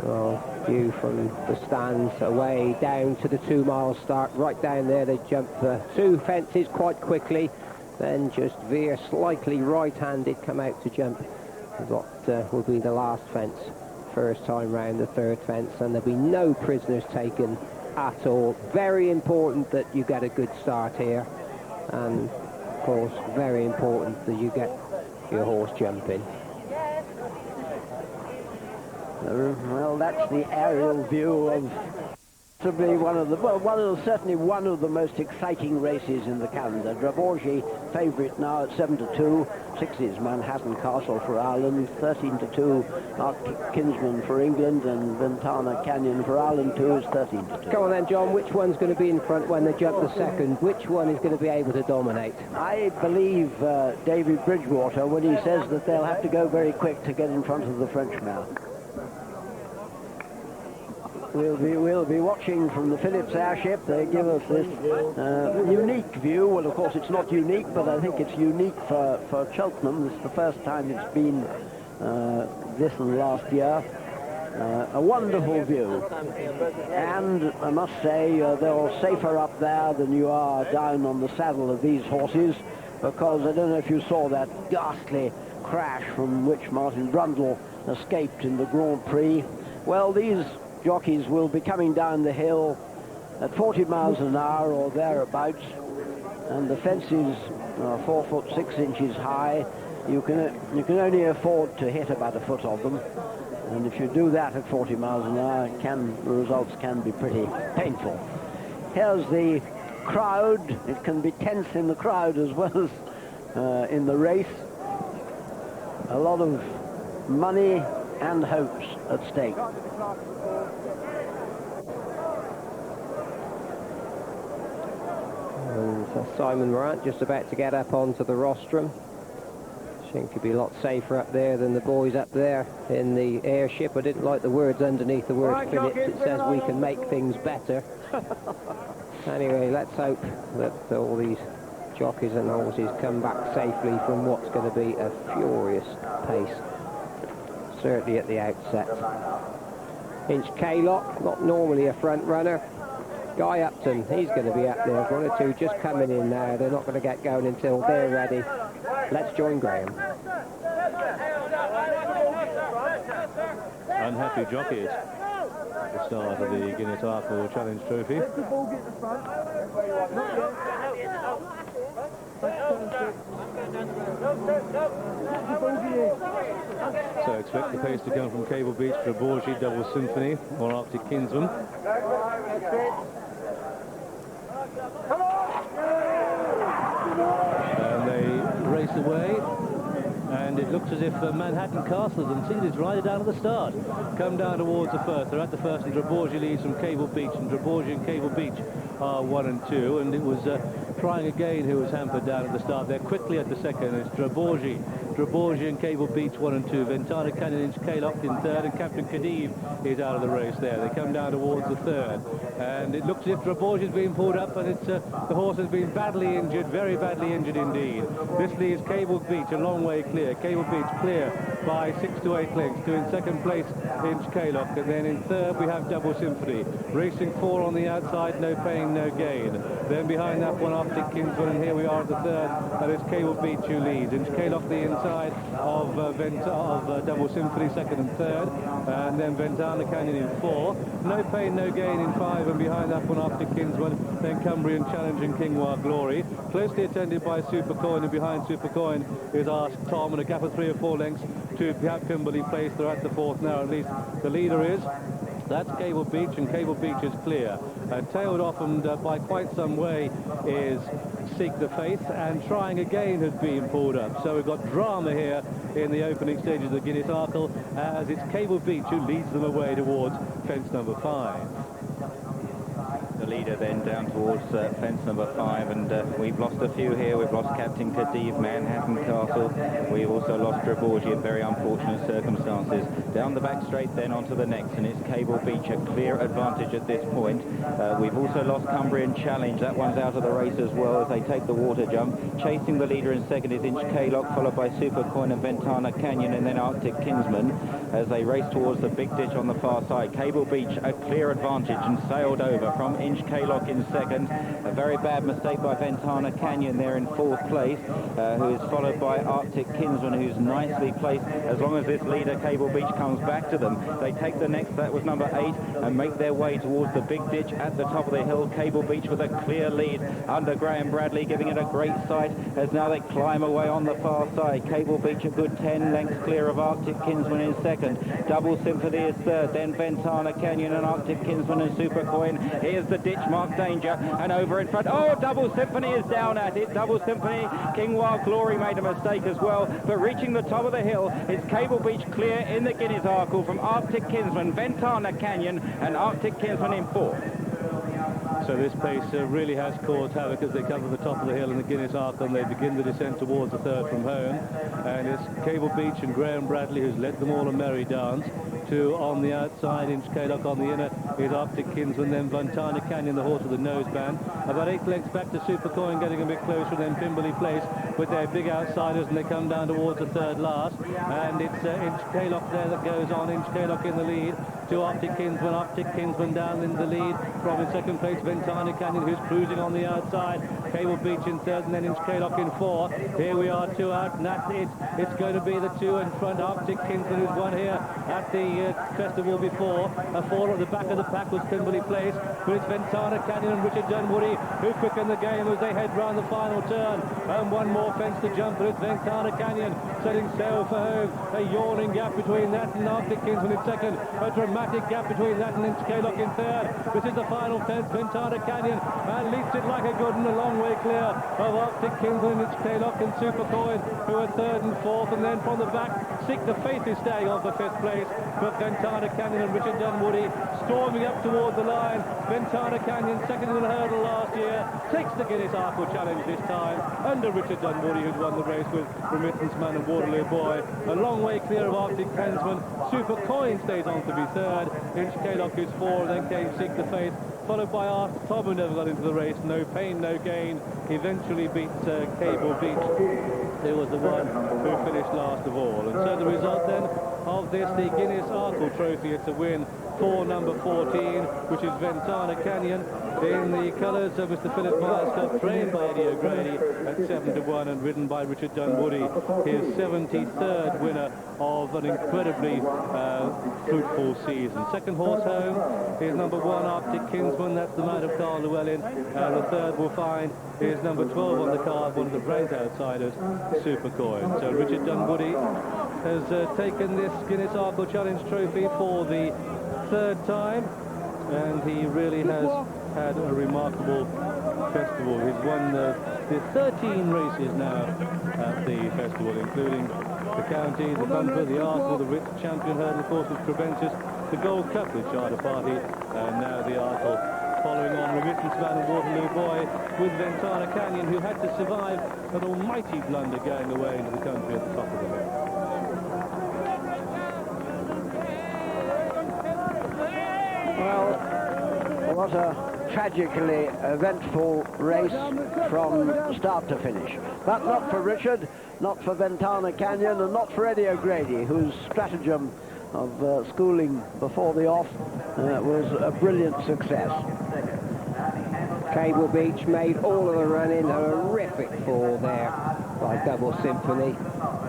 Well, view from the stands away down to the 2-mile start. Right down there, they jump 2 fences quite quickly, then just veer slightly right-handed, come out to jump what will be the last fence, first time round the 3rd fence, and there'll be no prisoners taken at all. Very important that you get a good start here, and of course very important that you get your horse jumping. Well, that's the aerial view of possibly certainly one of the most exciting races in the calendar. Dravorgy favourite now at 7-2. 6 is Manhattan Castle for Ireland. 13-2 Mark Kinsman for England, and Ventana Canyon for Ireland 2 is 13-2. Come on then, John. Which one's going to be in front when they jump the second? Which one is going to be able to dominate? I believe David Bridgewater when he says that they'll have to go very quick to get in front of the French mare. We'll be watching from the Phillips airship. They give us this unique view. Well, of course, it's not unique, but I think it's unique for Cheltenham. This is the first time it's been this and last year. A wonderful view. And I must say, they're safer up there than you are down on the saddle of these horses, because I don't know if you saw that ghastly crash from which Martin Brundle escaped in the Grand Prix. Well, these jockeys will be coming down the hill at 40 miles an hour or thereabouts, and the fence is 4 foot 6 inches high. You can only afford to hit about a foot of them, and if you do that at 40 miles an hour, the results can be pretty painful. Here's the crowd. It can be tense in the crowd as well as in the race. A lot of money and hopes at stake. And Simon Morant just about to get up onto the rostrum. I think he'd be a lot safer up there than the boys up there in the airship. I didn't like the words underneath the word Phillips. It says we can make things better. Anyway, let's hope that all these jockeys and horses come back safely from what's going to be a furious pace, certainly at the outset. Inch K-Lock, not normally a front runner. Guy Upton, he's going to be up there. 1 or 2 just coming in now. They're not going to get going until they're ready. Let's join Graham. Unhappy jockeys. The start of the Guinness Arkell Challenge Trophy. So expect the pace to come from Cable Beach, Dravorgy, Double Symphony, or Arctic Kinsman. And they race away. And it looks as if Manhattan Castle and Sealy's right down at the start. Come down towards the first. They're at the first, and Draborgi leads from Cable Beach, and Draborgi and Cable Beach are 1 and 2. And it was Trying Again who was hampered down at the start. They're quickly at the second. It's Draborgi and Cable Beach 1 and 2. Ventana Canyon and Kaylock in third, and Captain Khedive is out of the race there. They come down towards the third, and it looks as if Draborgi is being pulled up, and it's the horse has been badly injured, very badly injured indeed. This leaves Cable Beach a long way clear. Cable Beach clear by 6 to 8 lengths. To in second place, Inch Kaylock, and then in third we have Double Symphony. Racing 4 on the outside, No Pain, No Gain. Then behind that one, Arctic Kingsman, and here we are at the third, and it's Cable Beach who leads. Inch Kaylock the inside of Double Symphony, second and third, and then Ventana Canyon in 4. No Pain, No Gain in 5, and behind that one, Arctic Kingsman, then Cumbrian Challenge and Kingwa Glory. Closely attended by Supercoin, and behind Supercoin is Ask Tom, and a gap of 3 or 4 lengths to Pimberley Place. They're at the fourth now, at least. The leader is... That's Cable Beach, and Cable Beach is clear. Tailed off and by quite some way is Seek the Faith, and Trying Again has been pulled up. So we've got drama here in the opening stages of the Guinness Arkell, as it's Cable Beach who leads them away towards fence number 5. The leader then down towards fence number 5, and we've lost a few here. We've lost Captain Khedive, Manhattan Castle. We've also lost Draborgi in very unfortunate circumstances. Down the back straight then onto the next, and it's Cable Beach, a clear advantage at this point. We've also lost Cumbrian Challenge. That one's out of the race as well as they take the water jump. Chasing the leader in second is Inch Kaylock, followed by Supercoin and Ventana Canyon, and then Arctic Kinsman as they race towards the big ditch on the far side. Cable Beach a clear advantage and sailed over from Inch Kaylock in second. A very bad mistake by Ventana Canyon there in 4th place, who is followed by Arctic Kinsman, who's nicely placed. As long as this leader Cable Beach comes back to them, they take the next, that was number 8, and make their way towards the big ditch at the top of the hill. Cable Beach with a clear lead under Graham Bradley, giving it a great sight as now they climb away on the far side. Cable Beach a good 10 lengths clear of Arctic Kinsman in second. Double Symphony is third, then Ventana Canyon and Arctic Kinsman and Supercoin. Here's the ditch mark danger, and over in front, oh, Double Symphony is down at it. Double Symphony, Kingwa Glory made a mistake as well, but reaching the top of the hill, it's Cable Beach clear in the Guinness Arkell from Arctic Kinsman, Ventana Canyon and Arctic Kinsman in 4th. So this pace really has caused havoc as they come to the top of the hill in the Guinness Arkell, and they begin the descent towards the third from home. And it's Cable Beach and Graham Bradley who's led them all a merry dance. 2 on the outside, Inch Kaylock on the inner is Arctic Kinsman, then Ventana Canyon, the horse with the noseband. About 8 lengths back to Supercoin, getting a bit closer, then Pimberley Place with their big outsiders, and they come down towards the third last. And it's Inch Kaylock there that goes on, Inch Kaylock in the lead to Arctic Kinsman down in the lead from in second place Ventana Canyon, who's cruising on the outside. Cable Beach in third, and then Inch Kaylock in 4. Here we are, 2 out, and that's it. It's going to be the 2 in front. Arctic Kinsman, who's won here at the festival before. A 4 at the back of the pack was Pimberley Place, but it's Ventana Canyon and Richard Dunwoody who quicken the game as they head round the final turn. And one more fence to jump, but it's Ventana Canyon setting sail for home. A yawning gap between that and Arctic Kinsman in second. A dramatic gap between that and Inch Kaylock in third. This is the final fence. Ventana Canyon leads it like a good and a long way clear of Arctic Kinsman, Inch Kaylock and Supercoin, who are third and fourth. And then from the back, Seek the Faith is staying on for 5th place, but Ventana Canyon and Richard Dunwoody storming up towards the line. Ventana Canyon, second in the hurdle last year, takes the Guinness Arkell Challenge this time under Richard Dunwoody, who's won the race with Remittance Man and Waterloo Boy. A long way clear of Arctic Kinsman. Supercoin stays on to be third. Inch Kaylock is 4, then came Seek the Faith, followed by Art Tom, who never got into the race. No Pain, No Gain eventually beats Cable Beach. He was the one who finished last of all. And so the result then of this, the Guinness Arkell Trophy, it's a win for number 14, which is Ventana Canyon, in the colours of Mr. Philip Myerscough, trained by Eddie O'Grady at 7 to 1 and ridden by Richard Dunwoody, his 73rd winner of an incredibly fruitful season. Second horse home is number 1, Arctic Kinsman. That's the Mount of Carl Llewellyn, and the third we'll find is number 12 on the card, one of the ranked outsiders, Supercoin. So Richard Dunwoody has taken this Guinness Arkell Challenge Trophy for the 3rd time. and he really has had a remarkable festival. He's won the 13 races now at the festival, including the County, the Bumper, the Arkell, the Ritz Champion Hurdle, of course, with Creventus, the Gold Cup with Charter Party, and now the Arkell. Following on Remittance Man and Waterloo Boy with Ventana Canyon, who had to survive an almighty blunder going away into the country at the top of the hill. Well, what a tragically eventful race from start to finish. But not for Richard, not for Ventana Canyon, and not for Eddie O'Grady, whose stratagem of schooling before the off was a brilliant success. Cable Beach made all of the running, a horrific fall there by Double Symphony.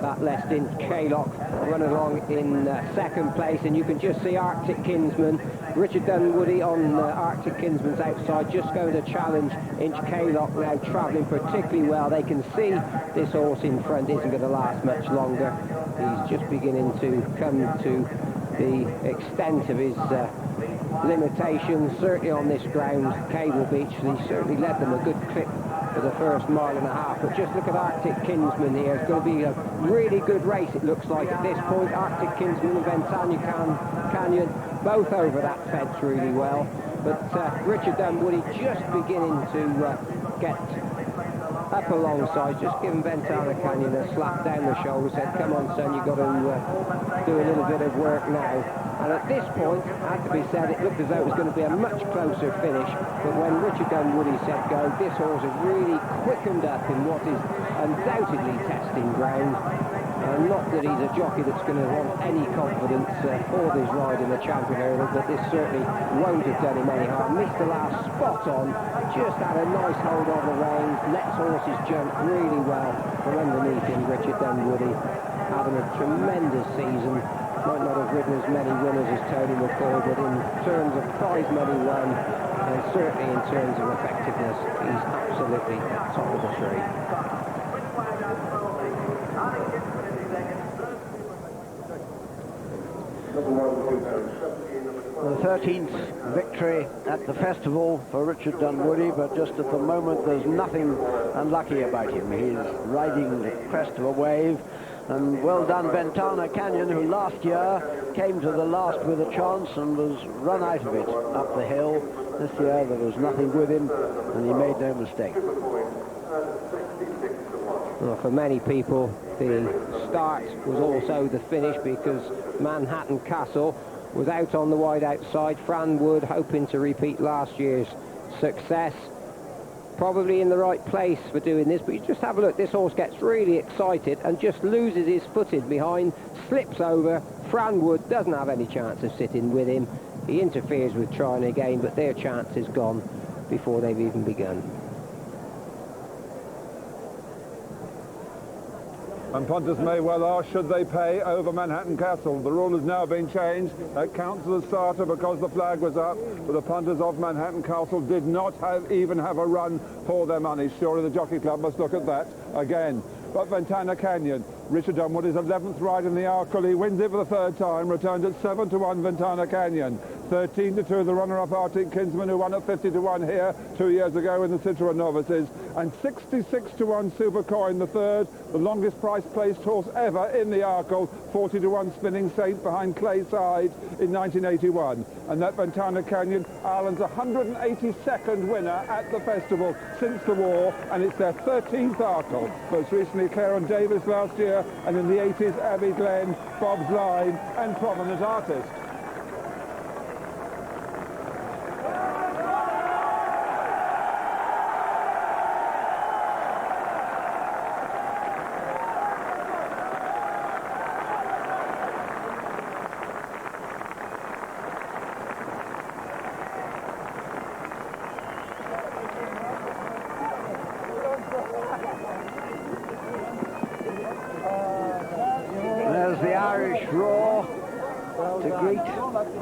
That left in Kaylock run along in second place, and you can just see Arctic Kinsman, Richard Dunwoody on Arctic Kinsman's outside, just going to challenge Inch Kaylock now, travelling particularly well. They can see this horse in front isn't going to last much longer. He's just beginning to come to the extent of his limitations, certainly on this ground, Cable Beach. He certainly led them a good clip for the first mile and a half. But just look at Arctic Kinsman here. It's going to be a really good race, it looks like, at this point. Arctic Kinsman and Ventana Canyon both over that fence really well. But Richard Dunwoody just beginning to get up alongside, just giving Ventana Canyon a slap down the shoulder, said, come on son, you've got to do a little bit of work now. And at this point, had to be said, it looked as though it was going to be a much closer finish, but when Richard Dunwoody said go, this horse has really quickened up in what is undoubtedly testing ground. Not that he's a jockey that's going to want any confidence for this ride in the Champion Hurdle, but this certainly won't have done him any harm. Missed the last spot on, just had a nice hold on the reins, lets horses jump really well from underneath him. Richard Dunwoody having a tremendous season. Might not have ridden as many winners as Tony McCoy, but in terms of prize money won, and certainly in terms of effectiveness, he's absolutely top of the tree. The 13th victory at the festival for Richard Dunwoody, but just at the moment there's nothing unlucky about him. He's riding the crest of a wave, and well done Ventana Canyon, who last year came to the last with a chance and was run out of it up the hill. This year there was nothing with him, and he made no mistake. Well, for many people, the start was also the finish, because Manhattan Castle was out on the wide outside. Fran Wood hoping to repeat last year's success. Probably in the right place for doing this, but you just have a look. This horse gets really excited and just loses his footing behind, slips over. Fran Wood doesn't have any chance of sitting with him. He interferes with trying again, but their chance is gone before they've even begun. And punters may well ask, should they pay over Manhattan Castle? The rule has now been changed. That counts as a starter because the flag was up, but the punters of Manhattan Castle did not even have a run for their money. Surely the Jockey Club must look at that again. But Ventana Canyon, Richard Dunwood's 11th ride in the Arkell. He wins it for the third time, returned at 7-1 Ventana Canyon. 13-2 the runner-up Arctic Kinsman, who won at 50-1 here 2 years ago in the Citroën Novices. And 66-1 Super Coin, the third, the longest price placed horse ever in the Arkell. 40-1 Spinning Saint behind Clay Side in 1981. And that Ventana Canyon, Ireland's 182nd winner at the festival since the war, and it's their 13th Arkell. Most recently Clarence Davis last year, and in the 80s Abbey Glen, Bob's Line and Prominent Artist.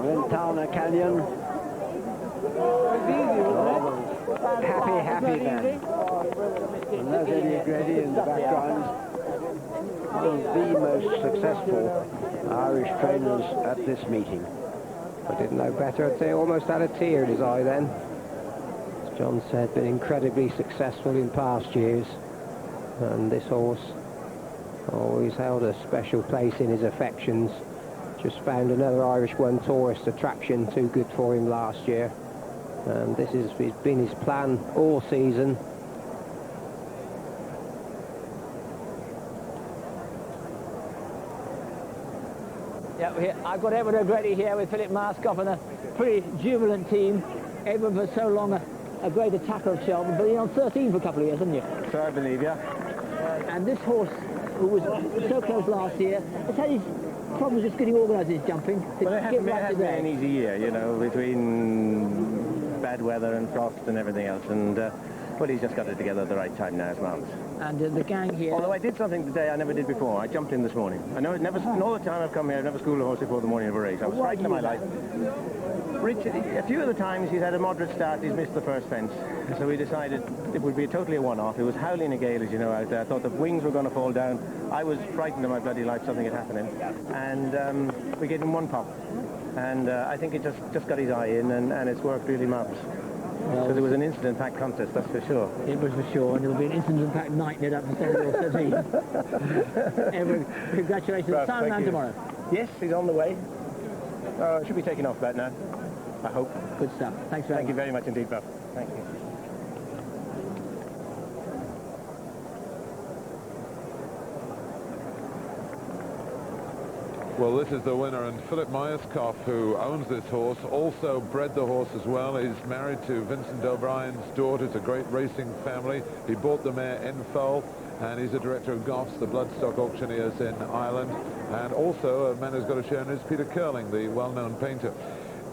Ventana Canyon. Happy man. And there's Eddie O'Grady in the background. One of the most successful Irish trainers at this meeting. I didn't know better. I'd say almost had a tear in his eye then. As John said, been incredibly successful in past years. And this horse always held a special place in his affections. Just found another Irish One tourist attraction too good for him last year. And this has been his plan all season. Yeah, I've got Edward O'Grady here with Philip Marscoff and a pretty jubilant team. Edward for so long a great attacker of Cheltenham, but you're on 13 for a couple of years, haven't you? So I believe, yeah. And this horse, who was so close last year, has had his problems just getting organised, his jumping. Well, it hasn't been an easy year, you know, between bad weather and frost and everything else. And, well, he's just got it together at the right time now, as well. And the gang here... Although I did something today I never did before. I jumped in this morning. I know it never... All the time I've come here, I've never schooled a horse before the morning of a race. I was frightened of my life. Richard, a few of the times he's had a moderate start, he's missed the first fence. So we decided it would be totally a one-off. It was howling a gale, as you know, out there. I thought the wings were going to fall down. I was frightened of my bloody life, something had happened. And we gave him one pop. And I think it just got his eye in, and it's worked really marvellous. Because it was an incident-packed contest, that's for sure. It was for sure, and it'll be an incident-packed night led up to 7 or 13. Edward, congratulations. Well, Soundman tomorrow. Yes, he's on the way. Should be taking off about now, I hope. Good stuff. Thanks very much. Thank you very much indeed, Buff. Thank you. Well, this is the winner, and Philip Marscoff, who owns this horse, also bred the horse as well. He's married to Vincent O'Brien's daughter. It's a great racing family. He bought the mare Enfol, and he's a director of Goffs, the bloodstock auctioneers in Ireland. And also a man who's got a share in is Peter Curling, the well-known painter.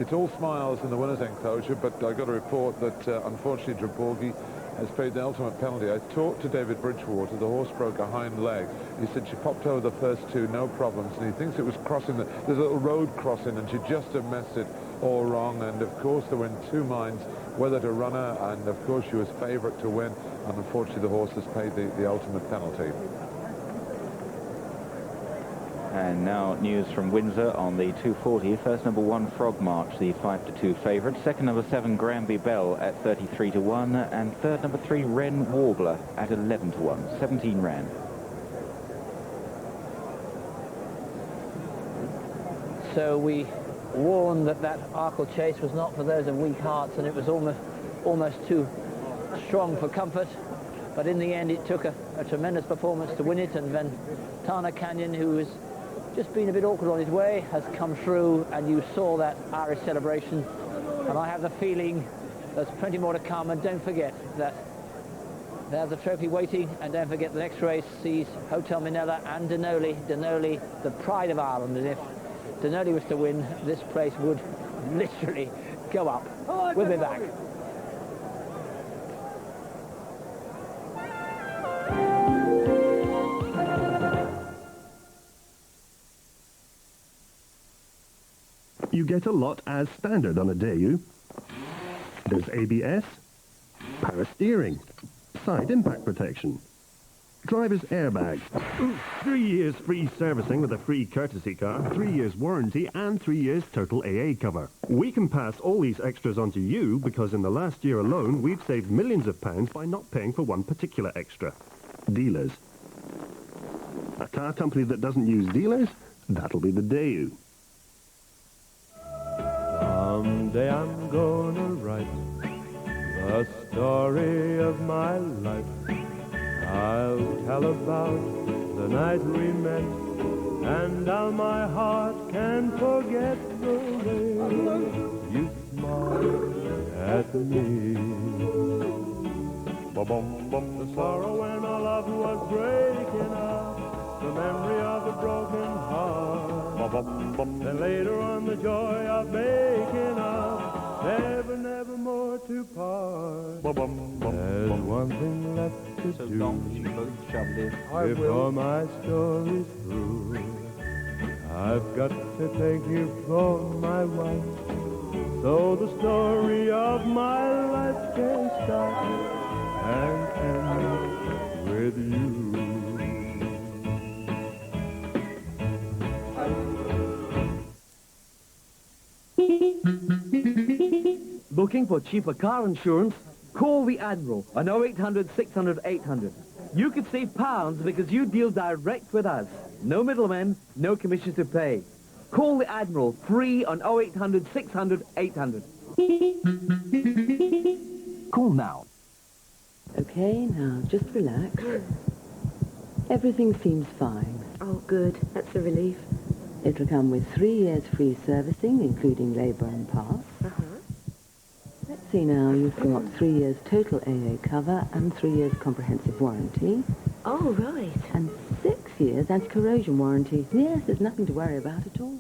It's all smiles in the winner's enclosure, but I got a report that unfortunately Draborgi has paid the ultimate penalty. I talked to David Bridgewater. The horse broke a hind leg. He said she popped over the first two, no problems, and he thinks it was crossing there's a little road crossing, and she just had messed it all wrong. And of course they were in two minds whether to run her, and of course she was favourite to win, and unfortunately the horse has paid the ultimate penalty. And now news from Windsor on the 240. First number 1, Frog March, the 5-2 favourite. Second number 7, Granby Bell at 33-1. And third number 3, Wren Warbler at 11-1. 17 ran. So we warned that Arkell chase was not for those of weak hearts, and it was almost too strong for comfort. But in the end, it took a tremendous performance to win it, and then Tana Canyon, who has just been a bit awkward on his way, has come through, and you saw that Irish celebration. And I have the feeling there's plenty more to come, and don't forget that there's a trophy waiting, and don't forget the next race sees Hotel Minella and Denoli, the pride of Ireland, and if Denoli was to win, this place would literally go up. We'll be back. You get a lot as standard on a Daewoo. There's ABS, power steering, side impact protection, driver's airbag, 3 years free servicing with a free courtesy car, 3 years warranty, and 3 years total AA cover. We can pass all these extras on to you because in the last year alone, we've saved millions of pounds by not paying for one particular extra. Dealers. A car company that doesn't use dealers? That'll be the Daewoo. Someday I'm gonna write the story of my life. I'll tell about the night we met and how my heart can forget the way you smiled at me. The sorrow when our love was breaking up, the memory of a broken heart. Then later on the joy of making up, never, never more to part. There's one thing left to do before my story's through. I've got to take you for my wife, so the story of my life can start and end with you. Looking for cheaper car insurance? Call the Admiral on 0800 600 800. You could save pounds because you deal direct with us. No middlemen, no commissions to pay. Call the Admiral free on 0800 600 800. Call now. Okay, now just relax. Everything seems fine. Oh, good. That's a relief. It'll come with 3 years free servicing, including labour and parts. Let's see now, you've got 3 years total AA cover and 3 years comprehensive warranty. Oh, right. And 6 years anti-corrosion warranty. Yes, there's nothing to worry about at all.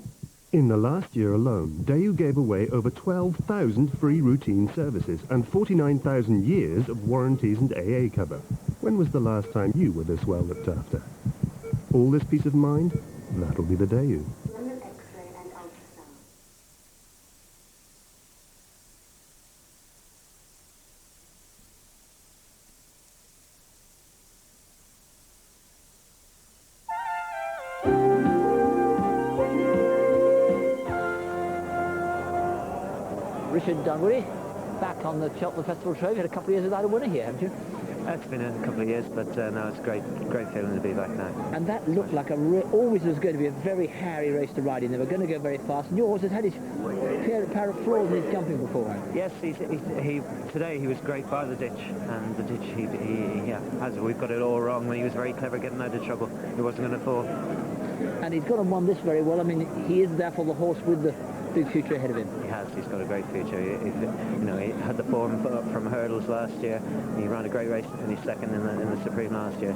In the last year alone, Daewoo gave away over 12,000 free routine services and 49,000 years of warranties and AA cover. When was the last time you were this well looked after? All this peace of mind? That'll be the Daewoo. Richard Dunwoody, back on the Cheltenham Festival Trophy. Had a couple of years without a winner here, haven't you? It's been a couple of years, but no, it's great feeling to be back now. And that looked like always was going to be a very hairy race to ride in. They were going to go very fast, and yours has had his pair of flaws in his jumping beforehand. Yes, today he was great by the ditch, and the ditch we've got it all wrong. When he was very clever getting out of trouble, he wasn't going to fall. And he's gone and won this very well. I mean, he is therefore the horse with the big future ahead of him. He has. He's got a great future. He had the form from hurdles last year. He ran a great race, and he's second in the Supreme last year.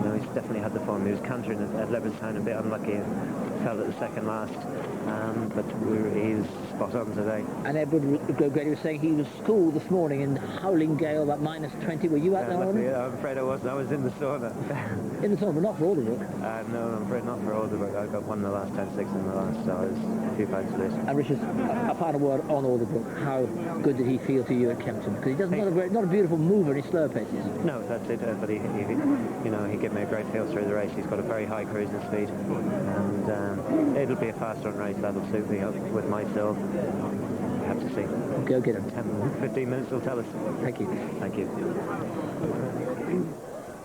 So, he's definitely had the form. He was cantering at Leopardstown, a bit unlucky, and fell at the second last. But he's spot on today. And Edward Grady was saying he was schooled this morning in howling gale, about -20. Were you out there? I'm afraid I wasn't. I was in the sauna. In the sauna, but not for Alderbrook. No, I'm afraid not for Alderbrook. I got one in the last 10-6 in the last, so I was a few pounds less. And Richard, a final word on Alderbrook. How good did he feel to you at Kempton? Because he doesn't not a beautiful mover in his slower paces. No, that's it. But he gave me a great feel through the race. He's got a very high cruising speed, and it'll be a fast run race. That'll suit me up with myself. We have to see. Go get him. 15 minutes will tell us. Thank you. Thank you.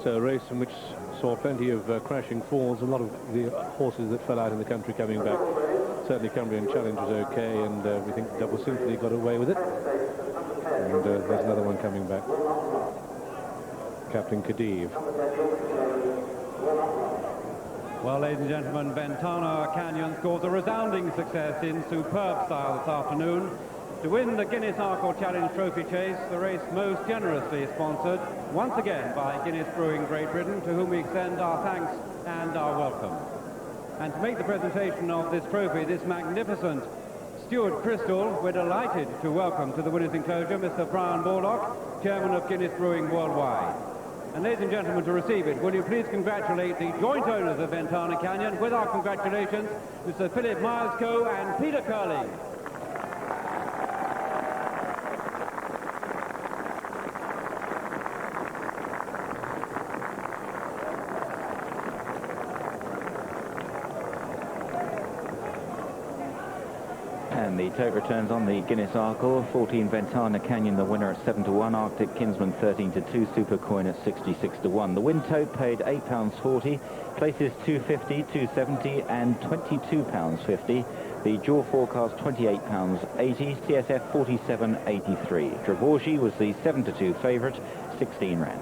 So a race in which saw plenty of crashing falls, a lot of the horses that fell out in the country coming back. Certainly Cumbrian Challenge was okay, and we think Double Symphony got away with it. And there's another one coming back. Captain Khedive. Well, ladies and gentlemen, Ventana Canyon scores a resounding success in superb style this afternoon to win the Guinness Arkell Challenge Trophy Chase, the race most generously sponsored once again by Guinness Brewing Great Britain, to whom we extend our thanks and our welcome. And to make the presentation of this trophy, this magnificent Stuart Crystal, we're delighted to welcome to the winners' enclosure Mr. Brian Baldock, Chairman of Guinness Brewing Worldwide. And ladies and gentlemen, to receive it, will you please congratulate the joint owners of Ventana Canyon with our congratulations, Mr. Philip Milesco and Peter Curley. And the tote returns on the Guinness Arkell. 14 Ventana Canyon, the winner at 7-1. Arctic Kinsman 13-2. Super Coin at 66-1. The win tote paid £8.40. Places 250, 270, and £22.50. The draw forecast £28.80. CSF 47.83. Dravourgy was the 7-2 favourite. 16 rand.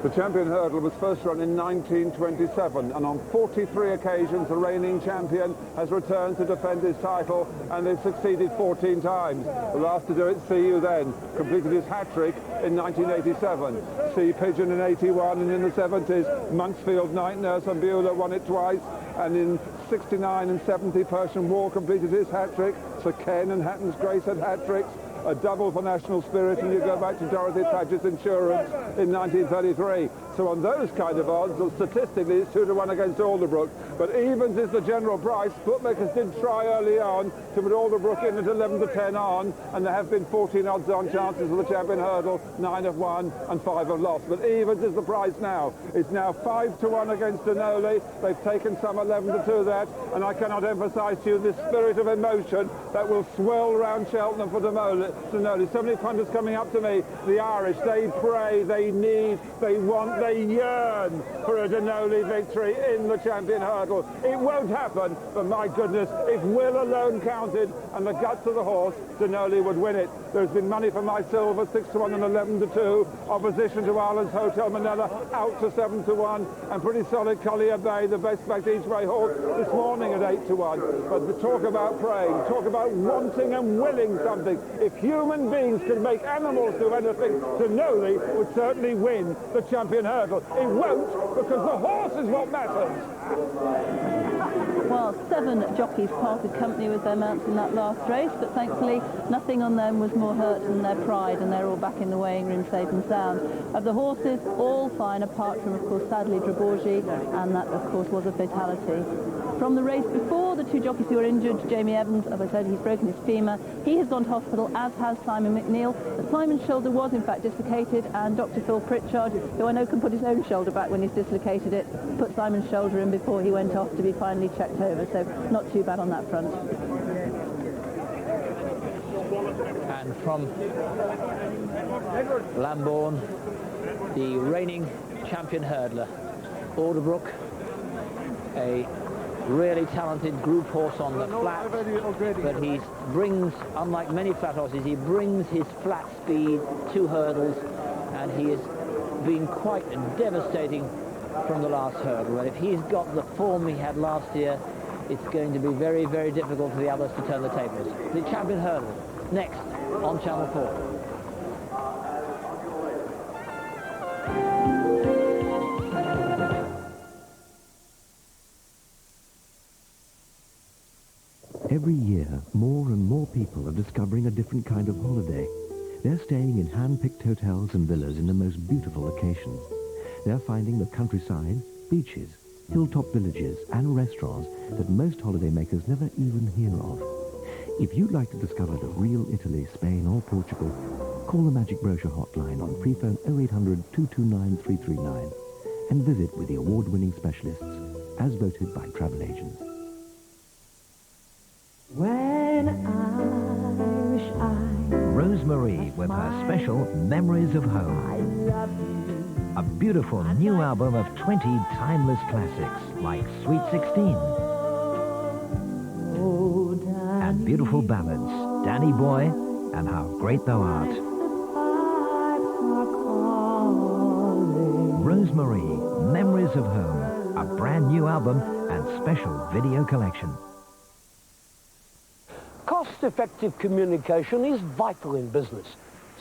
The champion hurdle was first run in 1927, and on 43 occasions the reigning champion has returned to defend his title, and they've succeeded 14 times. The last to do it, See You Then, completed his hat-trick in 1987. Sea Pigeon in 81, and in the 70s, Monksfield, Night Nurse and Beulah won it twice, and in 69 and 70, Persian War completed his hat-trick. Sir Ken and Hatton's Grace had hat-tricks. a double for national spirit, and you go back to Dorothy Paget's Insurance in 1933. So on those kind of odds, well, statistically, it's 2-1 against Alderbrook. But evens is the general price. Bookmakers did try early on to put Alderbrook in at 11-10 on, and there have been 14 odds-on chances for the champion hurdle, 9 have won and 5 have lost. But evens is the price now. It's now 5-1 against Denoli. They've taken some 11-2 that, and I cannot emphasise to you the spirit of emotion that will swirl round Cheltenham for Denoli. So many punters coming up to me, the Irish, they pray, they need, they want, they yearn for a Denoli victory in the champion hurdle. It won't happen, but my goodness, if will alone counted and the guts of the horse, Denoli would win it. There's been money for My Silver, 6-1 and 11-2. Opposition to Ireland's Hotel Manila, out to 7-1. And pretty solid Collier Bay, the best backed each way horse, this morning at 8-1. But the talk about praying, talk about wanting and willing something. If human beings can make animals do anything, Denoli would certainly win the champion hurdle. It won't, because the horse is what matters. Well, 7 jockeys parted company with their mounts in that last race, but thankfully nothing on them was more hurt than their pride, and they're all back in the weighing room safe and sound. Of the horses, all fine, apart from, of course, sadly, Draborgi, and that, of course, was a fatality. From the race before, the 2 jockeys who were injured, Jamie Evans, as I said, he's broken his femur. He has gone to hospital, as has Simon McNeill. But Simon's shoulder was, in fact, dislocated, and Dr. Phil Pritchard, who I know can put his own shoulder back when he's dislocated it, put Simon's shoulder in before he went off to be finally checked over, so not too bad on that front. And from Lambourne, the reigning champion hurdler, Alderbrook, a really talented group horse on the flat, but he brings, unlike many flat horses, he brings his flat speed to hurdles, and he has been quite devastating from the last hurdle. And if he's got the form he had last year, it's going to be very, very difficult for the others to turn the tables. The champion hurdle, next on Channel 4. Every year, more and more people are discovering a different kind of holiday. They're staying in hand-picked hotels and villas in the most beautiful locations. They're finding the countryside, beaches, hilltop villages and restaurants that most holidaymakers never even hear of. If you'd like to discover the real Italy, Spain or Portugal, call the Magic Brochure hotline on free phone 0800 229 339 and visit with the award-winning specialists as voted by travel agents. When Irish eyes, Rosemary with her special Memories of Home. A beautiful new album of 20 timeless classics like Sweet 16. And beautiful ballads, Danny Boy and How Great Thou Art. Rosemary, Memories of Home, a brand new album and special video collection. Cost-effective communication is vital in business.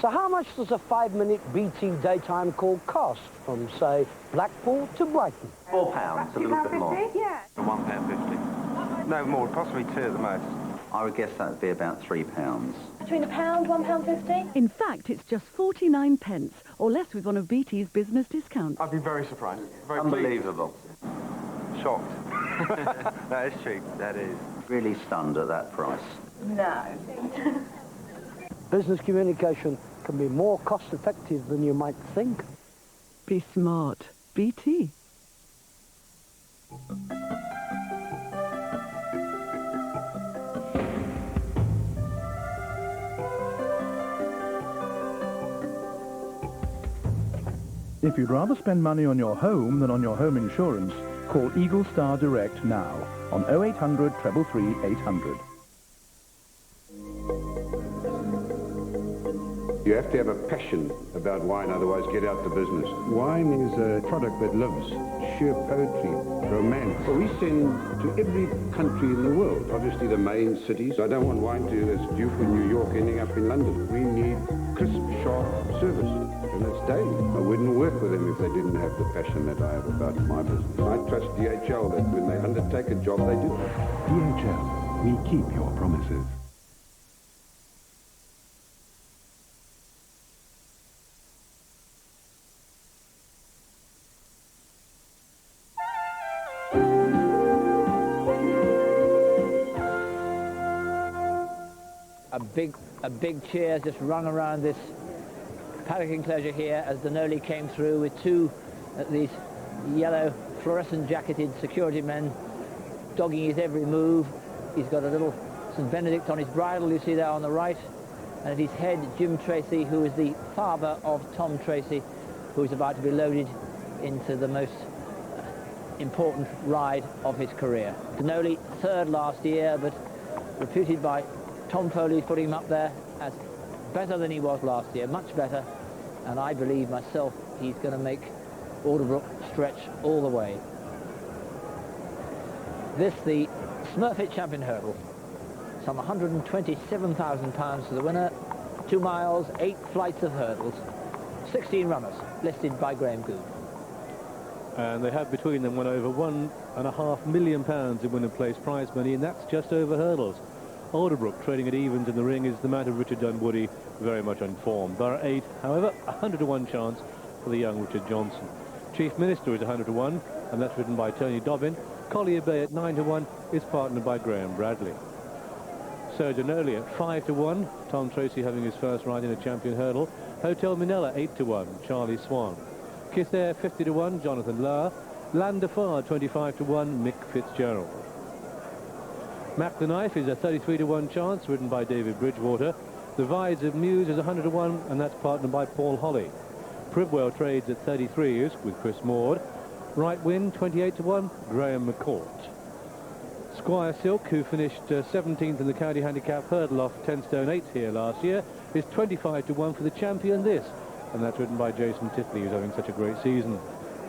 So how much does a 5-minute BT daytime call cost from, say, Blackpool to Brighton? £4, a little bit more. Yeah. £1.50. No more, possibly 2 at the most. I would guess that would be about £3. Between £1, £1.50? In fact, it's just 49 pence, or less with one of BT's business discounts. I'd be very surprised. Very unbelievable. Shocked. That is cheap, that is. Really stunned at that price. No. Business communication can be more cost-effective than you might think. Be smart. BT. If you'd rather spend money on your home than on your home insurance, call Eagle Star Direct now on 0800 333 800. You have to have a passion about wine, otherwise get out the business. Wine is a product that lives, sheer poetry, romance. Well, we send to every country in the world, obviously the main cities. I don't want wine that's due for New York ending up in London. We need crisp, sharp service, and it's daily. I wouldn't work with them if they didn't have the passion that I have about my business. I trust DHL that when they undertake a job, they do. DHL, we keep your promises. A big cheer just rung around this paddock enclosure here as Denoli came through with two these yellow fluorescent jacketed security men dogging his every move. He's got a little St. Benedict on his bridle, you see there on the right, and at his head Jim Tracy, who is the father of Tom Tracy, who is about to be loaded into the most important ride of his career. Denoli third last year, but reputed by Tom Foley, putting him up there as better than he was last year, much better, and I believe myself he's going to make Alderbrook stretch all the way. This, the Smurfit Champion Hurdle, some £127,000 to the winner, 2 miles, 8 flights of hurdles, 16 runners listed by Graham Goode. And they have between them won over £1.5 million in winner place prize money, and that's just over hurdles. Alderbrook trading at evens in the ring is the man of Richard Dunwoody, very much on form. Borough 8, however, 100 to 1 chance for the young Richard Johnson. Chief Minister is 100 to 1, and that's ridden by Tony Dobbin. Collier Bay at 9 to 1 is partnered by Graham Bradley. Sir Denoli at 5 to 1, Tom Tracy having his first ride in a champion hurdle. Hotel Minella 8 to 1, Charlie Swan. Kithair 50 to 1, Jonathan Lower. Landafar 25 to 1, Mick Fitzgerald. Mac the Knife is a 33 to 1 chance, ridden by David Bridgewater. The Vides of Muse is 100 to 1, and that's partnered by Paul Holly. Pribwell trades at 33 with Chris Maud. Right Win 28 to 1, Graham McCourt. Squire Silk, who finished 17th in the county handicap hurdle off 10 stone 8 here last year, is 25 to 1 for the champion this, and that's ridden by Jason Titley, who's having such a great season.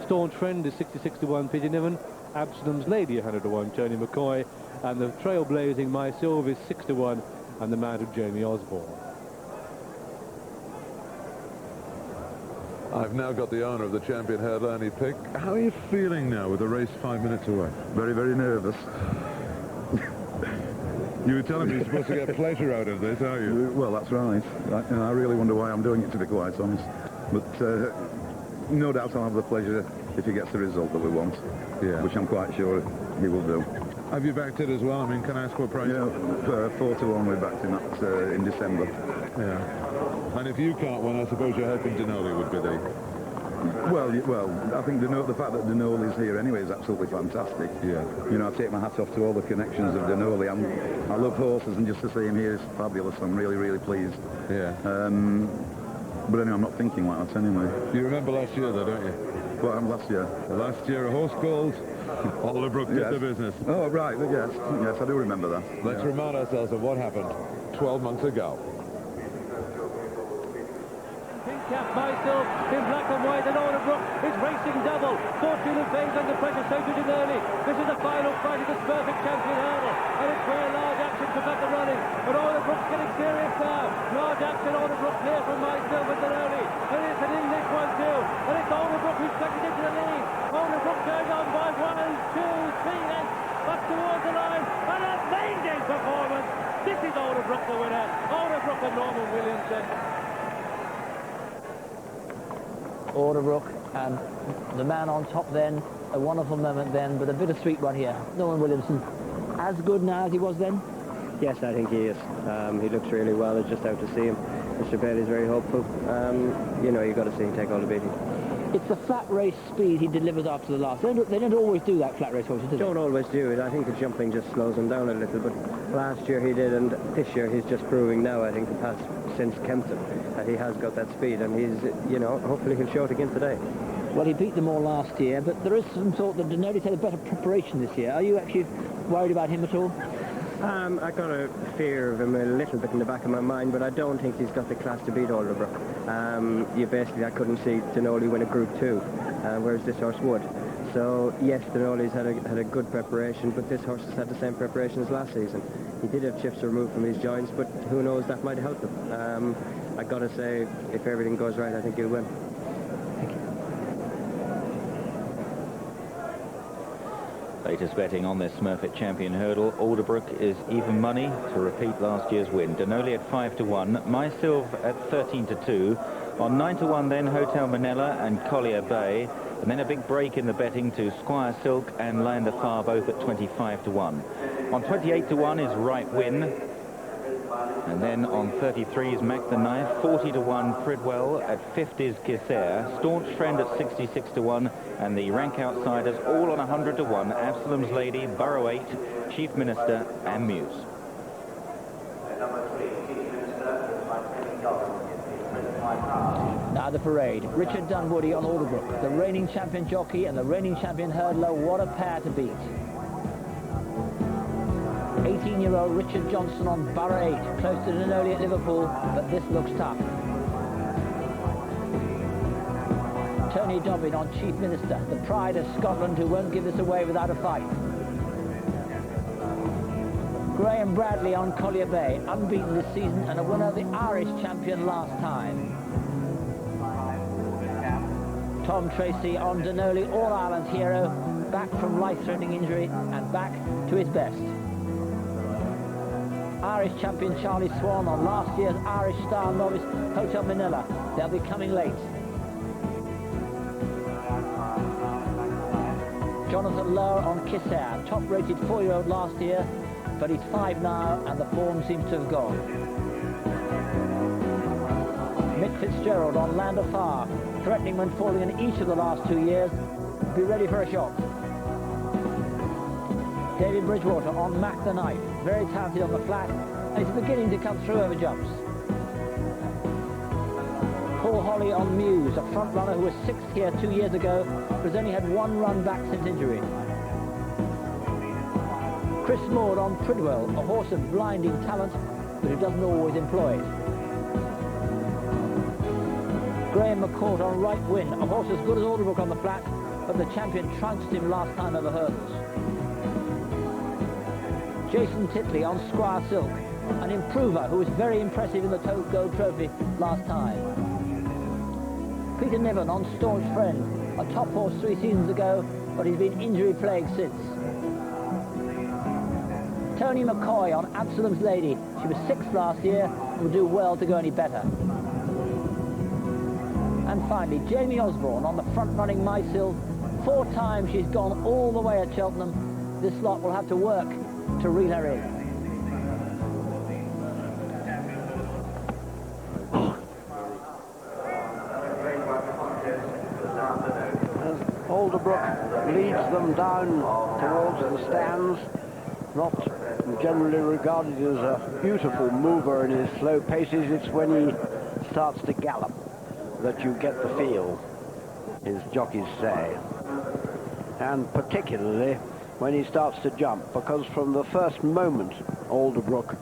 Staunch Friend is 66 to 1, Pigeon Niven. Absalom's Lady 100 to 1, Tony McCoy, and the trailblazing My Silv is 6 to 1, and the Mad of Jamie Osborne. I've now got the owner of the champion hurdle, Annie Pick. How are you feeling now with the race 5 minutes away? Very, very nervous. You were telling me you're supposed to get pleasure out of this, are you? Well, that's right. I really wonder why I'm doing it, to be quite honest. But no doubt I'll have the pleasure if he gets the result that we want, which I'm quite sure he will do. Have you backed it as well? I mean, can I ask what price? Yeah, 4 to 1 we backed him at in December. Yeah. And if you can't win, I suppose you're hoping Denoli would be there. Well, I think the fact that Denoli's here anyway is absolutely fantastic. Yeah. You know, I take my hat off to all the connections of Denoli. I love horses, and just to see him here is fabulous. I'm really, really pleased. Yeah. But anyway, I'm not thinking like that anyway. You remember last year, though, don't you? What happened last year? Last year, a horse called Alderbrook did the business. Oh, right, yes, I do remember that. Let's remind ourselves of what happened 12 months ago. Pink cap Myself in black and white, and Alderbrook is racing double. Fortune of Bayes under pressure, so good in early. This is the final fight of the Smurfit Champion hurdle, and it's where large action took up the running. But Alderbrook's getting serious now. Large action, Alderbrook clear from Myself and Denoli. And it's an English one too. And it's Alderbrook who's second into the lead. Alderbrook going on by 1, 2, 3 lengths up towards the line. An amazing performance. This is Alderbrook the winner. Alderbrook and Norman Williamson. Alderbrook and the man on top then, a wonderful moment then, but a bittersweet one here. Norman Williamson, as good now as he was then? Yes, I think he is. He looks really well. It's just out to see him. Mr. Bailey's very hopeful. You know, you've got to see him take all the beating. It's the flat race speed he delivers after the last. They don't always do that, flat race horses, do they? Don't always do it. I think the jumping just slows him down a little, but last year he did, and this year he's just proving now, I think, the past since Kempton, that he has got that speed, and he's, you know, hopefully he'll show it again today. Well, he beat them all last year, but there is some thought that Denoli's had a better preparation this year. Are you actually worried about him at all? I got a fear of him a little bit in the back of my mind, but I don't think he's got the class to beat Alderbrook. I couldn't see Denoli win a Group 2, whereas this horse would. So, yes, Denoli's had a good preparation, but this horse has had the same preparation as last season. He did have chips removed from his joints, but who knows, that might help him. I got to say, if everything goes right, I think he'll win. Latest betting on this Smurfit Champion hurdle. Alderbrook is even money to repeat last year's win. Denoli at 5 to 1. Mysilv at 13 to 2. On 9 to 1 then Hotel Manila and Collier Bay. And then a big break in the betting to Squire Silk and Landafar, both at 25 to 1. On 28 to 1 is Right Win. And then on 33s, Mac the Knife, 40 to 1 Pridwell, at 50s Kisser, Staunch Friend at 66 to 1, and the rank outsiders all on 100 to 1, Absalom's Lady, Borough 8, Chief Minister and Muse. Now the parade. Richard Dunwoody on Alderbrook, the reigning champion jockey and the reigning champion hurdler. What a pair to beat. 18-year-old Richard Johnson on Borough 8, close to Denoli at Liverpool, but this looks tough. Tony Dobbin on Chief Minister, the pride of Scotland, who won't give this away without a fight. Graham Bradley on Collier Bay, unbeaten this season and a winner of the Irish champion last time. Tom Tracy on Denoli, All-Ireland hero, back from life-threatening injury and back to his best. Irish champion Charlie Swan on last year's Irish Star Novice, Hotel Manila. They'll be coming late. Jonathan Lower on Kisser, top-rated 4-year-old last year, but he's 5 now and the form seems to have gone. Mick Fitzgerald on Land of Fire, threatening when falling in each of the last 2 years. Be ready for a shock. David Bridgewater on Mac the Knife, very talented on the flat, and he's beginning to come through over jumps. Paul Holly on Muse, a front runner who was 6th here 2 years ago, but has only had 1 run back since injury. Chris Maud on Pridwell, a horse of blinding talent, but who doesn't always employ it. Graham McCourt on Right Win, a horse as good as Alderbrook on the flat, but the champion trounced him last time over hurdles. Jason Titley on Squire Silk, an improver who was very impressive in the Gold Trophy last time. Peter Niven on Staunch Friend, a top horse 3 seasons ago, but he's been injury-plagued since. Tony McCoy on Absalom's Lady. She was 6th last year and will do well to go any better. And finally, Jamie Osborne on the front-running Mysill. 4 times she's gone all the way at Cheltenham. This lot will have to work to reel her in. As Alderbrook leads them down towards the stands, not generally regarded as a beautiful mover in his slow paces, it's when he starts to gallop that you get the feel, his jockeys say. And particularly when he starts to jump, because from the first moment Alderbrook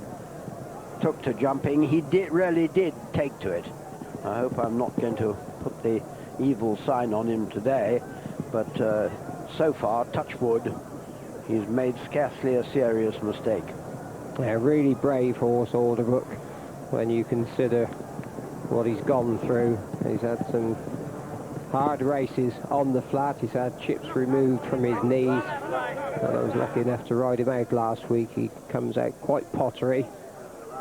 took to jumping, he really did take to it. I hope I'm not going to put the evil sign on him today, but so far, touch wood, he's made scarcely a serious mistake. A really brave horse, Alderbrook, when you consider what he's gone through. He's had some hard races on the flat. He's had chips removed from his knees. I was lucky enough to ride him out last week. He comes out quite pottery,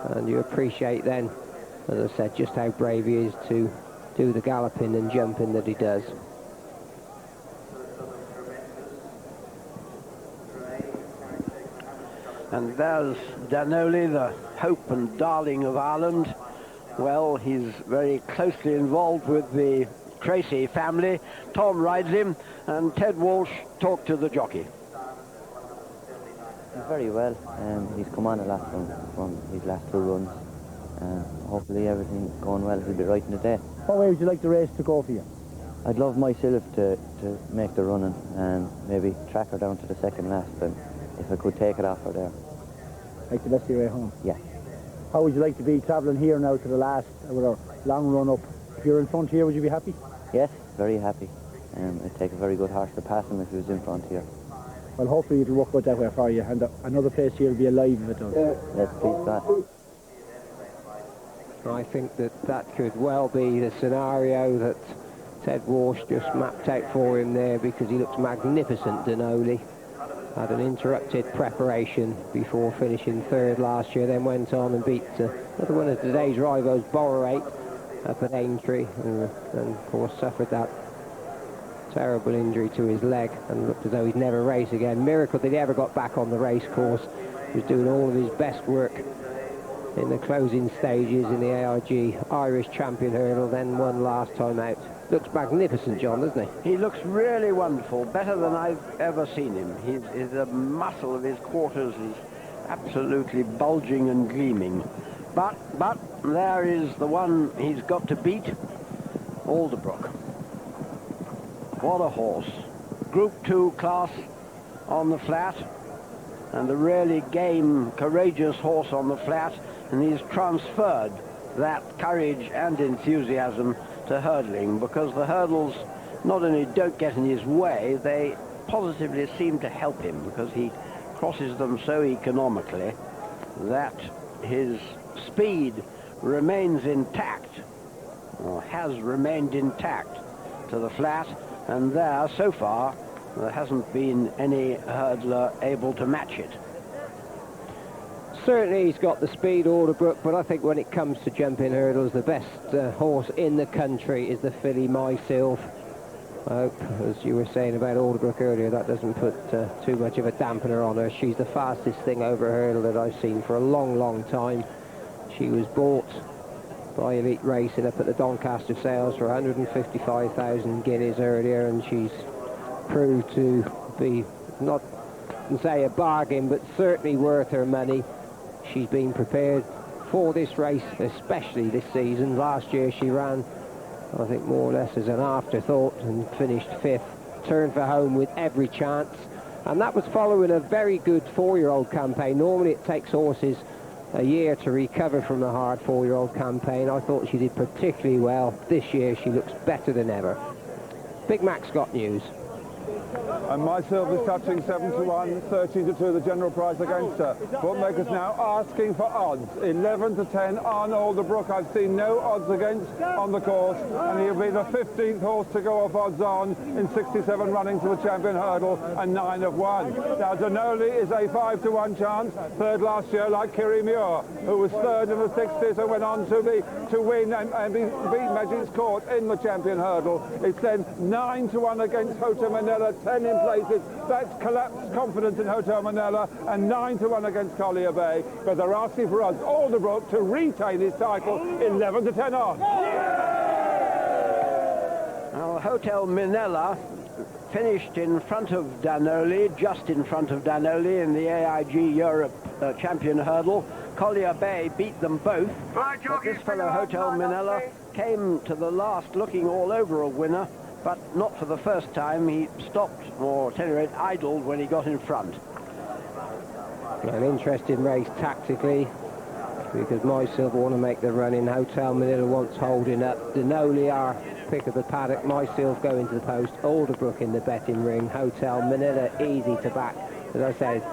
and you appreciate then, as I said, just how brave he is to do the galloping and jumping that he does. And there's Denoli, the hope and darling of Ireland. Well, he's very closely involved with the Tracy family. Tom rides him, and Ted Walsh talked to the jockey. Very well. He's come on a lot from his last 2 runs. Hopefully everything's going well. He'll be right in the day. What way would you like the race to go for you? I'd love myself to make the running and maybe track her down to the second last, and if I could take it off her there. Like the best of your way home? Yeah. How would you like to be travelling here now to the last, with a long run up? If you're in front here, would you be happy? Yes, very happy. It'd take a very good horse to pass him if he was in front here. Well, hopefully it'll work out that way for you, and another place here will be alive if it does. Let's please God. I think that could well be the scenario that Ted Walsh just mapped out for him there, because he looks magnificent, Denoli. Had an interrupted preparation before finishing 3rd last year, then went on and beat another one of today's rivals, Borough 8, up at Aintree, and of course suffered that terrible injury to his leg and looked as though he'd never race again. Miracle that he ever got back on the race course. He was doing all of his best work in the closing stages in the AIG Irish Champion Hurdle, then won last time out. Looks magnificent, John, doesn't he? He looks really wonderful, better than I've ever seen him. The muscle of his quarters is absolutely bulging and gleaming. But there is the one he's got to beat, Alderbrook. What a horse. Group 2 class on the flat, and a really game, courageous horse on the flat, and he's transferred that courage and enthusiasm to hurdling, because the hurdles not only don't get in his way, they positively seem to help him, because he crosses them so economically that his speed remains intact, or has remained intact, to the flat, and there, so far, there hasn't been any hurdler able to match it. Certainly he's got the speed, Alderbrook, but I think when it comes to jumping hurdles, the best horse in the country is the filly Myself. I hope, as you were saying about Alderbrook earlier, that doesn't put too much of a dampener on her. She's the fastest thing over hurdle that I've seen for a long, long time. She was bought by Elite Racing up at the Doncaster sales for 155,000 guineas earlier, and she's proved to be, not say a bargain, but certainly worth her money. She's been prepared for this race, especially this season. Last year she ran, I think, more or less as an afterthought and finished 5th. Turned for home with every chance, and that was following a very good 4-year-old campaign. Normally it takes horses a year to recover from a hard 4-year-old campaign. I thought she did particularly well. This year she looks better than ever. Big Mac's got news. And Myself is touching 7-1, 13-2 the general price against her. Bookmakers now asking for odds. 11-10 on Alderbrook. I've seen no odds against on the course, and he'll be the 15th horse to go off odds on in 67 runnings of the Champion Hurdle, and 9 of 1. Now Denoli is a 5-1 chance, third last year, like Kiri Muir, who was third in the 60s and went on to win and beat Magic's Court in the Champion Hurdle. It's then 9-1 against Hotel Manila, 10 in places. That's collapsed confidence in Hotel Manila, and 9-1 against Collier Bay. But they're asking for us, Alderbrook, to retain his title, 11-10 on. Now, Hotel Manila finished in front of Danoli, just in front of Danoli in the AIG Europe Champion Hurdle. Collier Bay beat them both, but this fellow Hotel Manila came to the last looking all over a winner, but not for the first time. He stopped, or at any rate idled, when he got in front. An interesting race tactically, because Myself want to make the run in. Hotel Manila wants holding up. Denoli are pick of the paddock. Myself going to the post. Alderbrook in the betting ring. Hotel Manila easy to back. As I said,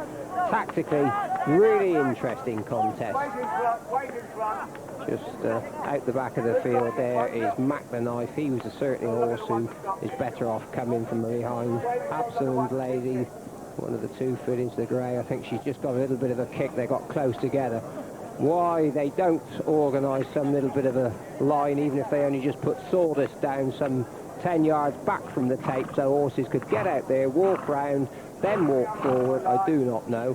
tactically, really interesting contest. Just out the back of the field there is Mac the Knife. He was certainly a horse who is better off coming from behind. Absolute Lady, one of the two fittings to the grey. I think she's just got a little bit of a kick. They got close together. Why they don't organise some little bit of a line, even if they only just put sawdust down some 10 yards back from the tape so horses could get out there, walk round, then walk forward, I do not know.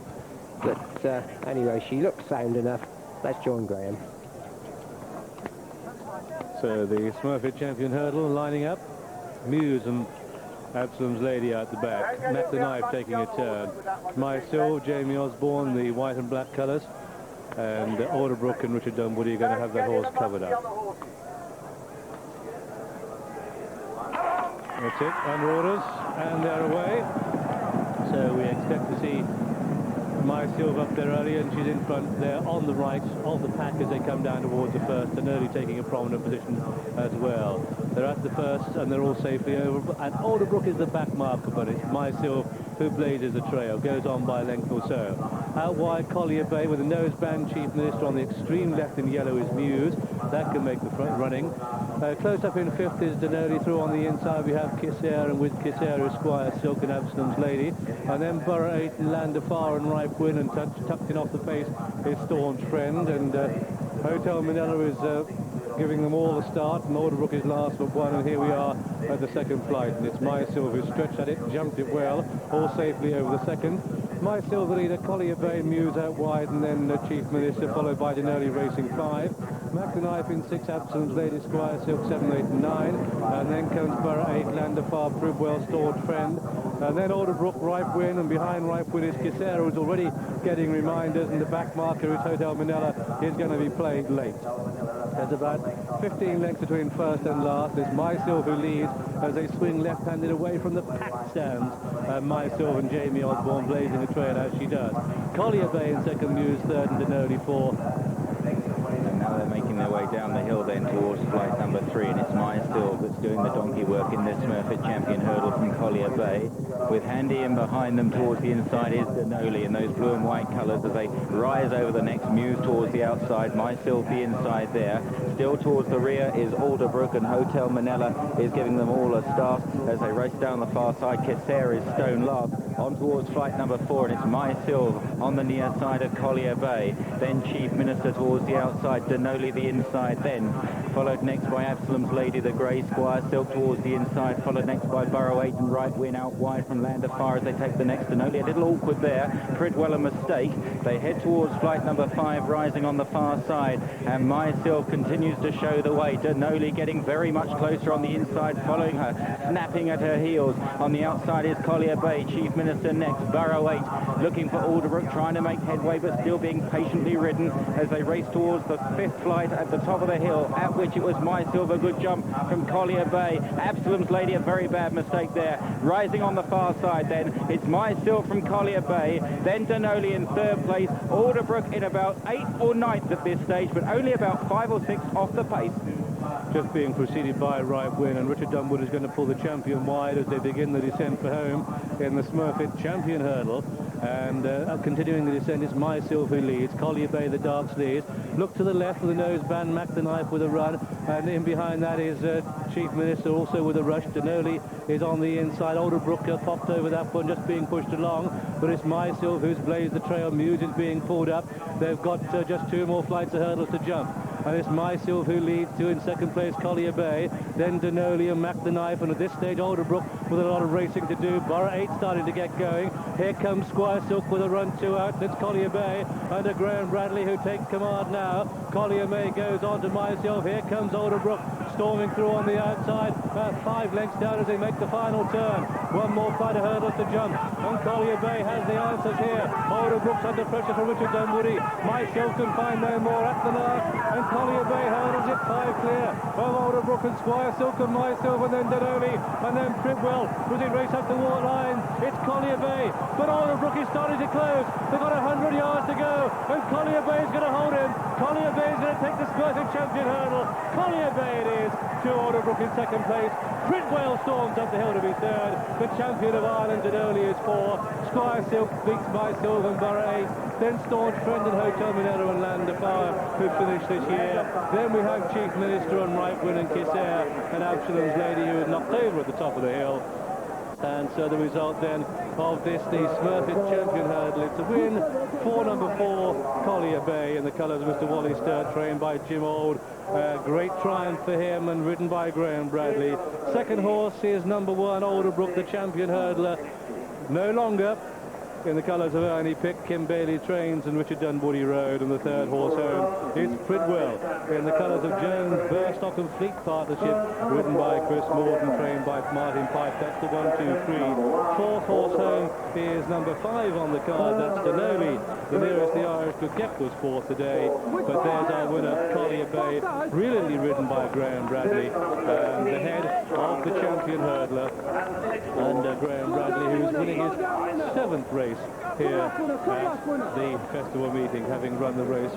But anyway, she looks sound enough. Let's join Graham. So the Smurfit Champion Hurdle lining up. Muse and Absalom's Lady out the back. Mac the Knife taking a turn. Myself, Jamie Osborne, the white and black colours. And Alderbrook and Richard Dunwoody are going to have the horse covered up. That's it, under orders, and they're away. So we expect to see Myself up there early, and she's in front there on the right of the pack as they come down towards the first, and early taking a prominent position as well. They're at the first and they're all safely over, and Alderbrook is the back marker, but it's Myself who blazes the trail, goes on by a length or so. Out wide, Collier Bay with a noseband chief minister on the extreme left in yellow is Muse. That can make the front running. Close up in 5th is Denoli. Through on the inside we have Kisser, and with Kisser is Squire Silk and Absalom's Lady. And then Borough 8 and Landafar and Ripe Win, and tucked in off the pace is Staunch Friend. And Hotel Manila is giving them all the start, and Alderbrook is last but one, and here we are at the second flight, and it's Myself who stretched at it, jumped it well, all safely over the second. My Silver leader, Collier Bay, Muse out wide, and then Chief Minister, followed by Denali Racing 5. Mac the Knife in 6, Absence, Lady Squire, Silk 7, 8 and 9. And then comes Borough 8, Landerfar, Pribwell, Stored Friend. And then Alderbrook, Ripe Win, and behind Ripe Win is Kisera, who's already getting reminders, and the back marker is Hotel Manila is going to be played late. There's about 15 lengths between first and last. It's Myself who leads as they swing left-handed away from the packed stands. Myself and Jamie Osborne blazing a trail as she does. Collier Bay in second, Muse third, and Denoli fourth. And now they're making their way down the hill then towards flight number 3, and it's Myself that's doing the donkey work in this Smurfit Champion hurdle from Collier Bay. With Handy in behind them towards the inside is Denoli in those blue and white colours as they rise over the next. Muse towards the outside, Myself the inside there. Still towards the rear is Alderbrook, and Hotel Manila is giving them all a start as they race down the far side. Kisser is stone last on towards flight number 4, and it's Myself on the near side of Collier Bay. Then Chief Minister towards the outside, Denoli the inside then. Followed next by Absalom's Lady, the Grey Squire, Silk towards the inside, followed next by Borough 8 and Right Win out wide from Landerfar as they take the next. Denoli a little awkward there, Pridwell a mistake. They head towards flight number 5, rising on the far side, and Myself continues to show the way. Denoli getting very much closer on the inside, following her, snapping at her heels. On the outside is Collier Bay, Chief Minister next, Borough 8 looking for Alderbrook, trying to make headway but still being patiently ridden as they race towards the 5th flight at the top of the hill, at which it was Myself, a good jump from Collier Bay. Absalom's Lady, a very bad mistake there. Rising on the far side then, it's Myself from Collier Bay, then Denoli in 3rd place, Alderbrook in about 8th or 9th at this stage, but only about 5 or 6 off the pace. Just being preceded by Right Win, and Richard Dunwood is going to pull the champion wide as they begin the descent for home in the Smurfit Champion hurdle. And continuing the descent is Myself who leads. Collier Bay, the darks, leads. Look to the left with the noseband, Mac the Knife with a run, and in behind that is Chief Minister also with a rush. Denoli is on the inside. Alderbrook popped over that one, just being pushed along, but it's Myself who's blazed the trail. Muse is being pulled up. They've got just 2 more flights of hurdles to jump. And it's Myself who leads, 2 in second place, Collier Bay, then Denoli and Mac the Knife, and at this stage Alderbrook with a lot of racing to do. Borough 8 starting to get going. Here comes Squire Silk with a run 2 out. That's Collier Bay under Graham Bradley, who takes command now. Collier Bay goes on to Myself. Here comes Alderbrook storming through on the outside, 5 lengths down as they make the final turn. 1 more flight of hurdles to jump, and Collier Bay has the answers here. Alderbrook's under pressure from Richard Dunwoody. Myself can find no more at the last, and Collier Bay hurdles it 5 clear of Alderbrook and Squire Silk and Myself, and then Denoli, and then Pridwell as they race up the water line. It's Collier Bay, but Alderbrook is starting to close. They've got 100 yards to go, and Collier Bay is going to hold him. Collier Bay is going to take the Smurfit Champion hurdle. Collier Bay it is, to Alderbrook in second place. Pridwell storms up the hill to be 3rd. The champion of Ireland, Denoli, is 4. Squire Silk beats Myself and Borough 8. Then Staunch Friend and Hotel Minero and Landerfar, who finished this year. Then we have Chief Minister and Right Win and Kisser, and Absalom's Lady, who is knocked over at the top of the hill. And so the result then of this, the Smurfit Champion hurdle, it's a win for number 4, Collier Bay, in the colours of Mr. Wally Sturt, trained by Jim Auld. Great triumph for him and ridden by Graham Bradley. Second horse is number 1, Alderbrook, the champion hurdler. No longer in the colours of Ernie Pick, Kim Bailey Trains and Richard Dunwoody Road, and the 3rd horse home is Pridwell in the colours of Jones, Burstock and Fleet Partnership, ridden by Chris Morton, trained by Martin Pipe. That's the 1, 2, 3. 4th horse home is number 5 on the card. That's Denoli. The nearest the Irish could get was 4th today, but there's our winner, Collier Bay, brilliantly ridden by Graham Bradley, the head of the champion hurdler, and Graham Bradley, who's winning his 7th race here at the festival meeting, having run the race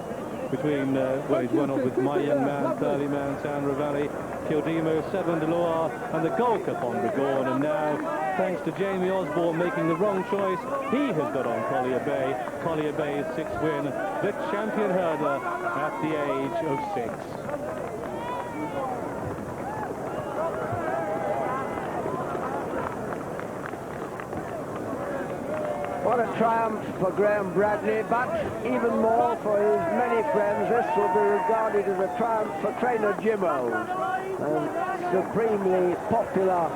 between, well, he's won off with My Young Man, Curly Man, Sandra Valley, Kildimo, 7 de Loire, and the Gold Cup on Bigorn. And now, thanks to Jamie Osborne making the wrong choice, he has got on Collier Bay. Collier Bay's 6th win, the champion hurdler at the age of 6. What a triumph for Graham Bradley, but even more for his many friends. This will be regarded as a triumph for trainer Jim Old. Supremely popular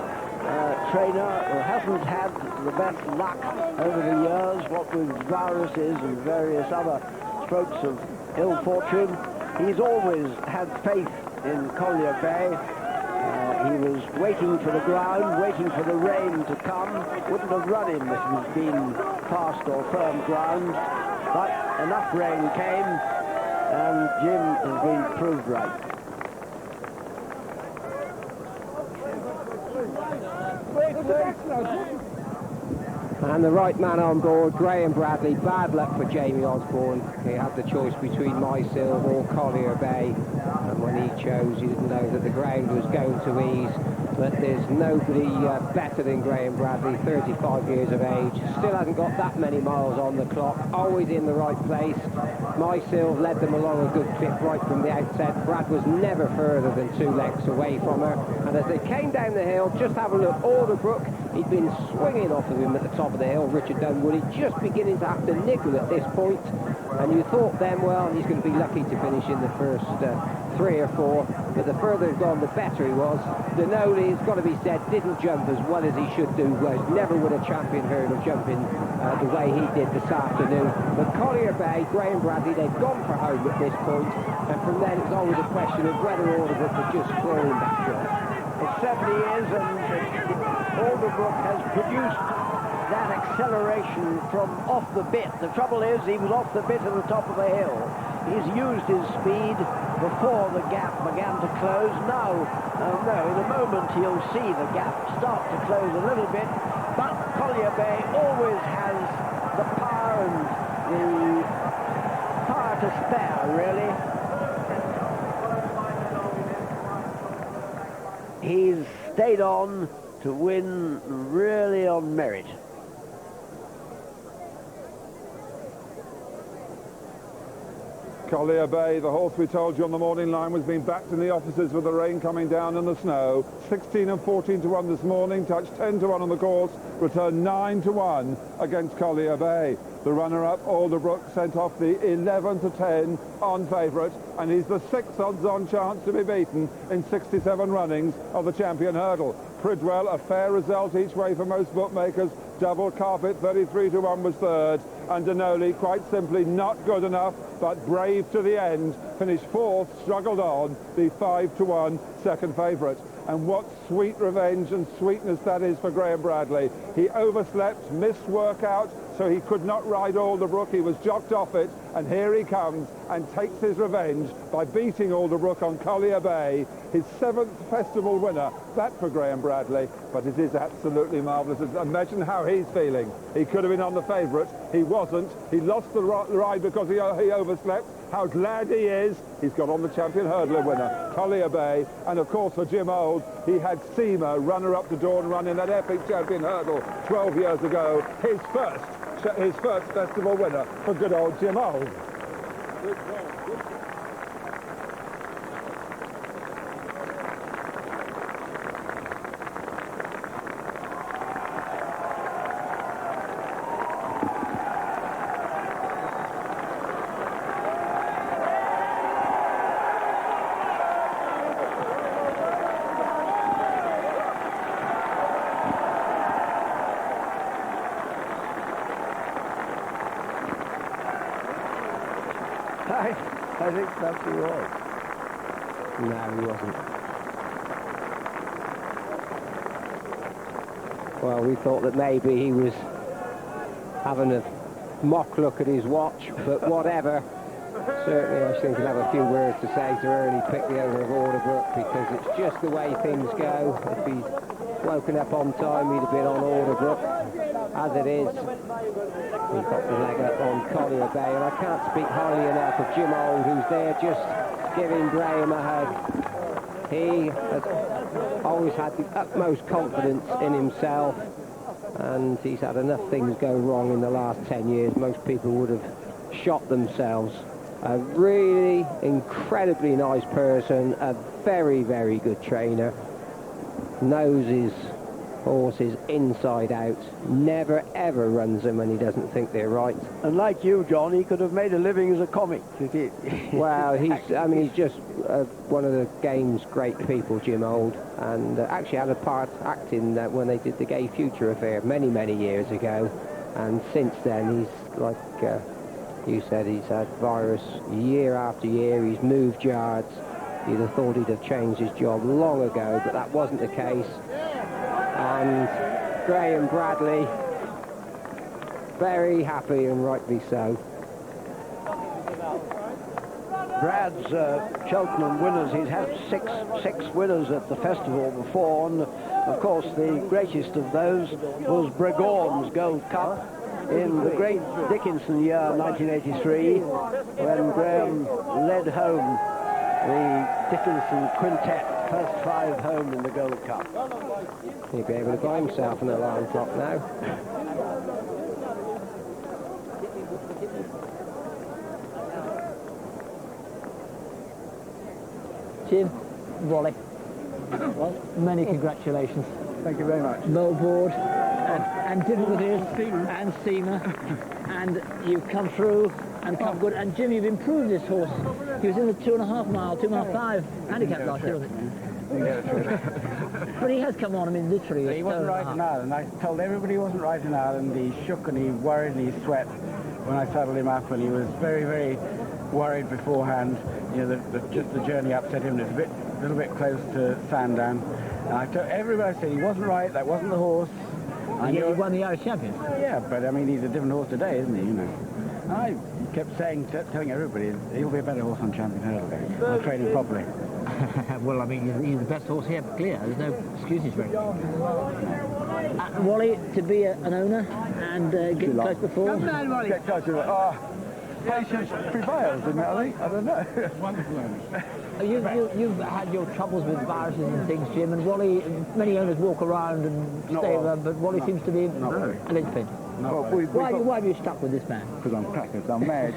trainer who hasn't had the best luck over the years, what with viruses and various other strokes of ill fortune. He's always had faith in Collier Bay. He was waiting for the ground, waiting for the rain to come. Wouldn't have run him if it had been fast or firm ground. But enough rain came, and Jim has been proved right. And the right man on board, Graham Bradley. Bad luck for Jamie Osborne. He had the choice between Mysilv or Collier Bay, and when he chose, he didn't know that the ground was going to ease. But there's nobody better than Graham Bradley, 35 years of age. Still hasn't got that many miles on the clock, always in the right place. Mysilv led them along a good clip right from the outset. Brad was never further than 2 lengths away from her. And as they came down the hill, just have a look, Alderbrook, he'd been swinging off of him at the top of the hill, Richard Dunwoody, just beginning to have to niggle at this point. And you thought then, well, he's going to be lucky to finish in the first 3 or 4, but the further he'd gone, the better he was. Denoli, it's got to be said, didn't jump as well as he should do. Never would a champion hurdle jumping the way he did this afternoon. But Collier Bay, Graham Bradley, they've gone for home at this point, and from then it's always a question of whether Alderbrook was just throwing back shot. It certainly is, and Alderbrook has produced that acceleration from off the bit. The trouble is, he was off the bit at the top of the hill. He's used his speed before the gap began to close. Now, no, in a moment he'll see the gap start to close a little bit, but Collier Bay always has the power and the power to spare, really. He's stayed on to win really on merit. Collier Bay, the horse we told you on the morning line, was being backed in the offices with the rain coming down and the snow. 16 and 14 to 1 this morning, touched 10 to 1 on the course, returned 9 to 1 against Collier Bay. The runner-up, Alderbrook, sent off the 11 to 10 on favourite, and he's the 6th odds-on chance to be beaten in 67 runnings of the champion hurdle. Pridwell, a fair result each way for most bookmakers. Double Carpet, 33 to 1 was 3rd, and Denoli, quite simply not good enough, but brave to the end, finished 4th, struggled on, the 5 to 1 second favourite. And what sweet revenge and sweetness that is for Graham Bradley. He overslept, missed workout, so he could not ride Alderbrook. He was jocked off it, and here he comes and takes his revenge by beating Alderbrook on Collier Bay, his 7th festival winner. That for Graham Bradley, but it is absolutely marvellous. Imagine how he's feeling. He could have been on the favourite. He wasn't. He lost the ride because he overslept. How glad he is. He's got on the champion hurdler winner, Collier Bay. And of course for Jim Old, he had Seamer, runner-up to Dawn Run in that epic champion hurdle 12 years ago. His first festival winner for good old Jim Old. I think that's he was. No, he wasn't. Well, we thought that maybe he was having a mock look at his watch, but whatever. Certainly, I think he'll have a few words to say to early pick the owner of Alderbrook, because it's just the way things go. If he'd woken up on time, he'd have been on Alderbrook. As it is, he's got the leg up on Collier Bay, and I can't speak highly enough of Jim Old, who's there just giving Graham a hug. He has always had the utmost confidence in himself, and he's had enough things go wrong in the last 10 years. Most people would have shot themselves. A really incredibly nice person, a very, very good trainer, knows his horse is inside out, never ever runs them when he doesn't think they're right. And like you, John, he could have made a living as a comic. Well, he's just one of the game's great people, Jim Old, and actually had a part acting when they did the Gay Future affair many, many years ago. And since then, he's, like you said, he's had virus year after year. He's moved yards. You'd have thought he'd have changed his job long ago, but that wasn't the case. And Graham Bradley, very happy and rightly so. Brad's Cheltenham winners, he's had six winners at the festival before, and of course the greatest of those was Bregorn's Gold Cup in the great Dickinson year 1983, when Graham led home the Dickinson Quintet, first 5 home in the Gold Cup. He'll be able to buy himself an alarm clock now. Jim, Wally, well, many congratulations. Thank you very much. Board and difficulties and Seamer, and you've come through and come good. And Jim, you've improved this horse. He was in the 2.5 mile, 2 mile 5 handicap last year, wasn't it? But he has come on, I mean, literally. He wasn't right in Ireland. I told everybody he wasn't right in Ireland. He shook and he worried and he sweat when I saddled him up, and he was very, very worried beforehand. You know, just the journey upset him. It was a little bit close to Sandown. And I told everybody, I said he wasn't right, that wasn't the horse. He won the Irish champion. Yeah, but I mean, he's a different horse today, isn't he, you know? I kept telling everybody, he'll be a better horse on Champion Hurdle. I'll train him properly. Well, I mean, he's the best horse here, clear. There's no excuses for it. Wally, to be an owner and get close before. Come down, Wally. Get close to it. Patience prevails, isn't it, I think? I don't know. Wonderful owner. You've had your troubles with viruses and things, Jim, and Wally, many owners walk around and stay around, but Wally seems to be a linchpin. Why have you stuck with this man? Because I'm crackers, I'm mad.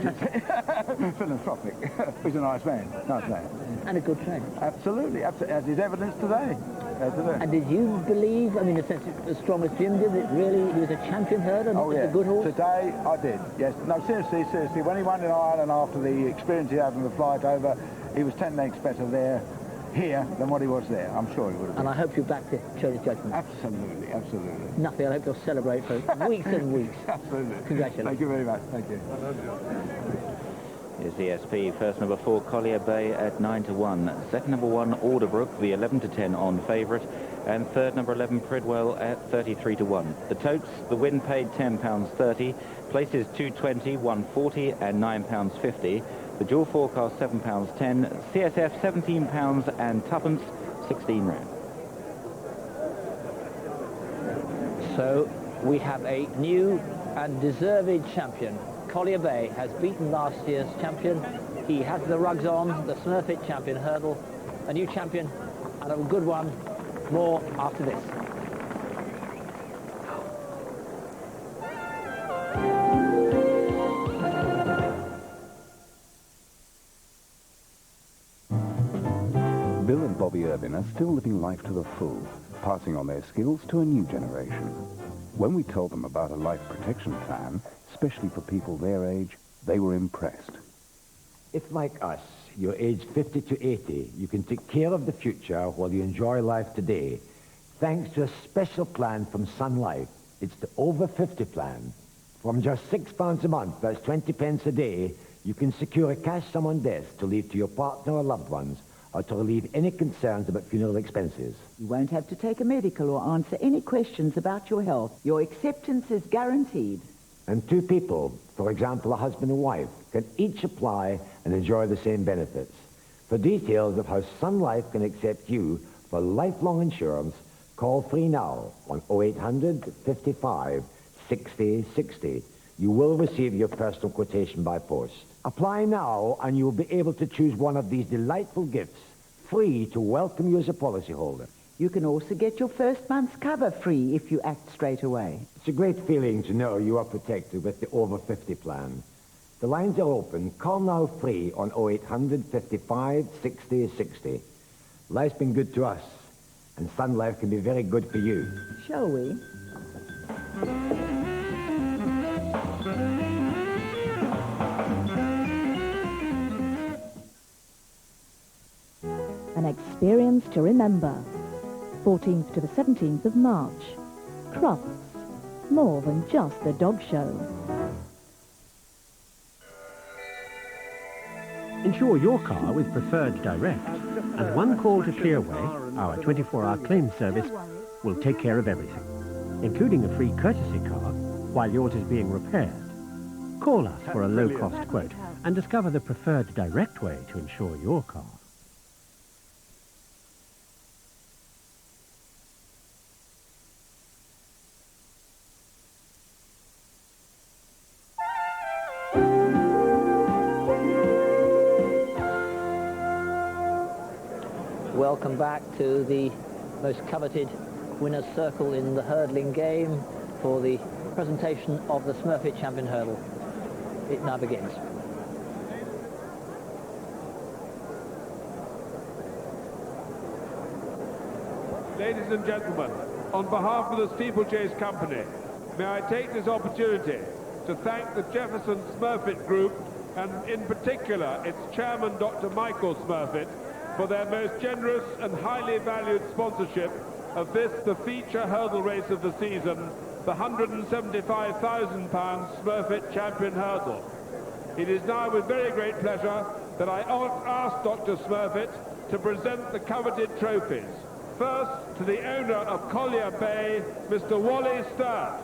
Philanthropic. He's a nice man, And a good trainer. Absolutely, as is evidence today. And did you believe, I mean, as strong as Jim did, that really he was a champion herder, not just a good horse? Today I did, yes. No, seriously. When he won in Ireland after the experience he had on the flight over, he was 10 lengths better here than what he was there. I'm sure he would have been. And I hope you're back to show his judgment. Absolutely. Nothing, I hope you'll celebrate for weeks and weeks. Absolutely. Congratulations. Thank you very much. Thank you. Here's the SP, first number 4, Collier Bay at 9 to 1. Second number 1, Alderbrook, the 11 to 10 on favourite. And third number 11, Pridwell at 33 to 1. The totes, the win paid £10.30. Places 220, 140 and £9.50. The dual forecast £7.10. CSF £17 and tuppence, 16 rand. So we have a new and deserved champion. Collier Bay has beaten last year's champion. He has the rugs on, the Smurfit champion hurdle, a new champion and a good one. More after this. Bill and Bobby Irvin are still living life to the full, passing on their skills to a new generation. When we told them about a life protection plan, especially for people their age, they were impressed. If, like us, you're aged 50 to 80, you can take care of the future while you enjoy life today, thanks to a special plan from Sun Life. It's the Over 50 plan. From just £6 a month, that's 20 pence a day, you can secure a cash sum on death to leave to your partner or loved ones, or to relieve any concerns about funeral expenses. You won't have to take a medical or answer any questions about your health. Your acceptance is guaranteed. And 2 people, for example a husband and wife, can each apply and enjoy the same benefits. For details of how Sun Life can accept you for lifelong insurance, call free now on 0800 55 60 60. You will receive your personal quotation by post. Apply now and you will be able to choose one of these delightful gifts, free to welcome you as a policyholder. You can also get your first month's cover free if you act straight away. It's a great feeling to know you are protected with the Over 50 plan. The lines are open. Call now free on 0800 55 60 60. Life's been good to us, and Sun Life can be very good for you. Shall we? An experience to remember. 14th to the 17th of March. Crufts. More than just a dog show. Insure your car with Preferred Direct, and one call to Clearway, our 24-hour claim service, will take care of everything, including a free courtesy car while yours is being repaired. Call us for a low-cost quote and discover the Preferred Direct way to insure your car. Welcome back to the most coveted winner's circle in the hurdling game for the presentation of the Smurfit Champion Hurdle. It now begins. Ladies and gentlemen, on behalf of the Steeplechase Company, may I take this opportunity to thank the Jefferson Smurfit Group, and in particular its chairman, Dr. Michael Smurfit, for their most generous and highly valued sponsorship of this, the feature hurdle race of the season, the £175,000 Smurfit Champion Hurdle. It is now with very great pleasure that I ask Dr. Smurfit to present the coveted trophies. First, to the owner of Collier Bay, Mr. Wally Sturt.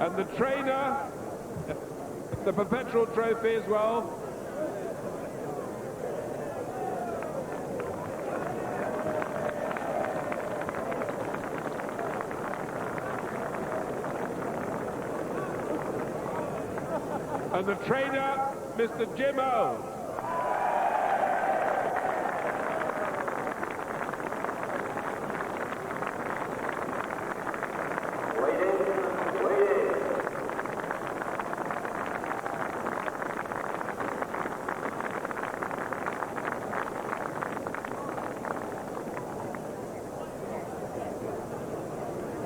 And the trainer, the perpetual trophy as well. And the trainer, Mr. Jim O.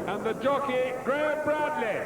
And the jockey, Graham Bradley.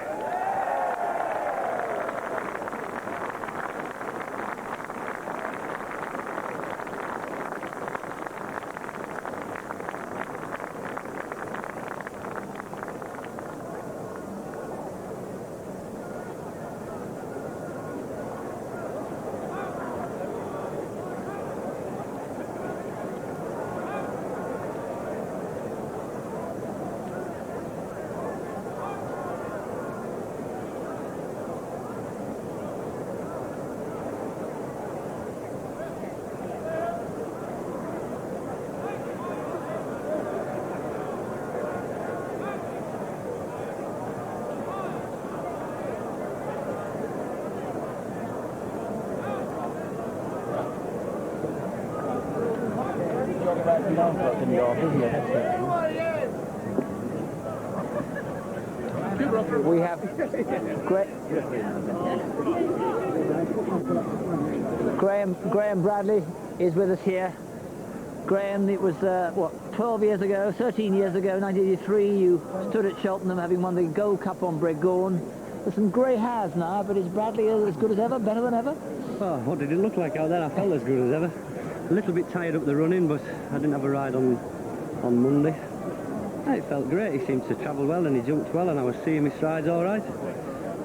We have Graham Bradley is with us here. Graham, it was, what, 12 years ago, 13 years ago, 1983, you stood at Cheltenham having won the Gold Cup on Bregorn. There's some grey hairs now, but is Bradley as good as ever, better than ever? Oh, what did it look like out there? I felt as good as ever. A little bit tired up the running, but I didn't have a ride on Monday. It felt great. He seemed to travel well and he jumped well, and I was seeing my strides all right.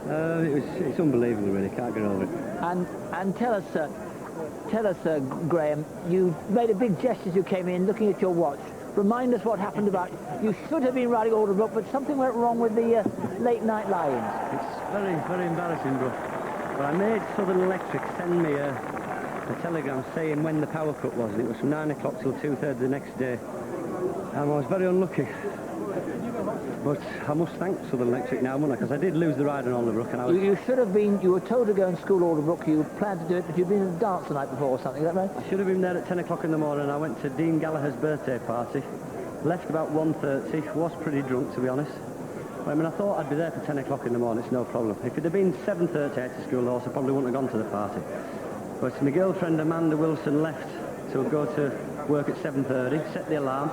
It's unbelievable, really. Can't get over it. And tell us, Graham, you made a big gesture as you came in, looking at your watch. Remind us what happened about. You should have been riding Alderbrook, but something went wrong with the late night lie-ins. It's very, very embarrassing, but I made Southern Electric send me a telegram saying when the power cut was, and it was from 9 o'clock till 2:30 the next day. And I was very unlucky. but I must thank Southern Electric now, mustn't I? Because I did lose the ride on Alderbrook, and I was... You should have been, you were told to go and school Alderbrook, you planned to do it, but you'd been at a dance the night before or something, is that right? I should have been there at 10 o'clock in the morning. I went to Dean Gallagher's birthday party, left about 1:30, was pretty drunk, to be honest. I mean, I thought I'd be there for 10 o'clock in the morning, it's no problem. If it had been 7:30 out to school horse, I probably wouldn't have gone to the party. But my girlfriend Amanda Wilson left to go to work at 7:30, set the alarm.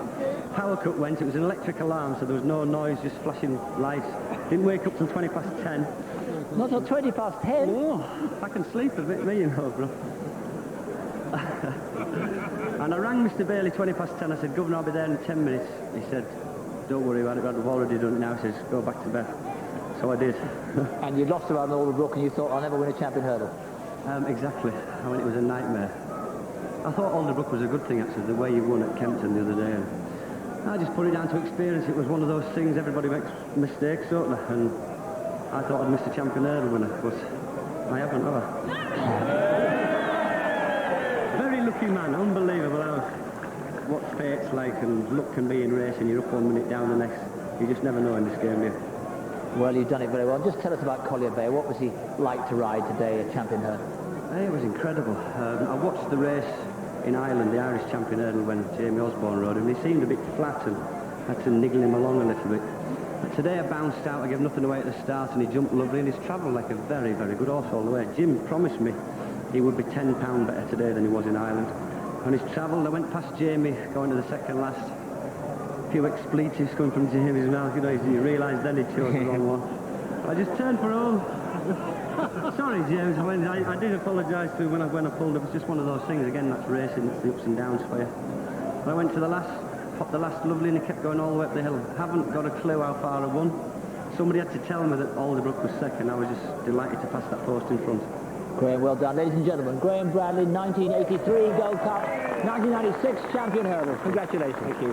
Power cut went, it was an electric alarm, so there was no noise, just flashing lights. Didn't wake up till 20 past 10. Not till 20 past 10? Oh, I can sleep a bit, me, you know, bro. And I rang Mr. Bailey 20 past 10, I said, Governor, I'll be there in 10 minutes. He said, don't worry about it, I've already done it now. He says, go back to bed. So I did. And you lost around Alderbrook and you thought, I'll never win a champion hurdle. Exactly. I mean, it was a nightmare. I thought Alderbrook was a good thing, actually, the way you won at Kempton the other day. And I just put it down to experience. It was one of those things, everybody makes mistakes, don't they? And I thought I'd missed a champion hurdle winner, but I haven't, have I? Very lucky man, unbelievable how what fate's like and luck can be in racing. You're up 1 minute, down the next. You just never know in this game, do you? Well, you've done it very well. Just tell us about Collier Bay. What was he like to ride today at champion hurdle? It was incredible. I watched the race in Ireland, the Irish champion hurdle, when Jamie Osborne rode him. He seemed a bit flat and had to niggle him along a little bit. But today I bounced out, I gave nothing away at the start, and he jumped lovely, and he's travelled like a very, very good horse all the way. Jim promised me he would be £10 better today than he was in Ireland. And he's travelled. I went past Jamie, going to the second last. A few expletives coming from Jamie's mouth, you know, he realised then he chose the wrong one. I just turned for home. Sorry, James, I did apologise to him when I pulled. It was just one of those things. Again, that's racing, it's the ups and downs for you. But I went to the last, popped the last lovely, and he kept going all the way up the hill. Haven't got a clue how far I won. Somebody had to tell me that Alderbrook was second. I was just delighted to pass that post in front. Graham, well done. Ladies and gentlemen, Graham Bradley, 1983 Gold Cup, 1996 champion hurdle. Congratulations. Thank you.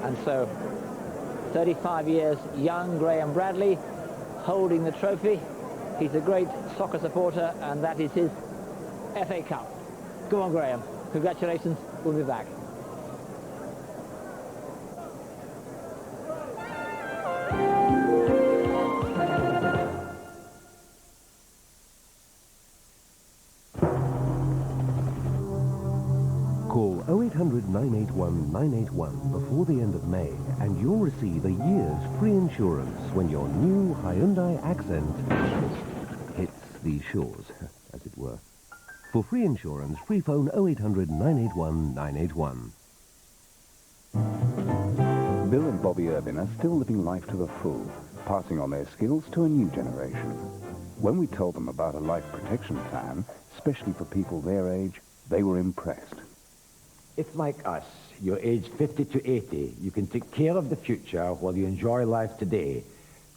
And so, 35 years young Graham Bradley holding the trophy. He's a great soccer supporter, and that is his FA Cup. Go on, Graham. Congratulations. We'll be back. Call 0800 981 981 before the end of May and you'll receive a year's free insurance when your new Hyundai Accent hits these shores, as it were. For free insurance, free phone 0800 981 981. Bill and Bobby Irvin are still living life to the full, passing on their skills to a new generation. When we told them about a life protection plan, especially for people their age, they were impressed. If, like us, you're aged 50 to 80, you can take care of the future while you enjoy life today,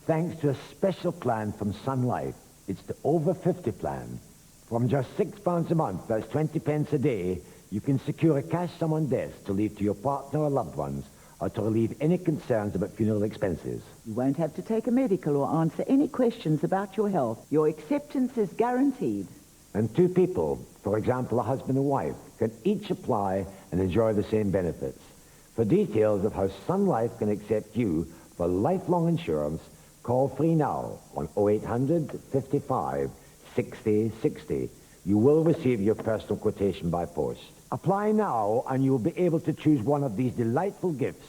thanks to a special plan from Sun Life. It's the Over 50 plan. From just £6 a month, that's 20 pence a day, you can secure a cash sum on death to leave to your partner or loved ones, or to relieve any concerns about funeral expenses. You won't have to take a medical or answer any questions about your health. Your acceptance is guaranteed. And two people, for example, a husband and wife, can each apply and enjoy the same benefits. For details of how Sun Life can accept you for lifelong insurance, call free now on 0800 55 60 60. You will receive your personal quotation by post. Apply now and you'll be able to choose one of these delightful gifts,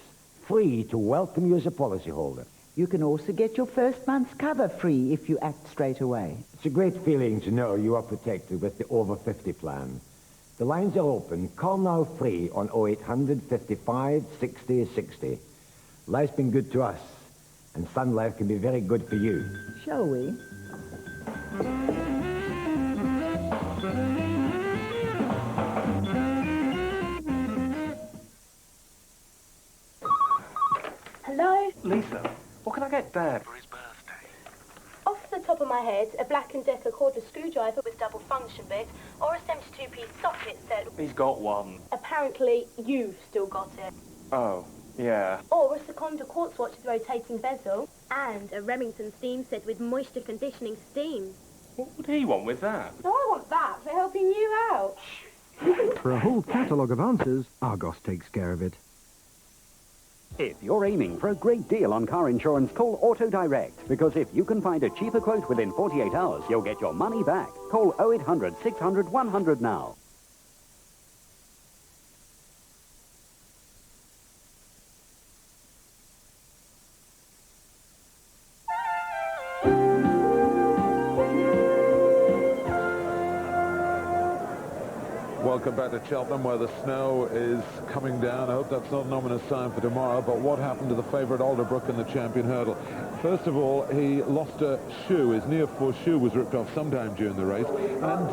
free to welcome you as a policyholder. You can also get your first month's cover free if you act straight away. It's a great feeling to know you are protected with the Over 50 plan. The lines are open. Call now free on 0800 55 60 60. Life's been good to us, and Sun Life can be very good for you. Shall we? Hello? Lisa, what can I get Dad for his birthday? Off the top of my head, a Black & Decker cordless screwdriver with double function bit, or a 72p socket set. He's got one. Apparently, you've still got it. Oh, yeah. Or a Seconda quartz watch with rotating bezel, and a Remington steam set with moisture conditioning steam. What would he want with that? No, I want that for helping you out. For a whole catalogue of answers, Argos takes care of it. If you're aiming for a great deal on car insurance, call Auto Direct, because if you can find a cheaper quote within 48 hours, you'll get your money back. Call 0800 600 100 now. Welcome back to Cheltenham, where the snow is coming down. I hope that's not an ominous sign for tomorrow. But what happened to the favourite Alderbrook in the champion hurdle? First of all, he lost a shoe. His near-fore shoe was ripped off sometime during the race. And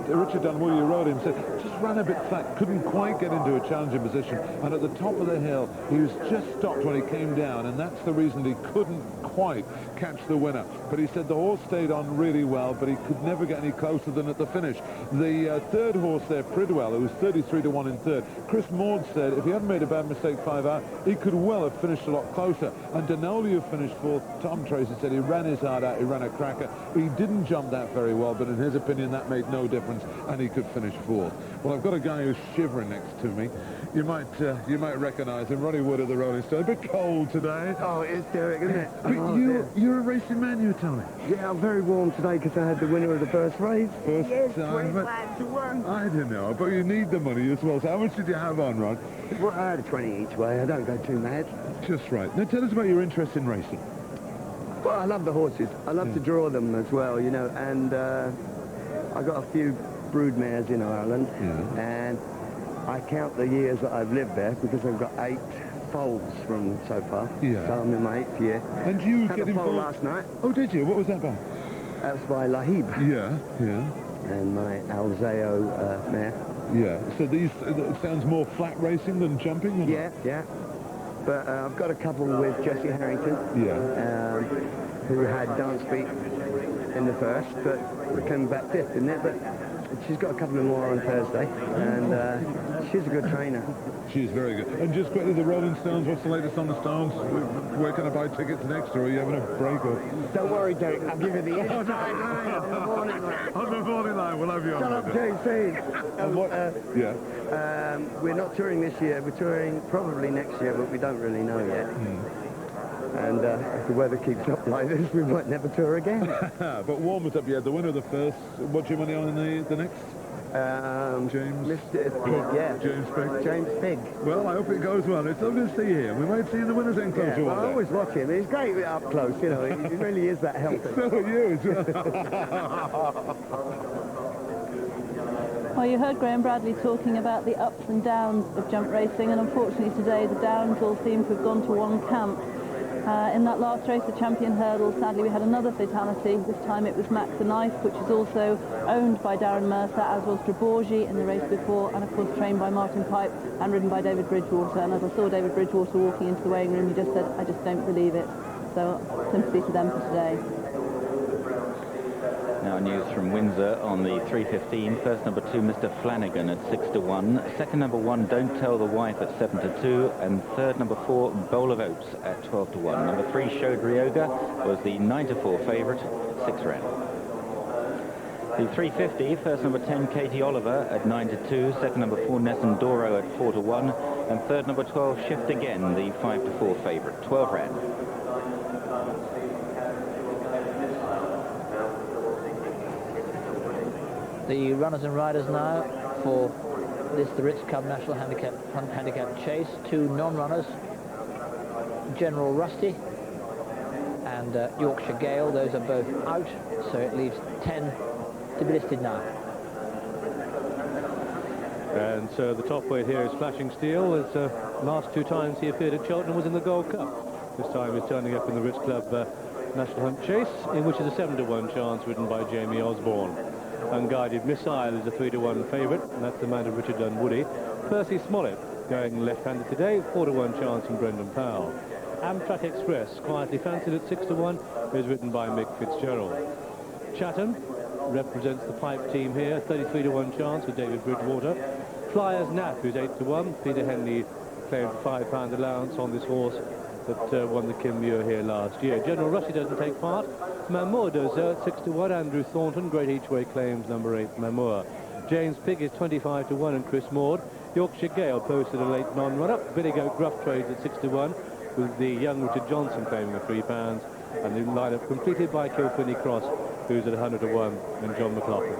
Richard Dunwoody, who rode him, said, just ran a bit flat, couldn't quite get into a challenging position. And at the top of the hill, he was just stopped when he came down. And that's the reason he couldn't quite catch the winner. But he said the horse stayed on really well, but he could never get any closer than at the finish. The third horse there, Pridwell, who was 33-1 in third, Chris Maud said if he hadn't made a bad mistake 5 out, he could well have finished a lot closer. And Denoli, who finished fourth, Tom Tracy said he ran his heart out, he ran a cracker. He didn't jump that very well, but in his opinion that made no difference, and he could finish fourth. Well, I've got a guy who's shivering next to me. You might recognise him, Ronnie Wood of the Rolling Stone. A bit cold today. Oh, it's Derek, isn't it? But you're a racing man, you tell me. Yeah, I'm very warm today because I had the winner of the first race. First time. 25-1. I don't know, but you need the money as well. So how much did you have on, Ron? Well, I had a 20 each way. I don't go too mad. Just right. Now tell us about your interest in racing. Well, I love the horses. I love to draw them as well, you know, and I got a few brood mares in Ireland, and I count the years that I've lived there because I've got 8 foals from so far. Yeah. So I'm in my 8th year. And you had get a foal involved last night. Oh, did you? What was that by? That was by Lahib. Yeah, yeah. And my Alzeo mare. Yeah. So these, it sounds more flat racing than jumping? Or Yeah, yeah. But I've got a couple with Jessie Harrington. Yeah. Who had dance beat in the first, but we came back 5th in it. But she's got a couple of more on Thursday, and she's a good trainer. She's very good. And just quickly, the Rolling Stones, what's the latest on the Stones? Where can I buy tickets next, or are you having a break? Or? Don't worry, Derek, I'll give you the on the morning line. On the morning line, we'll have you on. Shut up, JC. And what? We're not touring this year. We're touring probably next year, but we don't really know yet. And if the weather keeps up like this, we might never tour again. But warm us up, yeah. The winner of the first, what's your money on in the next? James? Mr. Pig, yeah. James Pig? James Pig. Well, I hope it goes well. It's lovely to see him. We might see you in the winner's enclosure Yeah, well, one I day. always watch him. He's great up close, you know. He really is that healthy. So are you. Well, you heard Graham Bradley talking about the ups and downs of jump racing, and unfortunately today the downs all seem to have gone to one camp. In that last race, the champion hurdle, sadly we had another fatality. This time it was Mac the Knife, which is also owned by Darren Mercer, as was Draborgi in the race before, and of course trained by Martin Pipe and ridden by David Bridgewater. And as I saw David Bridgewater walking into the weighing room, he just said, I just don't believe it. So sympathy to them for today. Now news from Windsor on the 3:15. First number 2, Mr. Flanagan at 6-1. Second number 1, Don't Tell the Wife at 7-2. And third number 4, Bowl of Oats at 12-1. Number 3, Showed Ryoga, was the 9-4 favourite, 6 rand. The 3:50, first number 10, Katie Oliver at 9-2. Second number 4, Nessun Doro at 4-1. And third number 12, Shift Again, the 5-4 favourite, 12 rand. The runners and riders now for the Ritz Club National Handicap Chase. 2 non-runners, General Rusty and Yorkshire Gale. Those are both out, so it leaves 10 to be listed now. And so the top weight here is Flashing Steel. As last 2 times he appeared at Cheltenham was in the Gold Cup. This time he's turning up in the Ritz Club National Hunt Chase, in which is a 7-1 chance ridden by Jamie Osborne. Unguided Missile is a 3-1 favourite, and that's the man of Richard Dunwoody. Percy Smollett going left-handed today, 4-1 chance from Brendan Powell. Amtrak Express, quietly fancied at 6-1, is ridden by Mick Fitzgerald. Chatham represents the Pipe team here, 33-1 chance with David Bridgewater. Flyers Nap, who's 8-1. Peter Henley claimed a £5 allowance on this horse that won the Kim Muir here last year. General Rusty doesn't take part. Mamour does 6-1. Andrew Thornton, great each-way claims, number 8, Mamour. James Pigg is 25 to 1, and Chris Maud. Yorkshire Gale posted a late non-runner. Billy Goat Gruff trades at 6 to 1, with the young Richard Johnson claiming the £3. And the lineup completed by Kilfinney Cross, who's at 100 to 1, and John McLaughlin.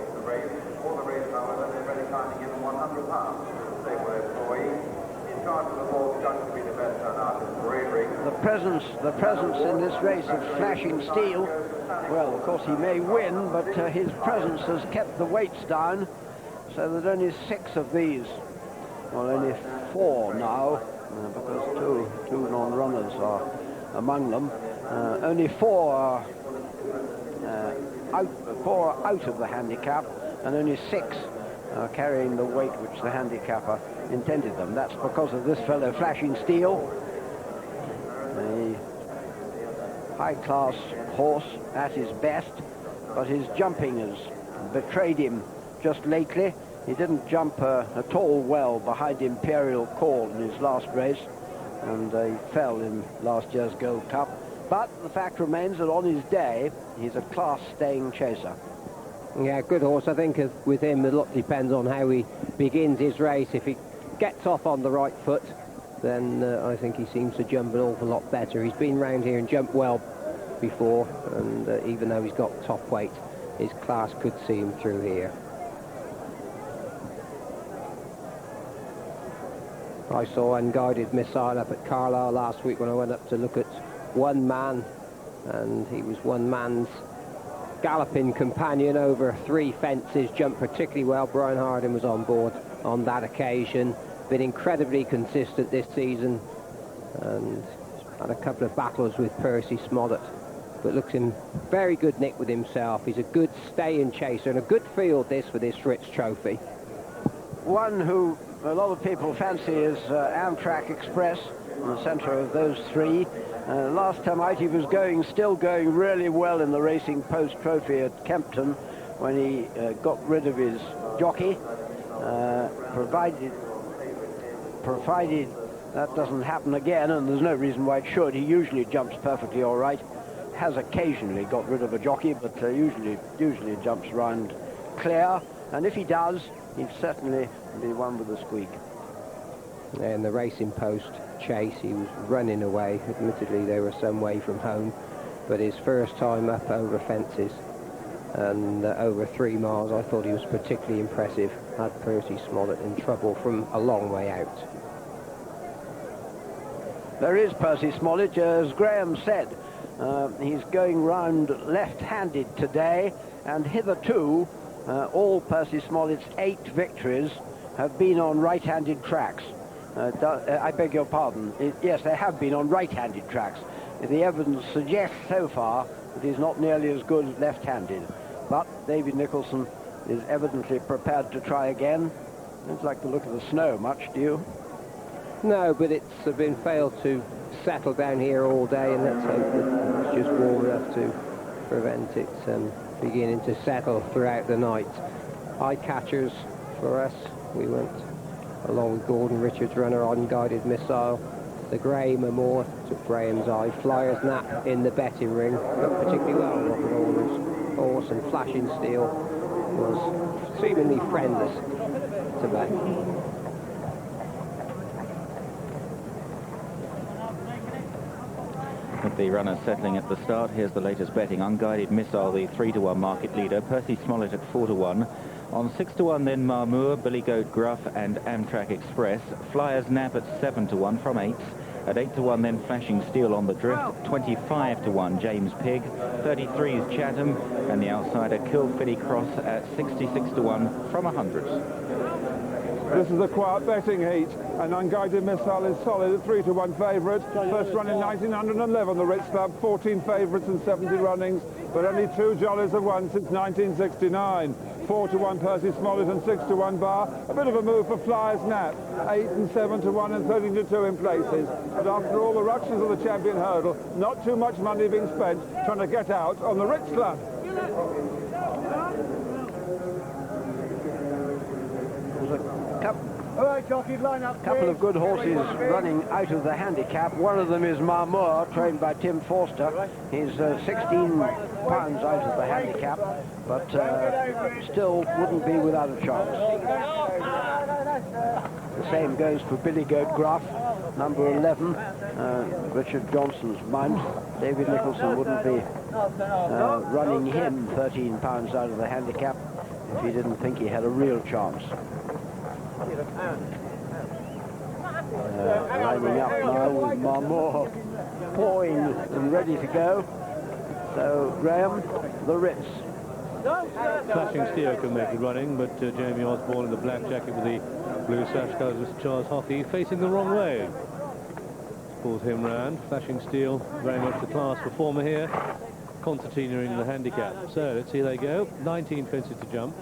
The presence in this race of Flashing Steel, well, of course he may win, but his presence has kept the weights down, so that only 6 of these, well, only 4 now, because two non-runners are among them. Only 4 are out of the handicap, and only 6 are carrying the weight which the handicapper intended them. That's because of this fellow Flashing Steel, a high-class horse at his best, but his jumping has betrayed him just lately. He didn't jump at all well behind Imperial Call in his last race, and he fell in last year's Gold Cup. But the fact remains that on his day, he's a class-staying chaser. Yeah, good horse. I think with him, a lot depends on how he begins his race. If he gets off on the right foot, then I think he seems to jump an awful lot better. He's been round here and jumped well before, and even though he's got top weight, his class could see him through here. I saw Unguided Missile up at Carlisle last week when I went up to look at One Man, and he was One Man's galloping companion over 3 fences, jumped particularly well. Brian Harding was on board on that occasion, been incredibly consistent this season, and had a couple of battles with Percy Smollett, but looks in very good nick with himself. He's a good stay-in chaser, and a good field this for this Ritz Trophy. One who a lot of people fancy is Amtrak Express, in the centre of those 3. Last time out he was still going really well in the Racing Post Trophy at Kempton, when he got rid of his jockey, provided that doesn't happen again, and there's no reason why it should. He usually jumps perfectly all right. Has occasionally got rid of a jockey, but usually jumps round clear, and if he does, he'd certainly be one with a squeak. In the Racing Post chase, he was running away. Admittedly, they were some way from home, but his first time up over fences and over 3 miles, I thought he was particularly impressive. Had Percy Smollett in trouble from a long way out. There is Percy Smollett, as Graham said. He's going round left-handed today, and hitherto all Percy Smollett's 8 victories have been on right-handed tracks. I beg your pardon. Yes, they have been on right-handed tracks. The evidence suggests so far that he's not nearly as good as left-handed. But David Nicholson is evidently prepared to try again. Don't like the look of the snow much, do you? No, but it's been failed to settle down here all day, and let's hope that it's just warm enough to prevent it beginning to settle throughout the night. Eye catchers for us. We went along with Gordon Richards' runner, Unguided Missile. The Graham Moore took Graham's eye. Flyer's Nap in the betting ring, got particularly well on Robert Horner's horse, and Flashing Steel was seemingly friendless to back. With the runners settling at the start, here's the latest betting. Unguided Missile, the 3 to 1 market leader. Percy Smollett at 4 to 1. On 6 to 1 then Marmoor, Billy Goat Gruff and Amtrak Express. Flyer's Nap at 7 to 1 from 8. At 8 to 1 then Flashing Steel on the drift. 25 to 1 James Pigg. 33 is Chatham, and the outsider Kilfinney Cross at 66 to 1 from 100. This is a quiet betting heat, and Unguided Missile is solid at 3 to 1 favourite. First run in 1911, the Ritz Club, 14 favourites and 70 runnings, but only 2 jollies have won since 1969. 4 to 1 Percy Smollett and 6 to 1 Bar. A bit of a move for Flyer's Nap. 8 and 7 to 1 and 13 to 2 in places. But after all the ructions of the champion hurdle, not too much money being spent trying to get out on the Ritz Club. All right, Jockey, line up. A couple of good horses running out of the handicap. One of them is Marmour, trained by Tim Forster. He's 16 pounds out of the handicap, but still wouldn't be without a chance. The same goes for Billy Goat Gruff, number 11, Richard Johnson's mount. David Nicholson wouldn't be running him 13 pounds out of the handicap if he didn't think he had a real chance. Lining up now with Marmour pawing and ready to go. So, Graham, the Ritz. Flashing Steel can make it running, but Jamie Osborne in the black jacket with the blue sash colours with Charles Hockey facing the wrong way. Pulls him round. Flashing Steel, very much the class performer here. Concertina in the handicap. So, let's see how they go. 19 fences to jump.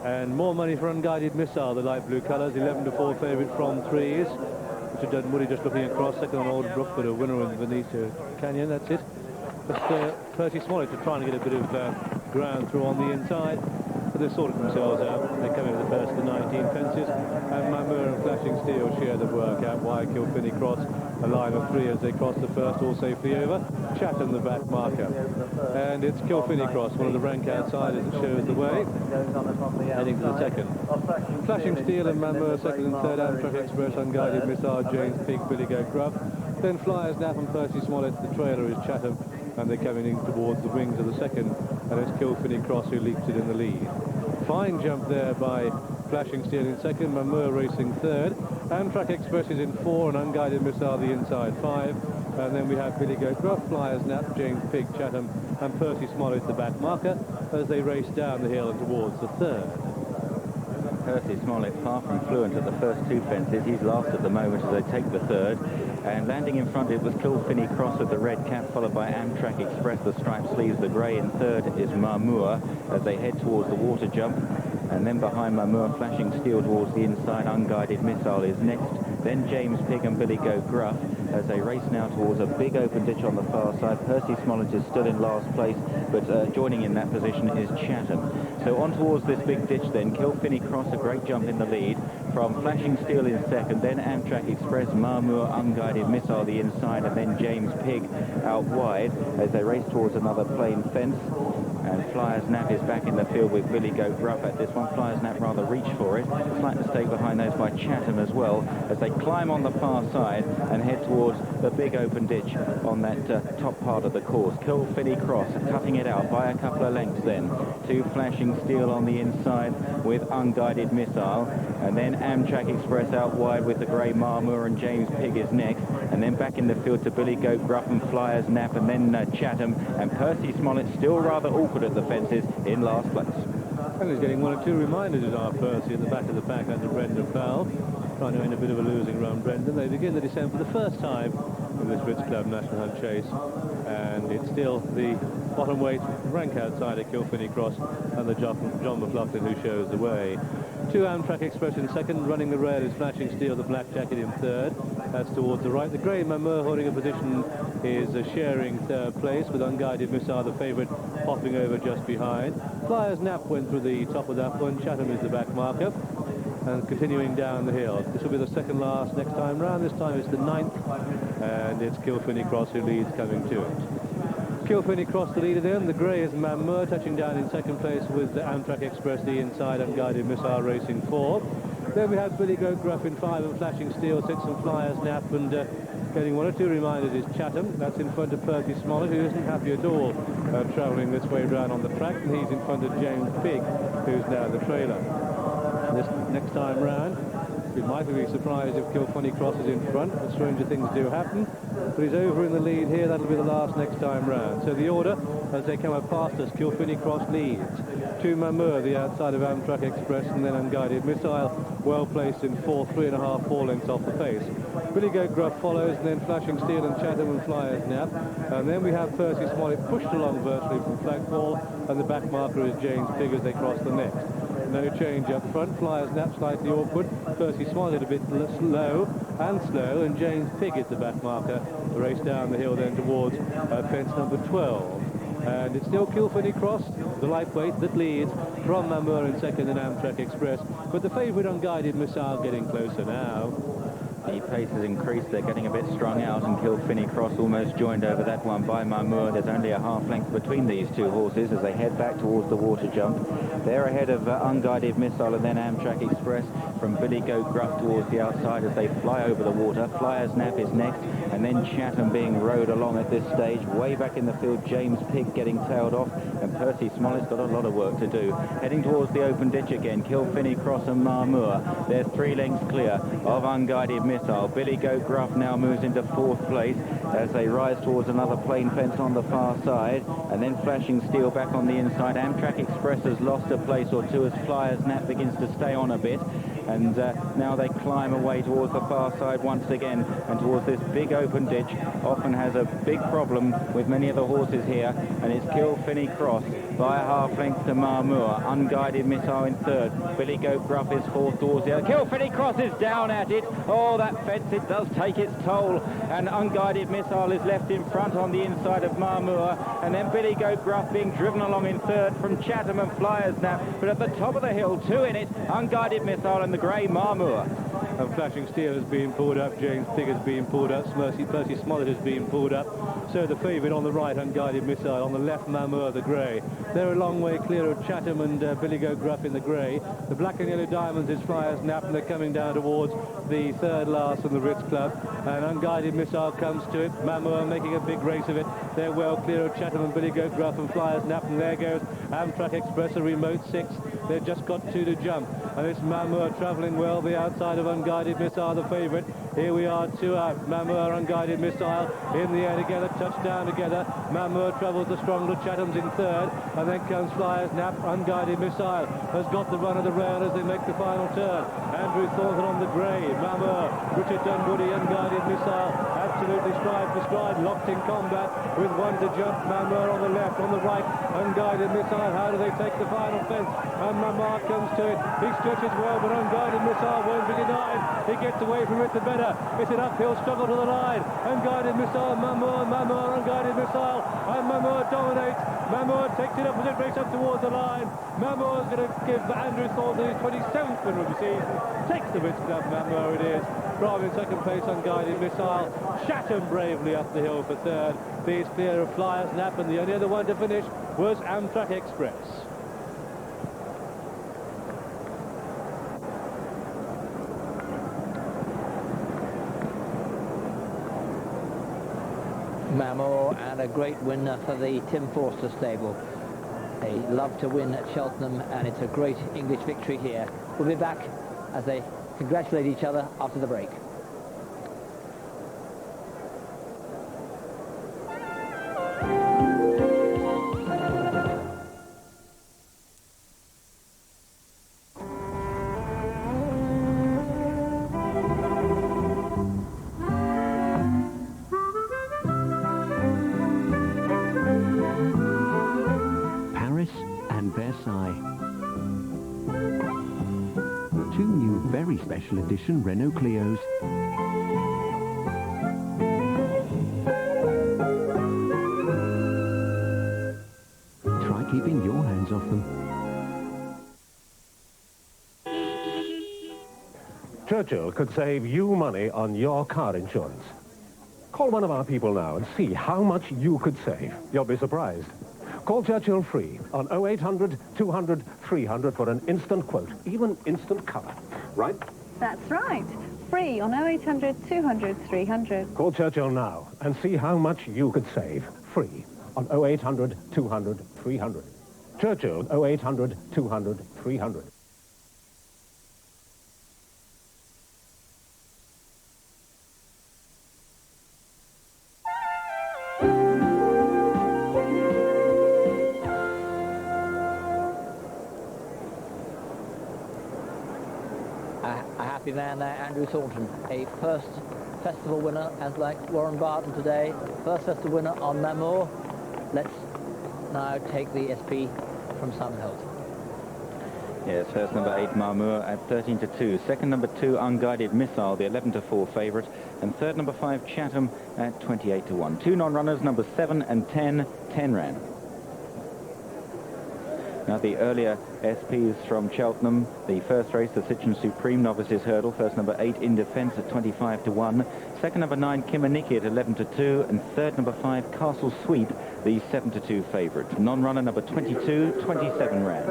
And more money for Unguided Missile, the light blue colours, 11-4 favourite from threes. Richard Dunwoody just looking across, second on Alderbrook, but a winner in Venetia Canyon, that's it. But Percy Smollett are trying to get a bit of ground through on the inside, but they've sorted themselves out. They come in with the first of the 19 fences, and Mamur and Flashing Steel share the work out wide. Kilfinny cross a line of three as they cross the first, all safely over. Chatham the back marker. And it's Kilfinny cross, one of the rank outsiders that shows the way, heading to the second. Flashing Steel and Mamur second and third, Amtrak Express, Unguided Missile, James Pig, Billy Goat Gruff. Then Flyers Nap and Percy Smollett. The trailer is Chatham, and they're coming in towards the wings of the second, and it's Kilfinny Cross who leaps it in the lead. Fine jump there by Flashing Steel in second, Mamur racing third, Amtrak Express is in four, and Unguided Missile the inside five, and then we have Billy Goat Gruff, Flyers Nap, James Pig, Chatham, and Percy Smollett the back marker as they race down the hill and towards the third. Percy Smollett far from fluent at the first two fences. He's last at the moment as they take the third. And landing in front it was Kilfinny Cross with the red cap, followed by Amtrak Express, the striped sleeves, the grey. In third is Marmour as they head towards the water jump. And then behind Marmour, Flashing Steel towards the inside, Unguided Missile is next. Then James Pig and Billy Goat Gruff as they race now towards a big open ditch on the far side. Percy Smollett is still in last place, but joining in that position is Chatham. So on towards this big ditch then, Kilfinny Cross, a great jump in the lead from Flashing Steel in second, then Amtrak Express, Marmour, Unguided Missile the inside, and then James Pig out wide as they race towards another plain fence. And Flyers Nap is back in the field with Billy Goat Gruff at this one. Flyers Nap rather reach for it. Slight mistake behind those by Chatham as well as they climb on the far side and head towards the big open ditch on that top part of the course. Kilfinny Cross cutting it out by a couple of lengths then to Flashing Steel on the inside with Unguided Missile, and then Amtrak Express out wide with the grey Marmour, and James Pig is next, and then back in the field to Billy Goat Gruff and Flyers Nap, and then Chatham, and Percy Smollett still rather awkward at the fences in last place. And he's getting one or two reminders at our Percy at the back of the pack under Brendan Fowle, trying to end a bit of a losing run. Brendan, they begin the descent for the first time in this Ritz Club National Hunt Chase, and it's still the bottom weight rank outsider Kilfinny Cross and the John McLaughlin who shows the way. Two Amtrak Express in second, running the rail is Flashing Steel, the black jacket in third. That's towards the right. The grey Mamur holding a position is sharing third place with Unguided Missile, the favourite, popping over just behind. Flyers Nap went through the top of that one. Chatham is the back marker. And continuing down the hill. This will be the second last next time round. This time it's the 9th, and it's Kilfinny Cross who leads coming to it. Kilfinny Cross the leader then. The grey is Mamur touching down in second place with the Amtrak Express the inside, Unguided Missile racing 4. Then we have Billy Goat Gruff in 5 and Flashing Steel 6 and Flyers Nap, and getting one or two reminders is Chatham. That's in front of Percy Smollett, who isn't happy at all travelling this way round on the track, and he's in front of James Pig, who's now the trailer. This next time round, we might be surprised if Kilfinny Cross is in front, but stranger things do happen. But he's over in the lead here. That'll be the last next time round. So the order, as they come up past us, Kilfinny Cross leads. To Mamur, the outside of Amtrak Express, and then Unguided Missile, well placed in 4, 3.5, 4 lengths off the pace. Billy Goat Gruff follows, and then Flashing Steel and Chatham and Flyers Nap. And then we have Percy Smollett pushed along virtually from flagpole, and the back marker is James Pig as they cross the next. No change up front. Flyers Nap slightly awkward. Percy Smollett a bit slow, and James Pig is the back marker. The race down the hill then towards fence number 12. And it's still Kilfinney Cross, the lightweight, that leads from Mamur in second and Amtrak Express. But the favourite Unguided Missile getting closer now. The pace has increased, they're getting a bit strung out, and Kilfinney Cross almost joined over that one by Mamur. There's only a half length between these two horses as they head back towards the water jump. They're ahead of Unguided Missile and then Amtrak Express from Billy Goat Gruff towards the outside as they fly over the water. Flyer's Nap is next, and then Chatham being rowed along at this stage. Way back in the field, James Pig getting tailed off, and Percy Smollett's got a lot of work to do. Heading towards the open ditch again, Kilfinney Cross and Mamur. They're 3 lengths clear of Unguided Missile. Billy Goat Gruff now moves into 4th place as they rise towards another plain fence on the far side, and then Flashing Steel back on the inside. Amtrak Express has lost a place or two as Flyer's Nap begins to stay on a bit, and now they climb away towards the far side once again and towards this big open ditch. Often has a big problem with many of the horses here, and it's Kilfinney Cross by a half length to Mamur. Unguided Missile in 3rd. Billy Goat Gruff is 4th towards the other. Kilfinney Cross is down at it. Oh, that fence, it does take its toll, and Unguided Missile is left in front on the inside of Mamur, and then Billy Goat Gruff being driven along in 3rd from Chatham and Flyer's Nap, but at the top of the hill, 2 in it, Unguided Missile and the grey Mamur. And Flashing Steel has been pulled up, James Pig has been pulled up, Percy Smollett has been pulled up. So the favourite on the right, Unguided Missile, on the left, Mamur, the grey. They're a long way clear of Chatham and Billy Goat Gruff in the grey. The black and yellow diamonds is Flyer's Nap, and they're coming down towards the 3rd last from the Ritz Club. And Unguided Missile comes to it. Mamur making a big race of it. They're well clear of Chatham and Billy Goat Gruff and Flyer's Nap, and there goes Amtrak Express, a remote 6th. They've just got 2 to jump, and it's Mamur travelling well the outside of Unguided Missile, the favourite. Here we are, 2 out. Mamur, Unguided Missile in the air together, touchdown together. Mamur travels the stronger, Chatham's in 3rd, and then comes Flyer's Nap. Unguided Missile has got the run of the rail as they make the final turn. Andrew Thornton on the grey, Mamur, Richard Dunwoody, Unguided Missile, absolutely stride for stride, locked in combat with 1 to jump. Mamur on the left, on the right, Unguided Missile. How do they take the final fence? And Mamur comes to it. He stretches well, but Unguided Missile won't be denied. He gets away from it the better. It's an uphill struggle to the line. Unguided Missile, Mamur, Unguided Missile, and Mamur dominates. Mamur takes it up as it races up towards the line. Mamur's going to give Andrew Thornton his 27th win of the season. Takes the Ritz Club, Mamur it is. From in 2nd place, Unguided Missile. Chatham bravely up the hill for 3rd. These clear of Flyer's Nap, and the only other one to finish was Amtrak Express. Mamur, and a great winner for the Tim Forster stable. They love to win at Cheltenham, and it's a great English victory here. We'll be back as they congratulate each other after the break. Special edition Renault Clios. Try keeping your hands off them. Churchill could save you money on your car insurance. Call one of our people now and see how much you could save. You'll be surprised. Call Churchill free on 0800 200 300 for an instant quote, even instant colour. Right? That's right. Free on 0800 200 300. Call Churchill now and see how much you could save. Free on 0800 200 300. Churchill 0800 200 300. Man there, Andrew Thornton, a first festival winner, as like Warren Barton today, first festival winner on Mamur. Let's now take the SP from Simon Holt. Yes, first number 8 Mamur at 13 to 2. Second number 2 Unguided Missile, the 11 to 4 favourite, and third number 5 Chatham at 28 to 1. 2 non-runners, number 7 and 10, 10 ran. Now the earlier SPs from Cheltenham, the first race, the Sitchin Supreme Novices Hurdle, first number 8 In Defence at 25 to 1, second number 9 Kimaniki at 11 to 2, and third number 5 Castle Sweep, the 7 to 2 favourite. Non-runner number 22, 27 ran.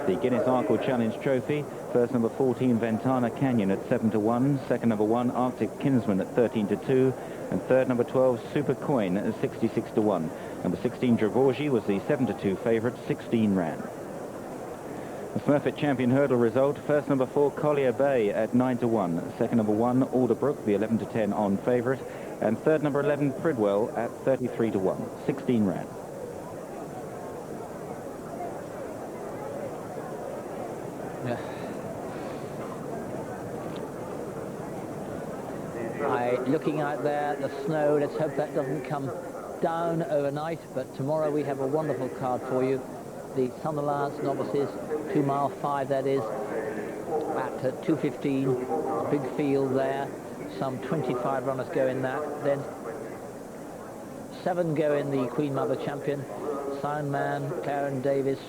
The Guinness Arkell Challenge Trophy, first number 14 Ventana Canyon at 7 to 1, second number 1 Arctic Kinsman at 13 to 2, and third number 12 Super Coin at 66 to 1. Number 16 Dravogi was the 7 to 2 favourite, 16 ran. The Smurfit Champion Hurdle result, first number 4 Collier Bay at 9 to 1, second number 1 Alderbrook, the 11 to 10 on favourite, and third number 11 Pridwell at 33 to 1, 16 ran. Looking out there, the snow, let's hope that doesn't come down overnight, but tomorrow we have a wonderful card for you. The Sunderland Novices, 2 mile 5 that is, at 2:15, big field there, some 25 runners go in that, then 7 go in the Queen Mother Champion, Soundman, Clarence Davis,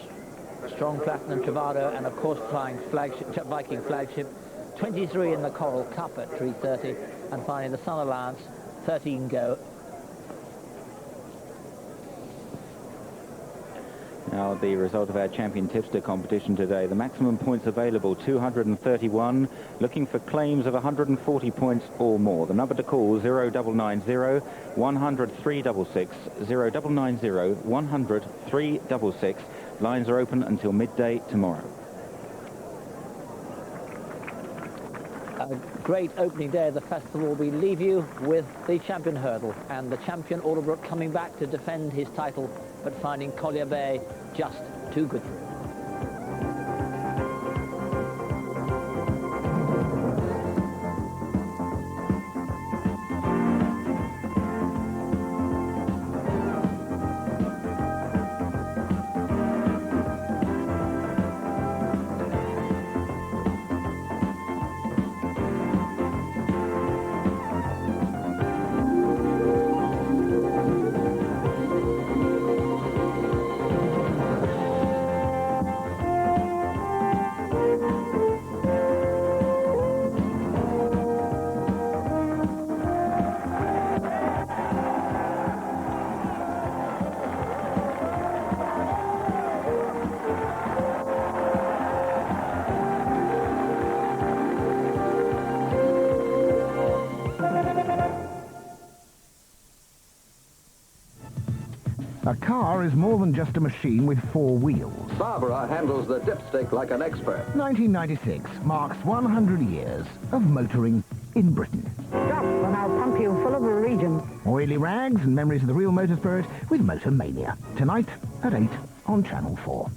Strong Platinum Travado, and of course flying flagship, Viking Flagship, 23 in the Coral Cup at 3:30, and finally the Sunderland, 13 go. Now the result of our champion tipster competition today. The maximum points available, 231. Looking for claims of 140 points or more. The number to call, 0990 100 366, 0990 100 366. Lines are open until midday tomorrow. A great opening day of the festival. We leave you with the champion hurdle and the champion Alderbrook coming back to defend his title, but finding Collier Bay just too good for him. A car is more than just a machine with 4 wheels. Barbara handles the dipstick like an expert. 1996 marks 100 years of motoring in Britain. Stop and I'll pump you full of a region. Oily rags and memories of the real motor spirit with Motor Mania. Tonight at 8 on Channel 4.